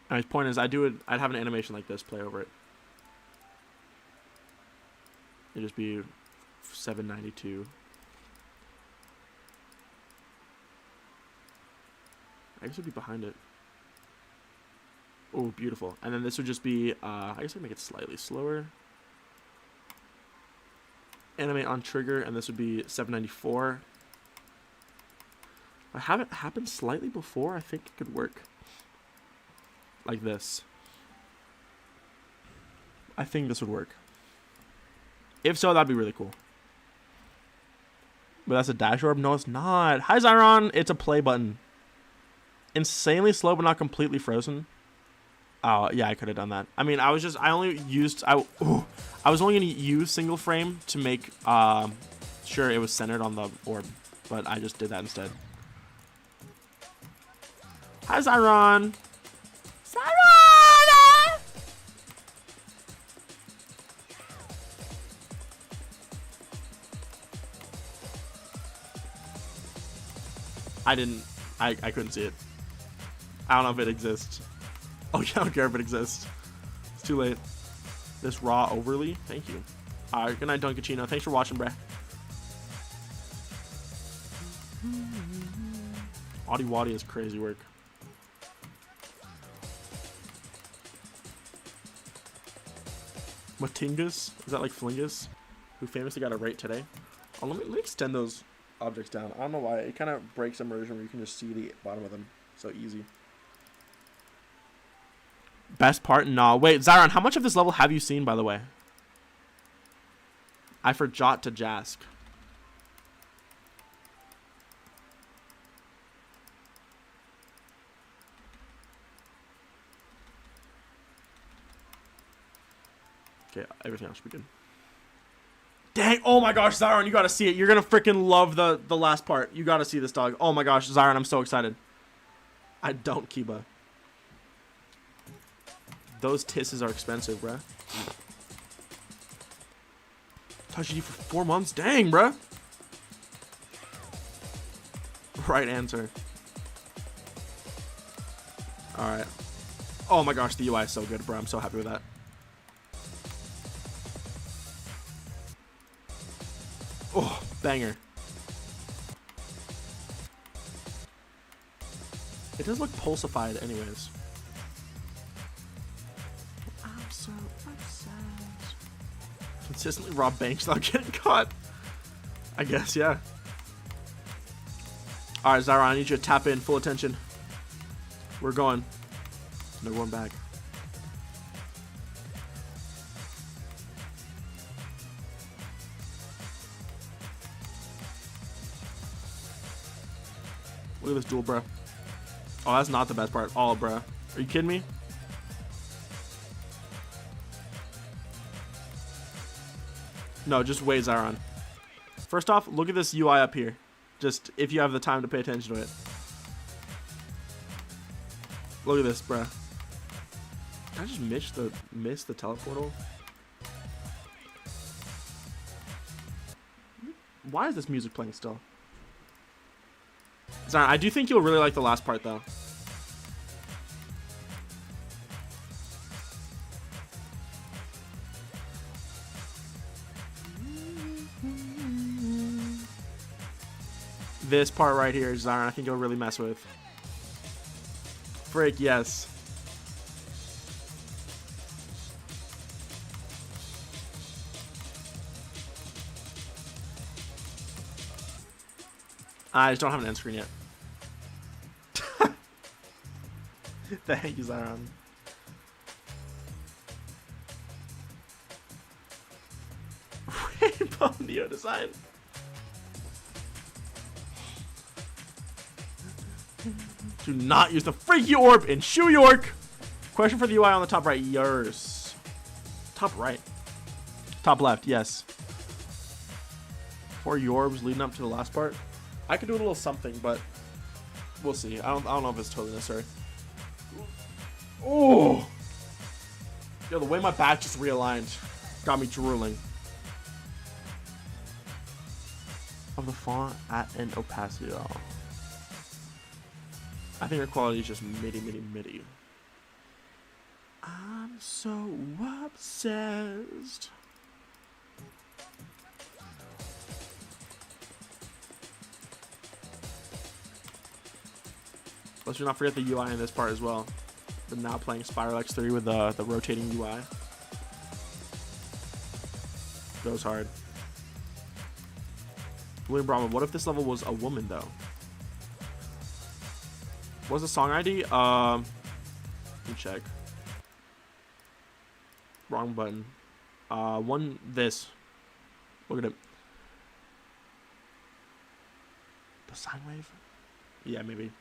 My point is, I'd have an animation like this play over it. It'd just be 792. I guess it'd be behind it. Oh, beautiful. And then this would just be, I guess I'd make it slightly slower. Animate on trigger, and this would be 794. I have it happen slightly before. I think it could work. Like this. I think this would work. If so, that'd be really cool. But that's a dash orb? No, it's not. Hi, Zyron. It's a play button. Insanely slow, but not completely frozen. Oh, yeah, I could have done that. I mean, I was only going to use single frame to make sure it was centered on the orb. But I just did that instead. Hi, Zyron. Zyron! I couldn't see it. I don't know if it exists. Oh yeah, I don't care if it exists. It's too late. This raw overly. Thank you. Alright, good night, Dunkachino. Thanks for watching, bruh. AudieVisual is crazy work. Matingus? Is that like Flingus? Who famously got a rate today? Oh, let me extend those objects down. I don't know why. It kind of breaks immersion where you can just see the bottom of them. So easy. Best part? No. Wait, Zyron, how much of this level have you seen, by the way? I forgot to ask. Okay, everything else should be good. Dang, oh my gosh, Zyron, you gotta see it. You're gonna freaking love the last part. You gotta see this, dog. Oh my gosh, Zyron, I'm so excited. I don't, Kiba. Those tisses are expensive, bruh. Touch you for 4 months? Dang, bruh. Right answer. Alright. Oh my gosh, the UI is so good, bro. I'm so happy with that. Oh, banger. It does look pulsified anyways. I'm so obsessed. Consistently rob banks without getting caught. I guess, yeah. Alright, Zyron, I need you to tap in. Full attention. We're going. No going back. Look at this duel, bro. Oh, that's not the best part. Oh, bro. Are you kidding me? No, just wait, Zyron. First off, look at this UI up here. Just if you have the time to pay attention to it. Look at this, bruh. Did I just miss the teleportal? Why is this music playing still? Zyron, I do think you'll really like the last part though. This part right here, Zyron, I think you'll really mess with. Frick, yes. I just don't have an end screen yet. Thank you, Zyron. Rainbow Neo design. Do not use the freaky orb in Shoe York. Question for the UI on the top right. Yours. Top right. Top left, yes. 4 Yorbs leading up to the last part. I could do a little something, but we'll see. I don't know if it's totally necessary. Oh! Yo, the way my back just realigned got me drooling. Of the font at an opacity at all. I think your quality is just MIDI. I'm so obsessed. Let's not forget the UI in this part as well. But now playing SPIRALx3 with the rotating UI. Goes hard. William Brahma, what if this level was a woman though? What's the song ID? Let me check. Wrong button. This. Look at it. The sine wave? Yeah, maybe.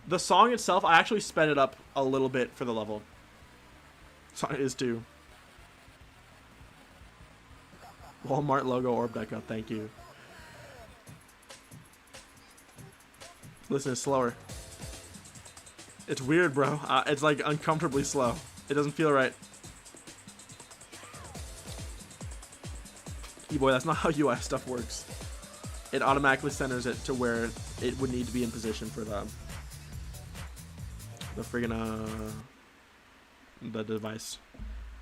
The song itself, I actually sped it up a little bit for the level. Song is too. Walmart logo orb deck up, thank you. Listen, it's slower. It's weird, bro. It's like uncomfortably slow. It doesn't feel right. E-boy, that's not how UI stuff works. It automatically centers it to where it would need to be in position for the friggin' the device.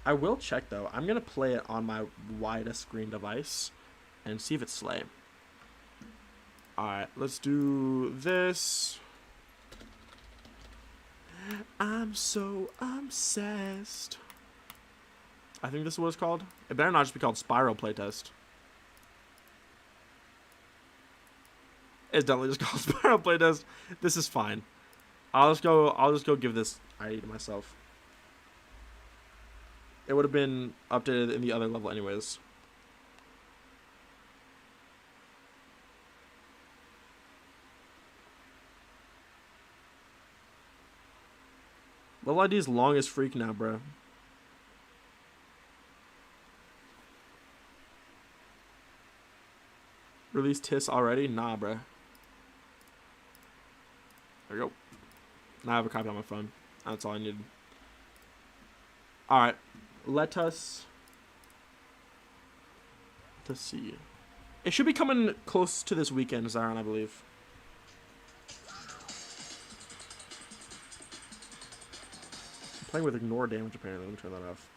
I will check though. I'm gonna play it on my widest screen device and see if it's slay. Alright, let's do this. I'm so obsessed. I think this is what it's called. It better not just be called Spiral Playtest. It's definitely just called Spiral Playtest. This is fine. I'll just go give this ID to myself. It would have been updated in the other level anyways. Level ID is long as freak now, bro. Release TIS already? Nah, bro. There we go. Now I have a copy on my phone. That's all I need. Alright. Let us see. It should be coming close to this weekend, Zyron, I believe. I'm playing with ignore damage apparently. Let me turn that off.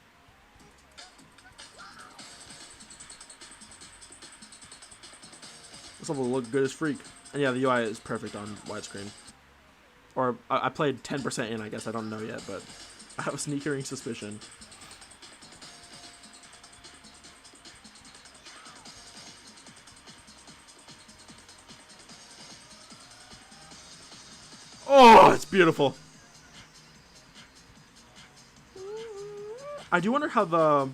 This level will look good as freak. And yeah, the UI is perfect on widescreen. Or I played 10% in, I guess. I don't know yet, but I have a sneakering suspicion. Oh, it's beautiful. I do wonder how the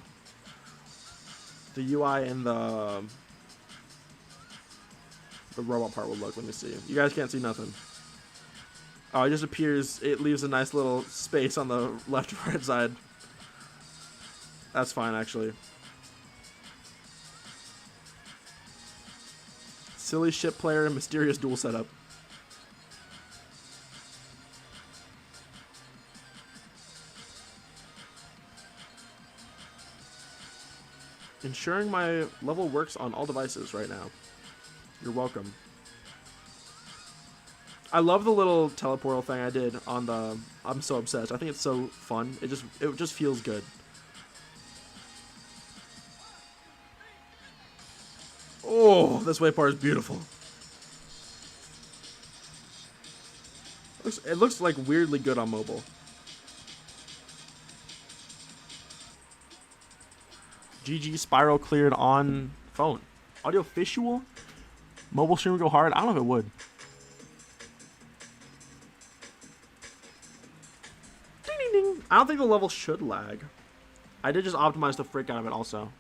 UI and the robot part will look. Let me see. You guys can't see nothing. Oh, it just appears. It leaves a nice little space on the left and right side. That's fine, actually. Silly ship player and mysterious duel setup. Ensuring my level works on all devices right now. You're welcome. I love the little teleportal thing I did on the... I'm so obsessed. I think it's so fun. It just feels good. Oh, this way part is beautiful. It looks like weirdly good on mobile. GG Spiral cleared on phone. AudioVisual? Mobile stream would go hard? I don't know if it would. Ding, ding, ding. I don't think the level should lag. I did just optimize the frick out of it also.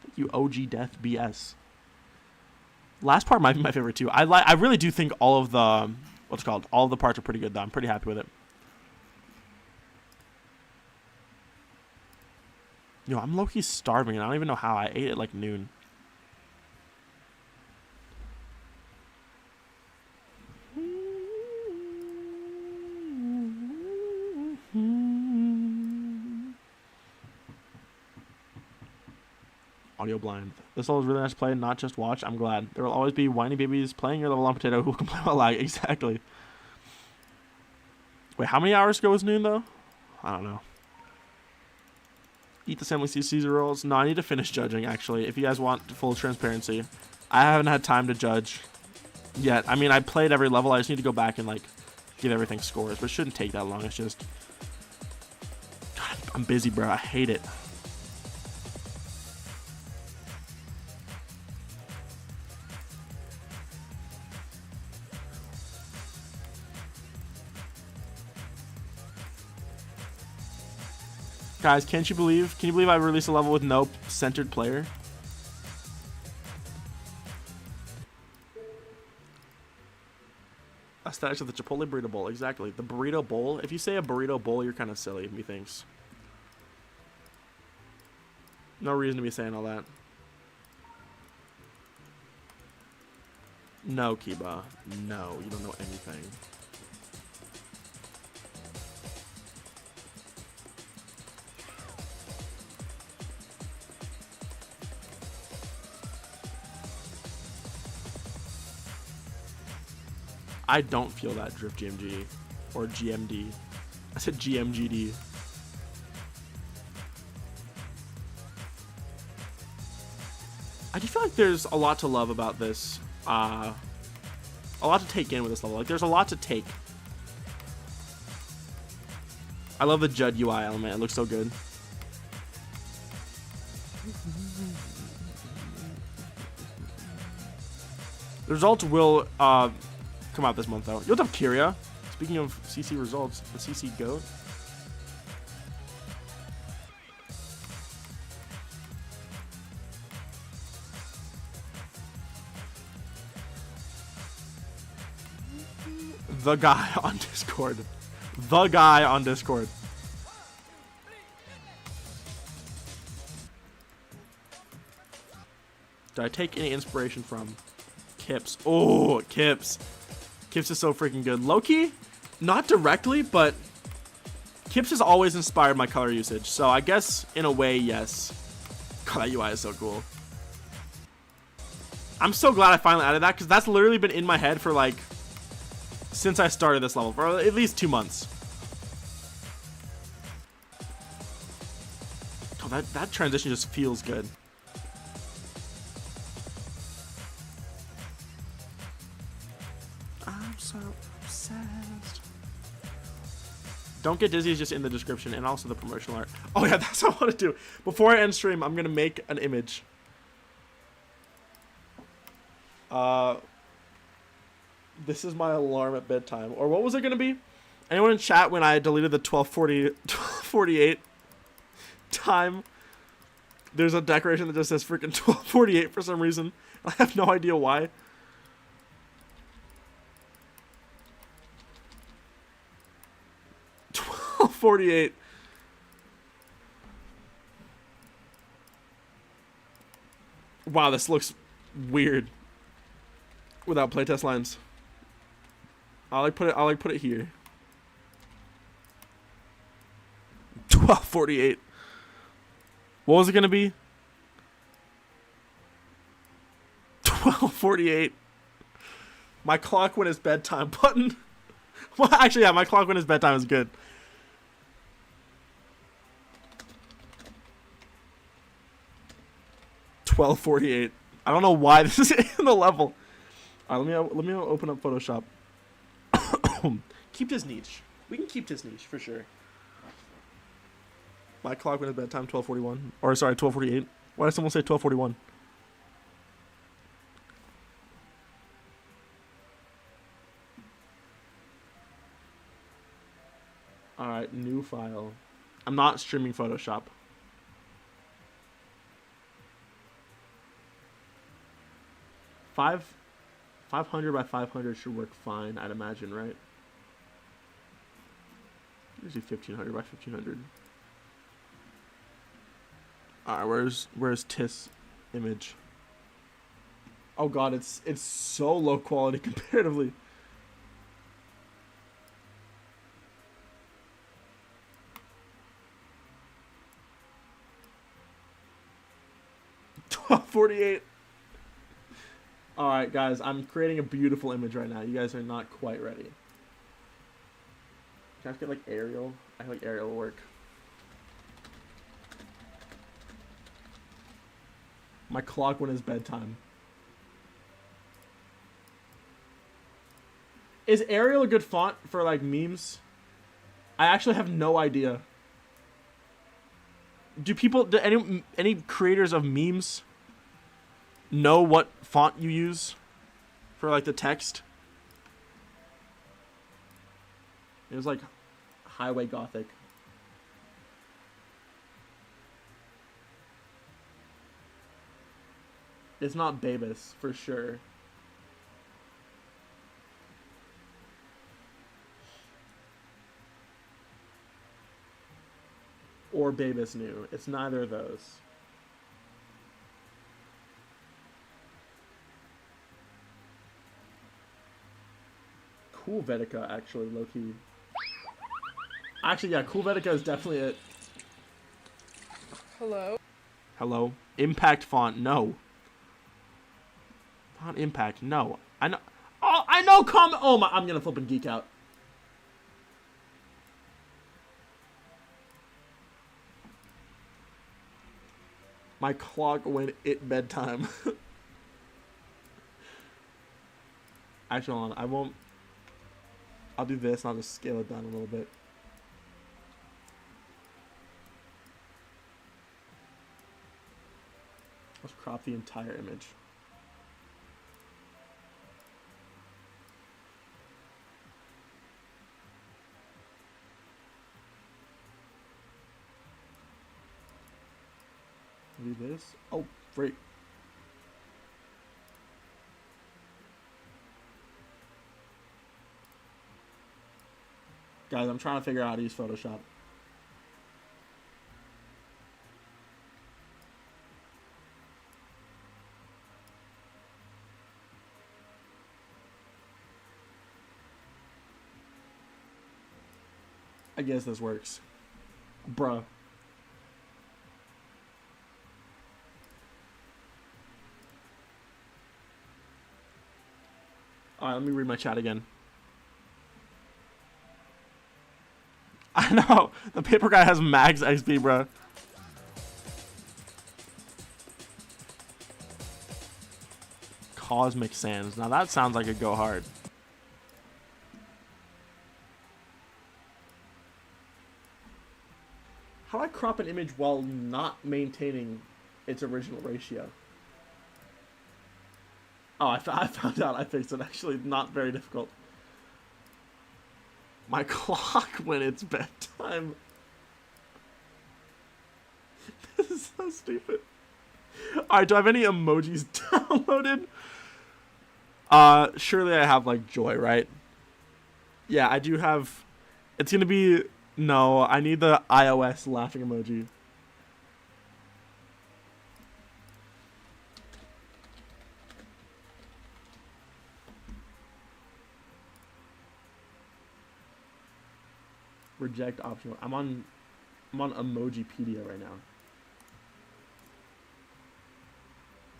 Thank you, OG Death BS. Last part might be my favorite too. I really do think all of the... What's it called? All of the parts are pretty good though. I'm pretty happy with it. Yo, I'm low-key starving, and I don't even know how. I ate at like noon. Audio blind. This level is really nice to play, not just watch. I'm glad. There will always be whiny babies playing your level on potato who will complain about lag. Exactly. Wait, how many hours ago was noon, though? I don't know. Eat the Assembly Caesar rolls. No, I need to finish judging, actually, if you guys want full transparency. I haven't had time to judge yet. I mean, I played every level. I just need to go back and, like, give everything scores, but it shouldn't take that long. It's just... God, I'm busy, bro. I hate it. Guys, can you believe I released a level with no centered player? Aesthetics of the Chipotle Burrito Bowl. Exactly. The Burrito Bowl. If you say a Burrito Bowl, you're kind of silly, methinks. No reason to be saying all that. No, Kiba. No, you don't know anything. I don't feel that Drift GMG or GMD. I said GMGD. I do feel like there's a lot to love about this. A lot to take in with this level. Like, there's a lot to take. I love the Judd UI element. It looks so good. The results will come out this month, though. Yo, what's up, Kyria? Speaking of CC results, the CC GOAT. The guy on Discord. The guy on Discord. Did I take any inspiration from Kips? Oh, Kips. Kips is so freaking good. Low-key, not directly, but Kips has always inspired my color usage. So I guess, in a way, yes. God, that UI is so cool. I'm so glad I finally added that, because that's literally been in my head for, like, since I started this level, for at least 2 months. Oh, that transition just feels good. I'm so obsessed. Don't Get Dizzy is just in the description and also the promotional art. Oh yeah, that's what I want to do. Before I end stream, I'm gonna make an image. This is my alarm at bedtime. Or what was it gonna be? Anyone in chat when I deleted the 12:48 time? There's a decoration that just says freaking 12:48 for some reason. I have no idea why. $12:48. Wow, this looks weird without playtest lines. I'll put it here. 12:48. What was it gonna be? 12:48. My clock when it's bedtime button. Well, actually, yeah, my clock when it's bedtime is good. $12:48. I don't know why this is in the level. All right, let me open up Photoshop. Keep this niche. We can keep this niche for sure. My clock when it's bedtime 12:41. Or sorry, 12:48. Why did someone say 12:41? All right, new file. I'm not streaming Photoshop. Five 500 by 500 should work fine, I'd imagine, right? Usually 1500 by 1500. Alright, where's Tiss image? Oh god, it's so low quality comparatively. $12:48. Alright guys, I'm creating a beautiful image right now. You guys are not quite ready. Can I just get like Arial? I feel like Arial will work. My clock when it's bedtime. Is Arial a good font for like memes? I actually have no idea. Do any creators of memes know what font you use for like the text? It was like Highway Gothic. It's not Babus for sure. Or Babus New. It's neither of those. Cool Vedica, actually, low-key. Actually, yeah, Cool Vedica is definitely it. Hello? Hello? Impact font, no. Font impact, no. I know. Oh, I know, oh my, I'm gonna flip and geek out. My clock went at bedtime. Actually, hold on, I won't. I'll do this and I'll just scale it down a little bit. Let's crop the entire image. Do this. Oh, freak. Guys, I'm trying to figure out how to use Photoshop. I guess this works. Bruh. Alright, let me read my chat again. I know! The paper guy has max XP, bro. Cosmic Sands. Now that sounds like a go hard. crop an image while not maintaining its original ratio? Oh, I found out. I fixed it. Actually, not very difficult. My clock when it's bedtime. This is so stupid. Alright, do I have any emojis downloaded? Surely I have, like, joy, right? Yeah, I do have... It's gonna be... No, I need the iOS laughing emoji. Reject optional. I'm on Emojipedia right now.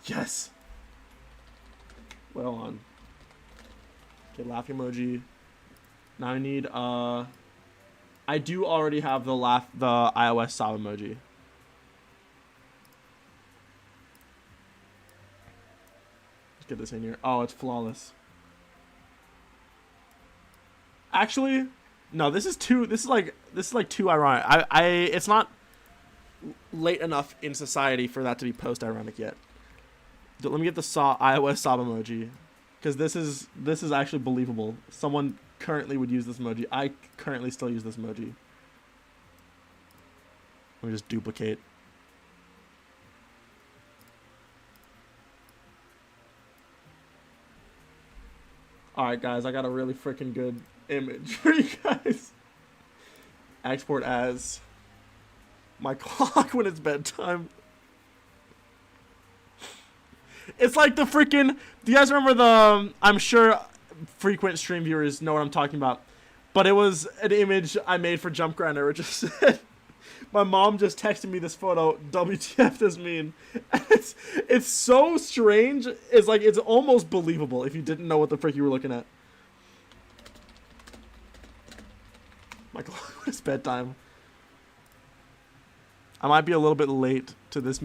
Yes. Well on. Okay, laughing emoji. Now I need I do already have the iOS sob emoji. Let's get this in here. Oh, it's flawless. Actually, no, this is like too ironic. It's not late enough in society for that to be post-ironic yet. Let me get the iOS sob emoji, because this is actually believable. Someone currently would use this emoji. I currently still use this emoji. Let me just duplicate. Alright guys, I got a really freaking good image for you guys. Export as my clock when it's bedtime. It's like the freaking... Do you guys remember the... I'm sure frequent stream viewers know what I'm talking about. But it was an image I made for Jump Grinder, which just said... My mom just texted me this photo. WTF this mean? And it's so strange. It's like... It's almost believable if you didn't know what the frick you were looking at. My clock when it's bedtime. I might be a little bit late to this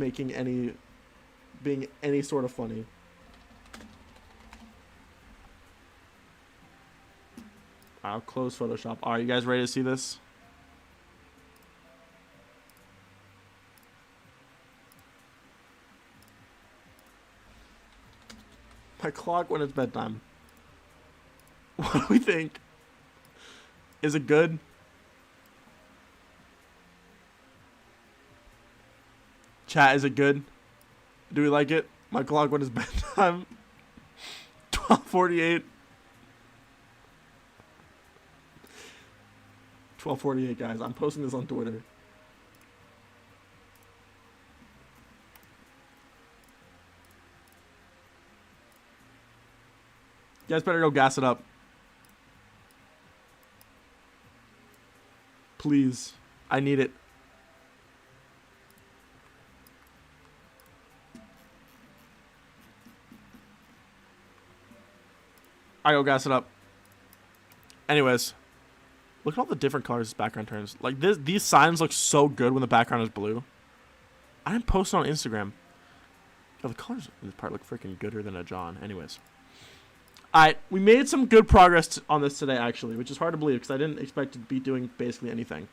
being any sort of funny. I'll close Photoshop. Are you guys ready to see this? My clock when it's bedtime. What do we think? Is it good? Chat, is it good? Do we like it? My clock when it's bedtime. 12:48. 12:48, guys. I'm posting this on Twitter. You guys better go gas it up. Please. I need it. I go gas it up. Anyways, look at all the different colors this background turns. Like these signs look so good when the background is blue. I didn't post it on Instagram. Oh, the colors in this part look freaking gooder than a John. Anyways, alright, we made some good progress on this today actually, which is hard to believe because I didn't expect to be doing basically anything.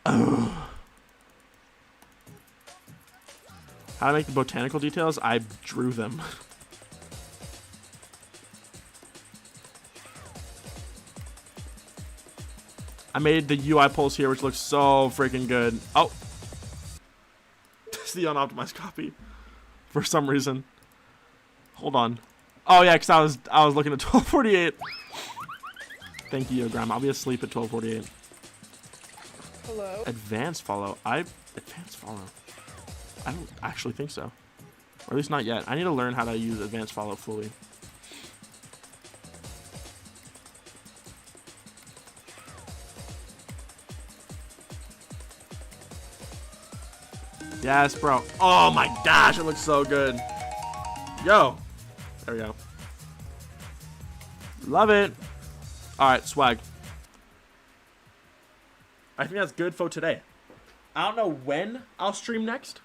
Oh. How to make the botanical details? I drew them. I made the UI pulse here, which looks so freaking good. Oh. It's the unoptimized copy. For some reason. Hold on. Oh yeah, because I was looking at 12:48. Thank you, Grandma. I'll be asleep at 12:48. Hello? Advanced follow. Advanced follow. I don't actually think so. Or at least not yet. I need to learn how to use advanced follow fully. Yes, bro. Oh my gosh, it looks so good. Yo. There we go. Love it. Alright, swag. I think that's good for today. I don't know when I'll stream next.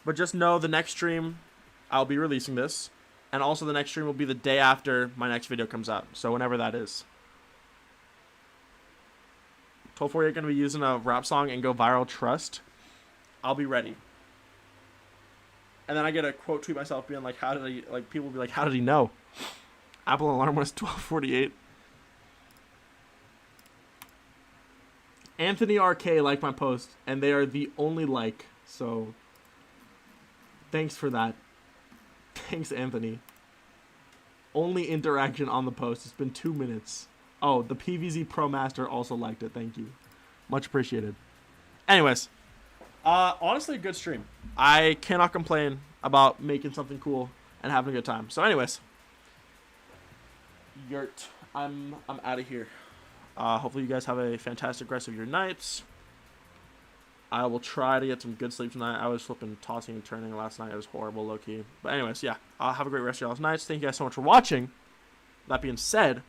But just know the next stream, I'll be releasing this. And also the next stream will be the day after my next video comes out. So whenever that is. 1248 gonna be using a rap song and go viral. Trust. I'll be ready. And then I get a quote tweet myself being like, how did he, like, people will be like, how did he know? Apple alarm was 1248. Anthony RK liked my post, and they are the only like, so thanks for that. Thanks, Anthony. Only interaction on the post. It's been 2 minutes. Oh, the PVZ Pro Master also liked it. Thank you. Much appreciated. Anyways, honestly, a good stream. I cannot complain about making something cool and having a good time. So anyways, yurt, I'm out of here. Hopefully you guys have a fantastic rest of your nights. I will try to get some good sleep tonight. I was flipping, tossing, and turning last night. It was horrible, low-key. But anyways, yeah. Have a great rest of y'all's nights. Thank you guys so much for watching. That being said,